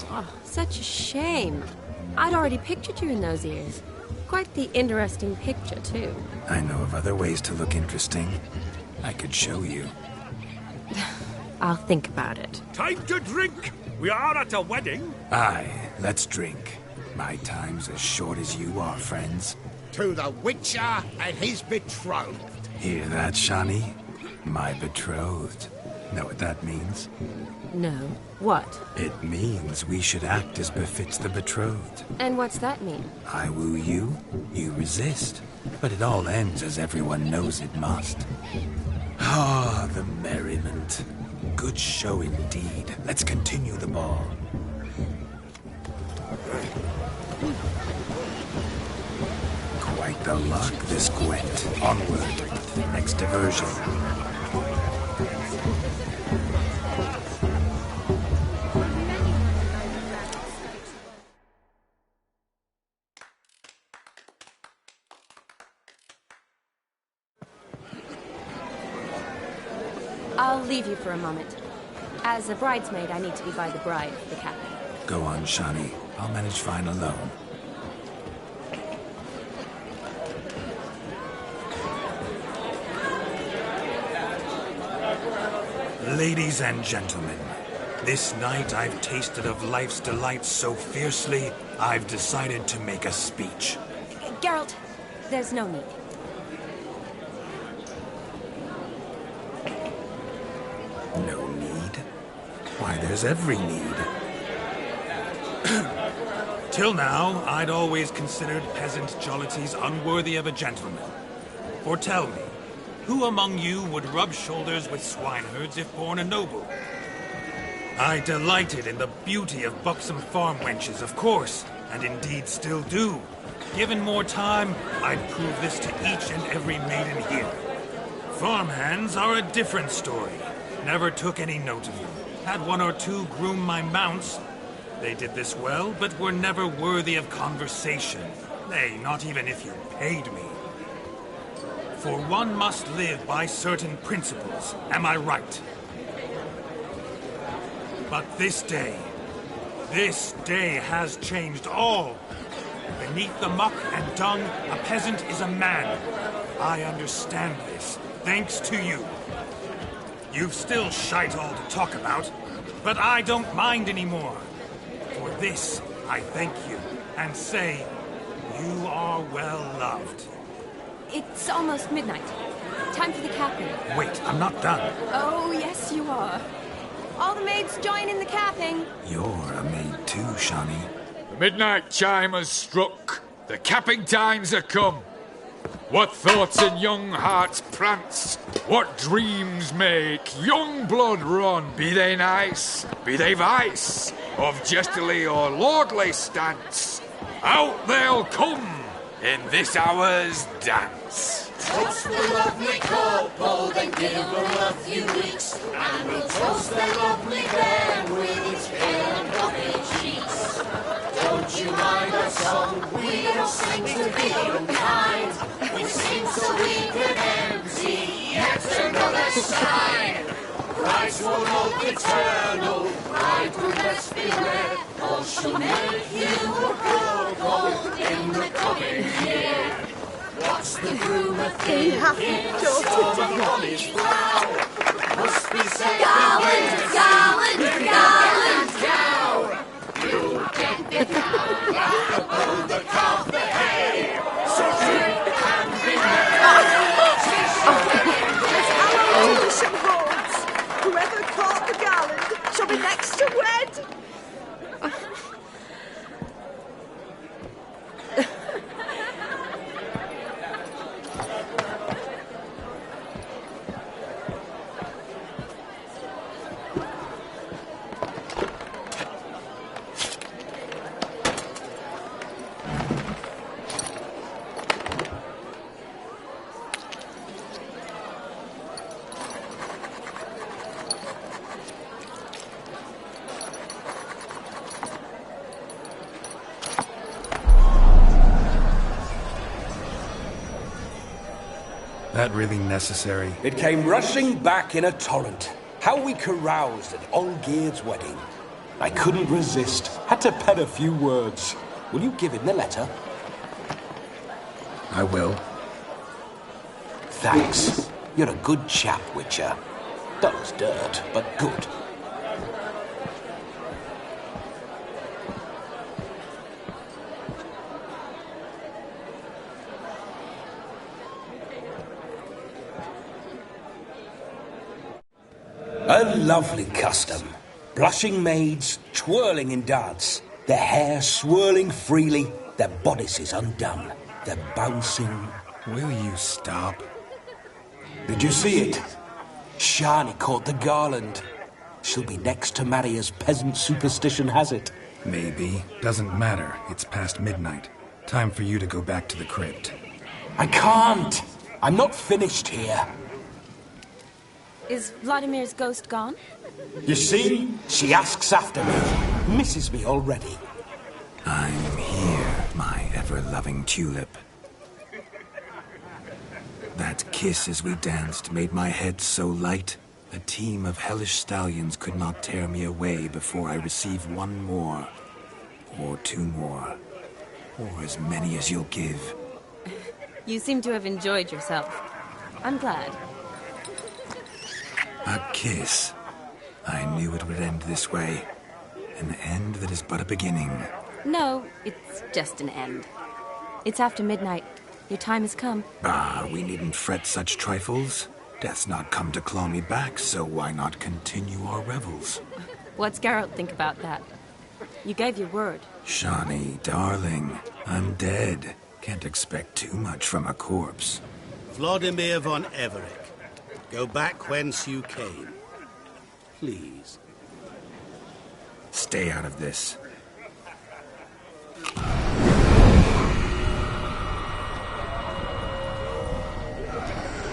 Speaker 9: Oh, such a shame. I'd already pictured you in those ears. Quite the interesting picture, too.
Speaker 4: I know of other ways to look interesting. I could show you.
Speaker 9: I'll think about it.
Speaker 18: Time to drink! We are at a wedding.
Speaker 4: Aye, let's drink. My time's as short as you are, friends.
Speaker 18: To the Witcher and his betrothed.
Speaker 4: Hear that, Shani? My betrothed. Know what that means?
Speaker 9: No. What?
Speaker 4: It means we should act as befits the betrothed.
Speaker 9: And what's that mean?
Speaker 4: I woo you, you resist. But it all ends as everyone knows it must. Ah, the merriment. Good show indeed. Let's continue the ball. Quite the luck, this Gwent. Onward. Next diversion.
Speaker 9: I'll leave you for a moment. As a bridesmaid, I need to be by the bride for the cabin.
Speaker 4: Go on, Shani. I'll manage fine alone. Ladies and gentlemen, this night I've tasted of life's delights so fiercely, I've decided to make a speech.
Speaker 9: Geralt, there's no need.
Speaker 4: No need? Why, there's every need. Till now, I'd always considered peasant jollities unworthy of a gentleman. For tell me, who among you would rub shoulders with swineherds if born a noble? I delighted in the beauty of buxom farm wenches, of course, and indeed still do. Given more time, I'd prove this to each and every maiden here. Farmhands are a different story. Never took any note of them. Had one or two groom my mounts. They did this well, but were never worthy of conversation. Nay, not even if you paid me. For one must live by certain principles, am I right? But this day has changed all. Beneath the muck and dung, a peasant is a man. I understand this, thanks to you. You've still shite all to talk about, but I don't mind anymore. For this, I thank you, and say, you are well loved.
Speaker 9: It's almost midnight. Time for the capping.
Speaker 4: Wait, I'm not done.
Speaker 9: Oh, yes, you are. All the maids join in the capping.
Speaker 4: You're a maid too, Shani.
Speaker 20: The midnight chime has struck. The capping times are come. What thoughts in young hearts prance? What dreams make young blood run? Be they nice, be they vice, of jestily or lordly stance, out they'll come in this hour's dance.
Speaker 2: Toast the lovely kobold and give her a few weeks, and we'll toast the lovely bear with its pale and puffy cheeks. Don't you mind our song? We don't sing to be unkind. We sing so we can empty yet another side. Christ will hope eternal, bride will best beware, or she'll make you a kobold in the coming year. What's the groom a thinking? Storm upon his brow. Must be said gallant, gallant, gallant, down. You'll get the cow, above the calf, the hay. So drink and be
Speaker 1: merry. Whoever caught the gallant shall be next to wed.
Speaker 4: that really necessary?
Speaker 17: It came rushing back in a torrent. How we caroused at Olgierd's wedding. I couldn't resist. Had to pen a few words. Will you give him the letter?
Speaker 4: I will.
Speaker 17: Thanks. You're a good chap, Witcher. Dull as dirt, but good. A lovely custom. Blushing maids twirling in dance, their hair swirling freely, their bodices undone, their bouncing...
Speaker 4: Will you stop?
Speaker 17: Did you see it? Shani caught the garland. She'll be next to marry as peasant superstition has it.
Speaker 4: Maybe. Doesn't matter. It's past midnight. Time for you to go back to the crypt.
Speaker 17: I can't. I'm not finished here.
Speaker 9: Is Vladimir's ghost gone?
Speaker 17: You see? She asks after me. Misses me already.
Speaker 4: I'm here, my ever-loving tulip. That kiss as we danced made my head so light. A team of hellish stallions could not tear me away before I receive one more. Or two more. Or as many as you'll give.
Speaker 9: You seem to have enjoyed yourself. I'm glad.
Speaker 4: A kiss. I knew it would end this way. An end that is but a beginning.
Speaker 9: No, it's just an end. It's after midnight. Your time has come.
Speaker 4: Ah, we needn't fret such trifles. Death's not come to claw me back, so why not continue our revels?
Speaker 9: What's Geralt think about that? You gave your word.
Speaker 4: Shani, darling, I'm dead. Can't expect too much from a corpse.
Speaker 3: Vladimir von Everec, go back whence you came. Please.
Speaker 4: Stay out of this.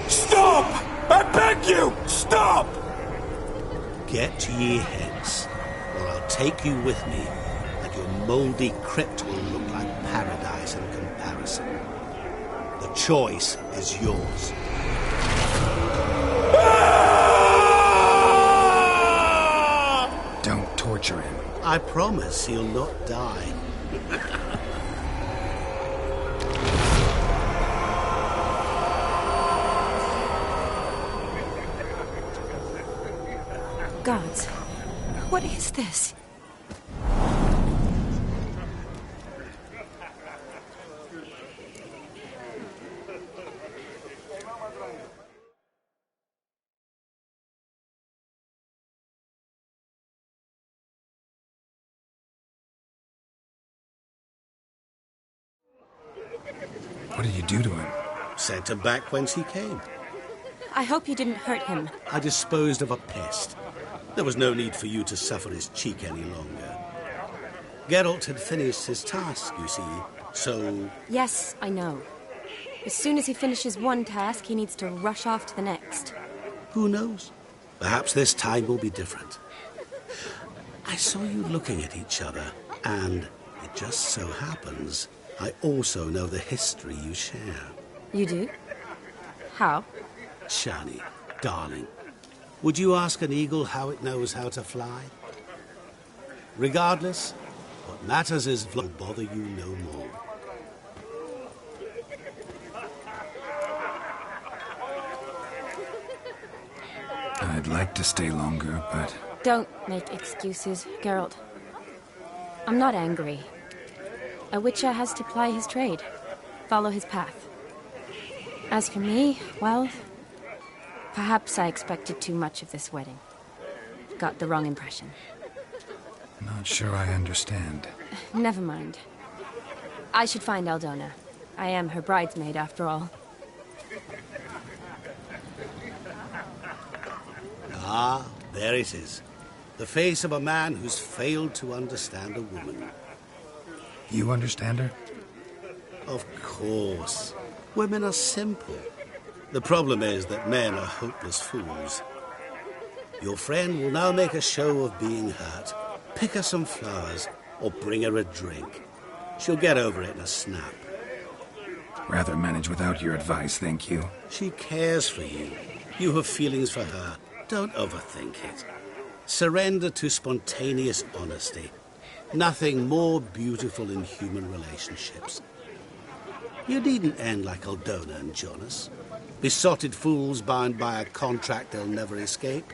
Speaker 17: Stop! I beg you! Stop!
Speaker 3: Get ye hence, or I'll take you with me, and your mouldy crypt will look like paradise in comparison. The choice is yours.
Speaker 4: Don't torture him.
Speaker 3: I promise he'll not die.
Speaker 9: Gods, what is this?
Speaker 4: What did you do to him?
Speaker 3: Sent him back whence he came.
Speaker 9: I hope you didn't hurt him.
Speaker 3: I disposed of a pest. There was no need for you to suffer his cheek any longer. Geralt had finished his task, you see, so...
Speaker 9: Yes, I know. As soon as he finishes one task, he needs to rush off to the next.
Speaker 3: Who knows? Perhaps this time will be different. I saw you looking at each other, and it just so happens I also know the history you share.
Speaker 9: You do? How?
Speaker 3: Shani, darling, would you ask an eagle how it knows how to fly? Regardless, what matters is will bother you no more.
Speaker 4: I'd like to stay longer, but...
Speaker 9: Don't make excuses, Geralt. I'm not angry. A witcher has to ply his trade, follow his path. As for me, well, perhaps I expected too much of this wedding. Got the wrong impression.
Speaker 4: Not sure I understand.
Speaker 9: Never mind. I should find Aldona. I am her bridesmaid, after all.
Speaker 3: Ah, there it is. The face of a man who's failed to understand a woman.
Speaker 4: You understand her?
Speaker 3: Of course. Women are simple. The problem is that men are hopeless fools. Your friend will now make a show of being hurt, pick her some flowers, or bring her a drink. She'll get over it in a snap.
Speaker 4: Rather manage without your advice, thank you.
Speaker 3: She cares for you. You have feelings for her. Don't overthink it. Surrender to spontaneous honesty. Nothing more beautiful in human relationships. You needn't end like Aldona and Jonas. Besotted fools bound by a contract they'll never escape.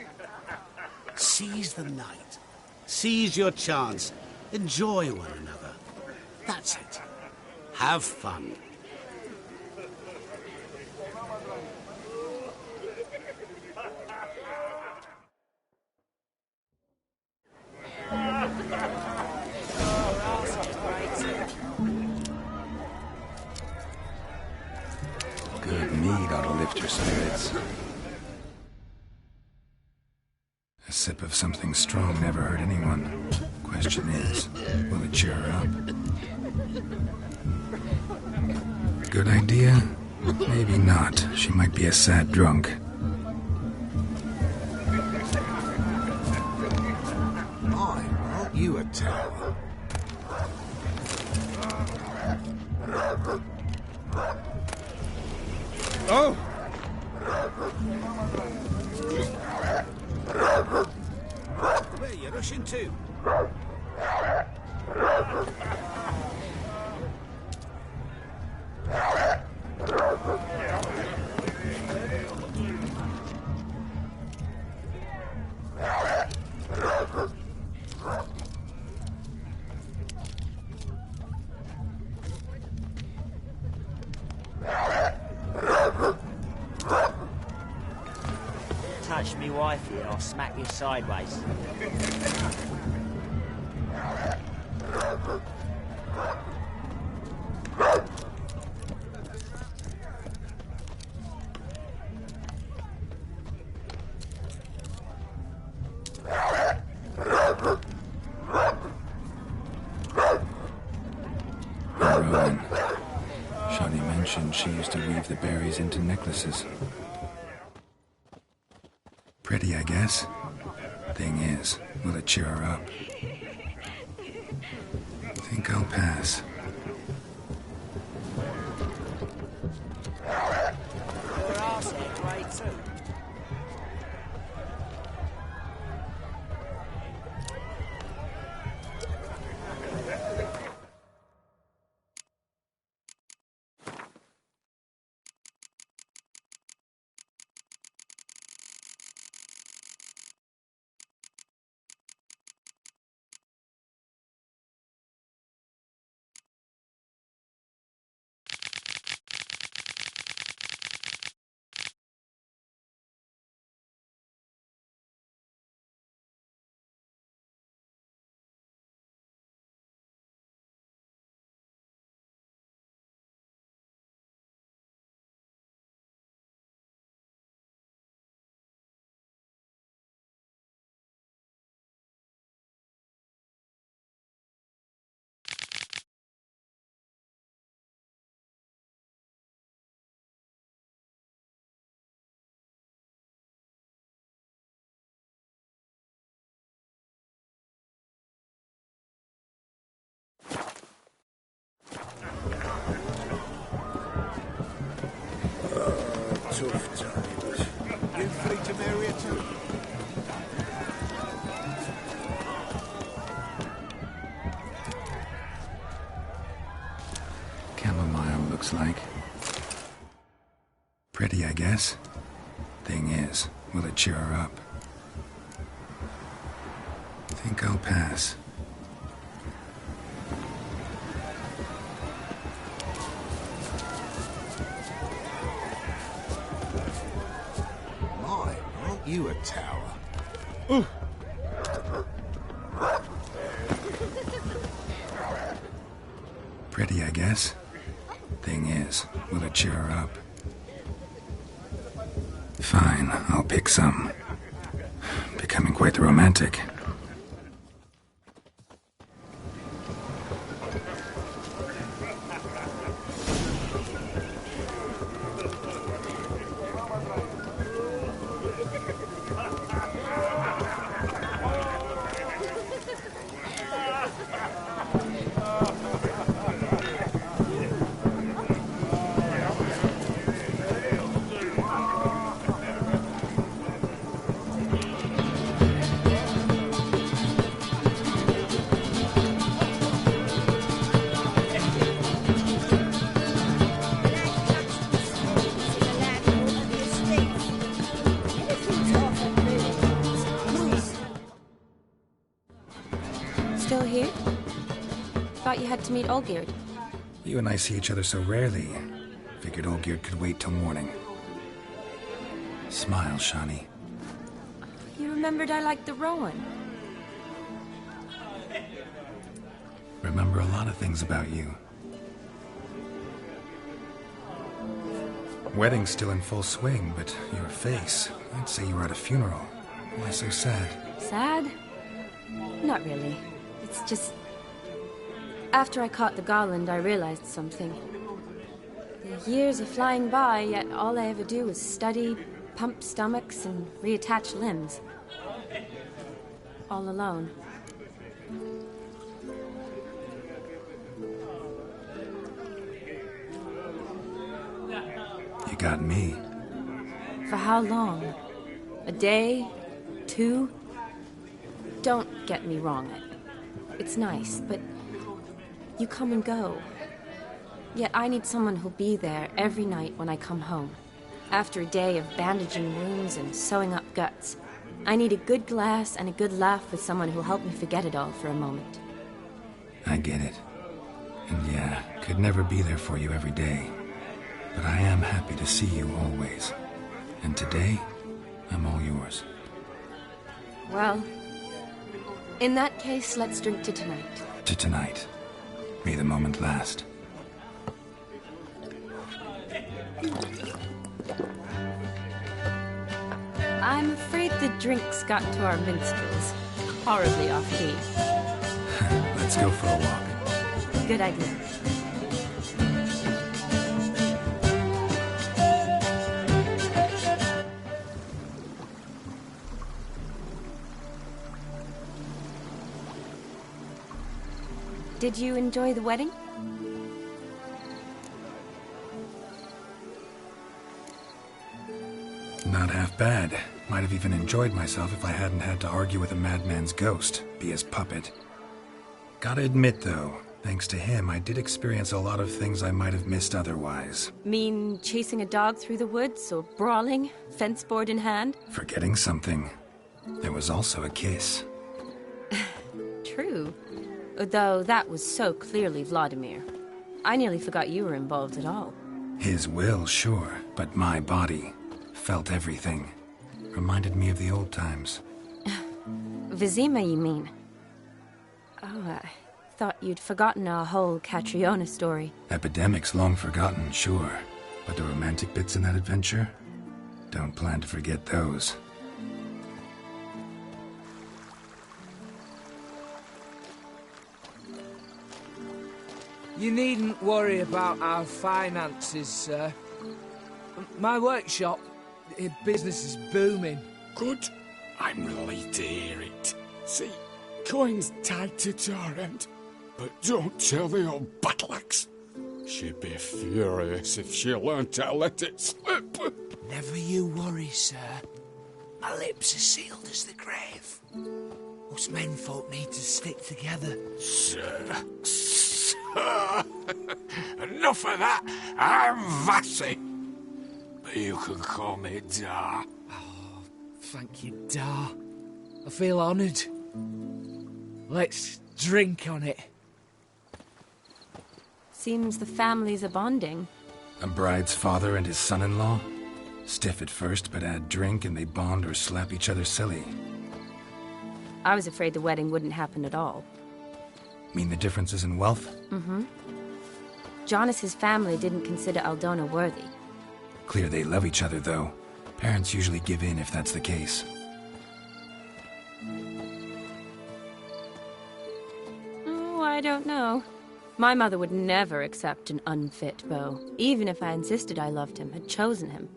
Speaker 3: Seize the night. Seize your chance. Enjoy one another. That's it. Have fun.
Speaker 4: Good mead ought to lift your spirits. A sip of something strong never hurt anyone. Question is, will it cheer her up? Good idea? Maybe not. She might be a sad drunk.
Speaker 5: My, aren't you a tower?
Speaker 3: Oh! Where are you rushing to?
Speaker 12: Touch me wife here, I'll smack you sideways.
Speaker 4: Rowan. Shani mentioned she used to weave the berries into necklaces. Pretty, I guess. Thing is, will it cheer her up? Think I'll pass.
Speaker 12: Your arse ain't great too.
Speaker 5: Tough times. You free to marry her too?
Speaker 4: Chamomile looks like. Pretty, I guess. Thing is, will it cheer her up? Think I'll pass.
Speaker 5: My, aren't you a tower?
Speaker 4: Pretty, I guess. Thing is, will it cheer her up? Fine, I'll pick some. Becoming quite the romantic.
Speaker 9: still here? Thought you had to meet Olgierd.
Speaker 4: You and I see each other so rarely. Figured Olgierd could wait till morning. Smile, Shani.
Speaker 9: You remembered I liked the Rowan.
Speaker 4: Remember a lot of things about you. Wedding's still in full swing, but your face, I'd say you were at a funeral. Why so sad?
Speaker 9: Sad? Not really. It's just... After I caught the garland, I realized something. The years are flying by, yet all I ever do is study, pump stomachs, and reattach limbs. All alone.
Speaker 4: You got me.
Speaker 9: For how long? A day? 2? Don't get me wrong. It's nice, but you come and go. Yet I need someone who'll be there every night when I come home. After a day of bandaging wounds and sewing up guts, I need a good glass and a good laugh with someone who'll help me forget it all for a moment.
Speaker 4: I get it. And yeah, could never be there for you every day. But I am happy to see you always. And today, I'm all yours.
Speaker 9: Well, in that case, let's drink to tonight.
Speaker 4: To tonight. May the moment last.
Speaker 9: I'm afraid the drinks got to our minstrels. Horribly off-key.
Speaker 4: Let's go for a walk.
Speaker 9: Good idea. Did you enjoy the wedding?
Speaker 4: Not half bad. Might have even enjoyed myself if I hadn't had to argue with a madman's ghost, be his puppet. Gotta admit, though, thanks to him, I did experience a lot of things I might have missed otherwise.
Speaker 9: Mean chasing a dog through the woods, or brawling, fence board in hand?
Speaker 4: Forgetting something. There was also a kiss.
Speaker 9: True. Though that was so clearly Vladimir. I nearly forgot you were involved at all.
Speaker 4: His will, sure, but my body felt everything. Reminded me of the old times.
Speaker 9: Vizima, you mean? Oh, I thought you'd forgotten our whole Catriona story.
Speaker 4: Epidemics long forgotten, sure. But the romantic bits in that adventure? Don't plan to forget those.
Speaker 11: You needn't worry about our finances, sir. My workshop, business is booming.
Speaker 20: Good. I'm relieved to hear it. See, coin's tied to Torrent, but don't tell the old battleaxe. She'd be furious if she learned how to let it slip.
Speaker 11: Never you worry, sir. My lips are sealed as the grave. Us menfolk need to stick together.
Speaker 20: Sir. Enough of that. I'm Vassy. But you can call me Dar.
Speaker 11: Oh, thank you, Dar. I feel honoured. Let's drink on it.
Speaker 9: Seems the families are bonding.
Speaker 4: A bride's father and his son-in-law? Stiff at first, but add drink and they bond or slap each other silly.
Speaker 9: I was afraid the wedding wouldn't happen at all.
Speaker 4: Mean the differences in wealth?
Speaker 9: Mm-hmm. Jonas's family didn't consider Aldona worthy.
Speaker 4: Clear they love each other, though. Parents usually give in if that's the case.
Speaker 9: Oh, I don't know. My mother would never accept an unfit beau, even if I insisted I loved him, had chosen him.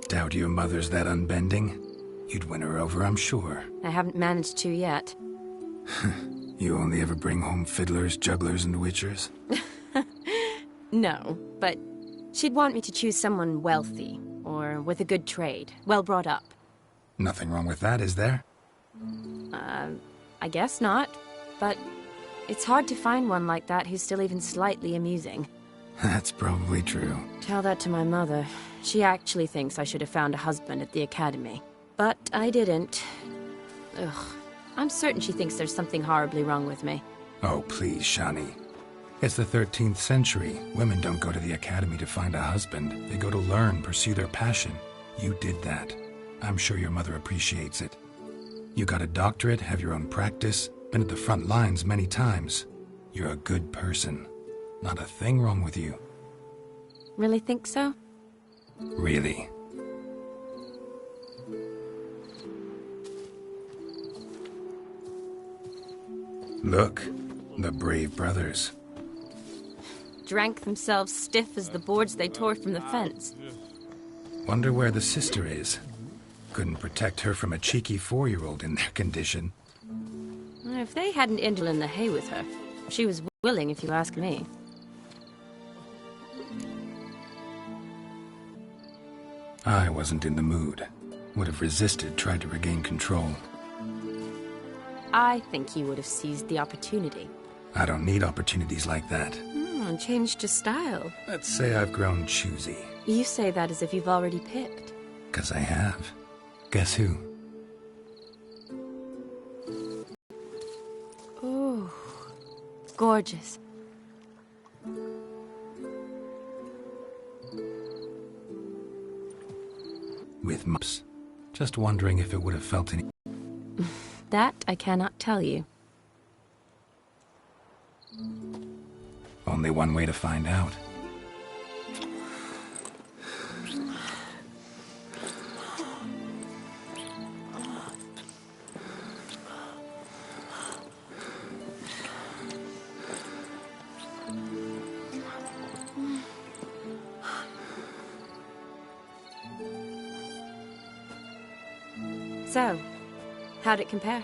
Speaker 4: Doubt your mother's that unbending. You'd win her over, I'm sure.
Speaker 9: I haven't managed to yet.
Speaker 4: You only ever bring home fiddlers, jugglers, and witchers?
Speaker 9: No, but she'd want me to choose someone wealthy, or with a good trade, well brought up.
Speaker 4: Nothing wrong with that, is there?
Speaker 9: I guess not, but it's hard to find one like that who's still even slightly amusing.
Speaker 4: That's probably true.
Speaker 9: Tell that to my mother. She actually thinks I should have found a husband at the academy. But I didn't. Ugh. I'm certain she thinks there's something horribly wrong with me.
Speaker 4: Oh, please, Shani. It's the 13th century. Women don't go to the academy to find a husband. They go to learn, pursue their passion. You did that. I'm sure your mother appreciates it. You got a doctorate, have your own practice, been at the front lines many times. You're a good person. Not a thing wrong with you.
Speaker 9: Really think so?
Speaker 4: Really. Look, the brave brothers.
Speaker 9: Drank themselves stiff as the boards they tore from the fence.
Speaker 4: Wonder where the sister is. Couldn't protect her from a cheeky 4-year-old in their condition.
Speaker 9: If they hadn't Indul in the hay with her, she was willing, if you ask me.
Speaker 4: I wasn't in the mood. Would have resisted, tried to regain control.
Speaker 9: I think you would have seized the opportunity.
Speaker 4: I don't need opportunities like that.
Speaker 9: Changed your style.
Speaker 4: Let's say I've grown choosy.
Speaker 9: You say that as if you've already picked.
Speaker 4: 'Cause I have. Guess who?
Speaker 9: Ooh, gorgeous.
Speaker 4: With mops. Just wondering if it would have felt any...
Speaker 9: That I cannot tell you.
Speaker 4: Only one way to find out.
Speaker 9: So, how'd it compare?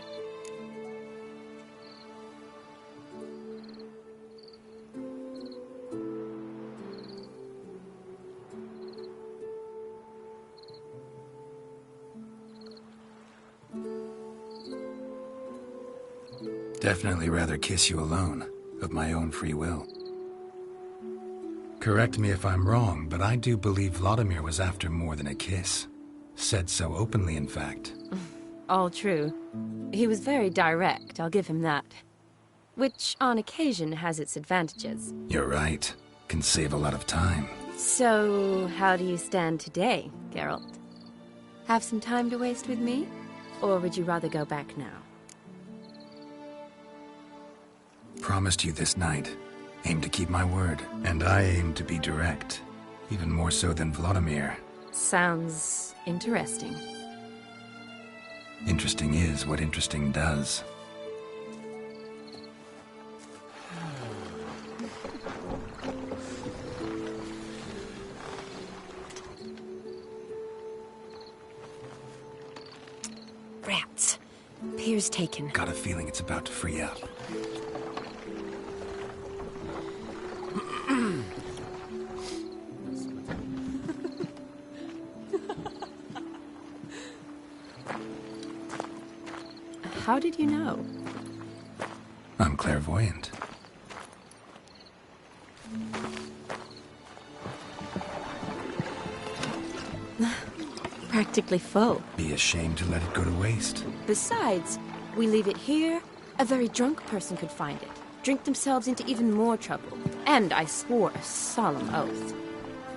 Speaker 4: Definitely rather kiss you alone, of my own free will. Correct me if I'm wrong, but I do believe Vladimir was after more than a kiss. Said so openly, in fact.
Speaker 9: All true. He was very direct, I'll give him that. Which, on occasion, has its advantages.
Speaker 4: You're right. Can save a lot of time.
Speaker 9: So, how do you stand today, Geralt? Have some time to waste with me? Or would you rather go back now?
Speaker 4: Promised you this night. Aim to keep my word. And I aim to be direct. Even more so than Vladimir.
Speaker 9: Sounds interesting.
Speaker 4: Interesting is what interesting does.
Speaker 1: Rats. Pier's taken.
Speaker 4: Got a feeling it's about to free up.
Speaker 9: How did you know?
Speaker 4: I'm clairvoyant.
Speaker 9: Practically full.
Speaker 4: Be ashamed to let it go to waste.
Speaker 9: Besides, we leave it here, a very drunk person could find it, drink themselves into even more trouble. And I swore a solemn oath.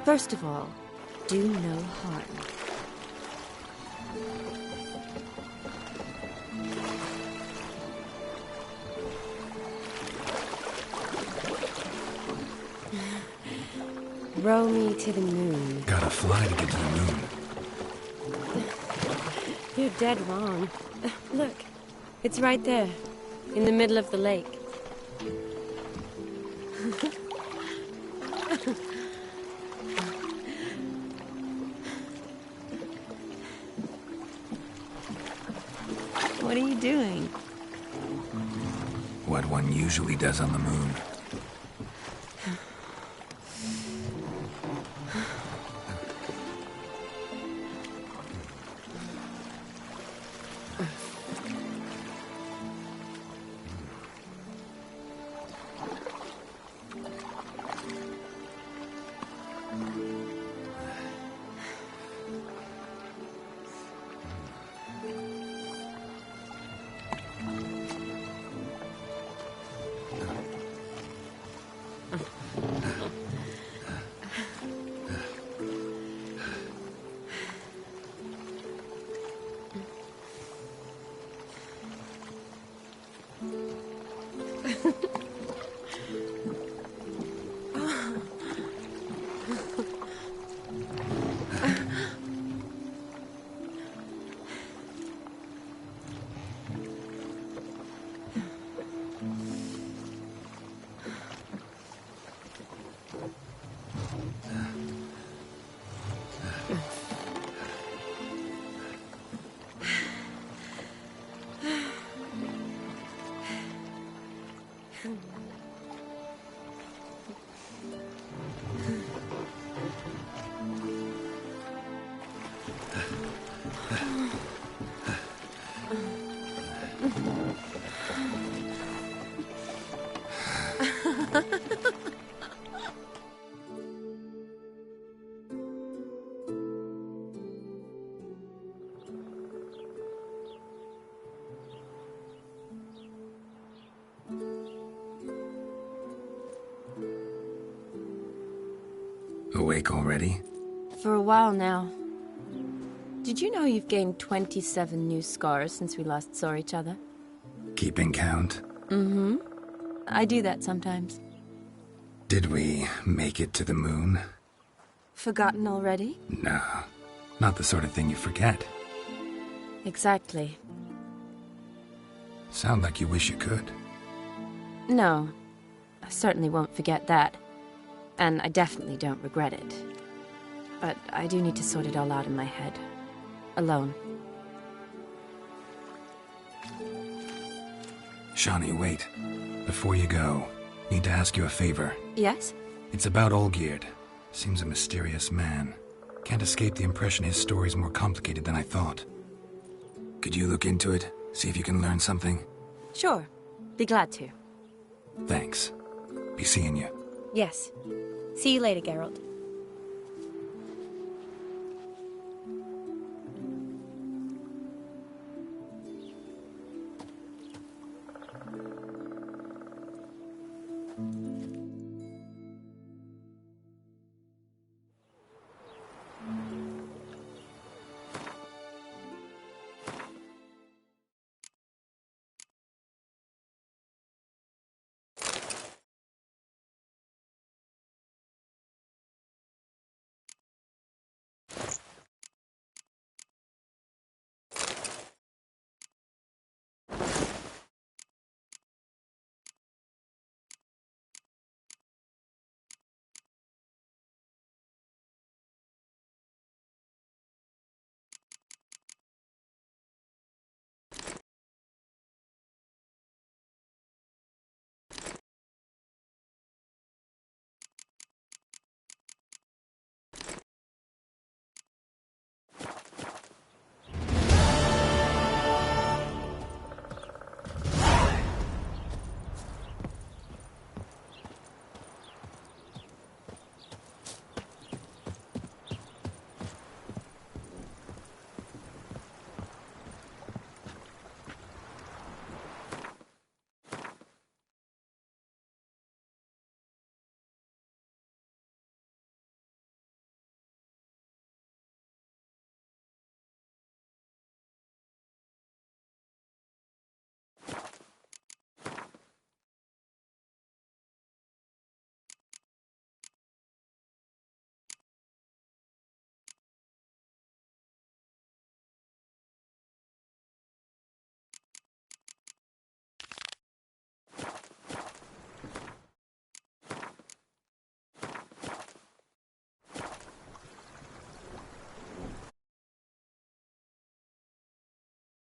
Speaker 9: First of all, do no harm. Row me to the moon.
Speaker 4: Gotta fly to get to the moon.
Speaker 9: You're dead wrong. Look, it's right there, in the middle of the lake. What are you doing?
Speaker 4: What one usually does on the moon. Awake already?
Speaker 9: For a while now. Did you know you've gained 27 new scars since we last saw each other?
Speaker 4: Keeping count?
Speaker 9: Mm-hmm. I do that sometimes.
Speaker 4: Did we make it to the moon?
Speaker 9: Forgotten already?
Speaker 4: No, not the sort of thing you forget.
Speaker 9: Exactly.
Speaker 4: Sound like you wish you could.
Speaker 9: No, I certainly won't forget that. And I definitely don't regret it. But I do need to sort it all out in my head. Alone.
Speaker 4: Shani, wait. Before you go, need to ask you a favor.
Speaker 9: Yes?
Speaker 4: It's about Olgierd. Seems a mysterious man. Can't escape the impression his story's more complicated than I thought. Could you look into it? See if you can learn something?
Speaker 9: Sure. Be glad to.
Speaker 4: Thanks. Be seeing you.
Speaker 9: Yes. See you later, Geralt.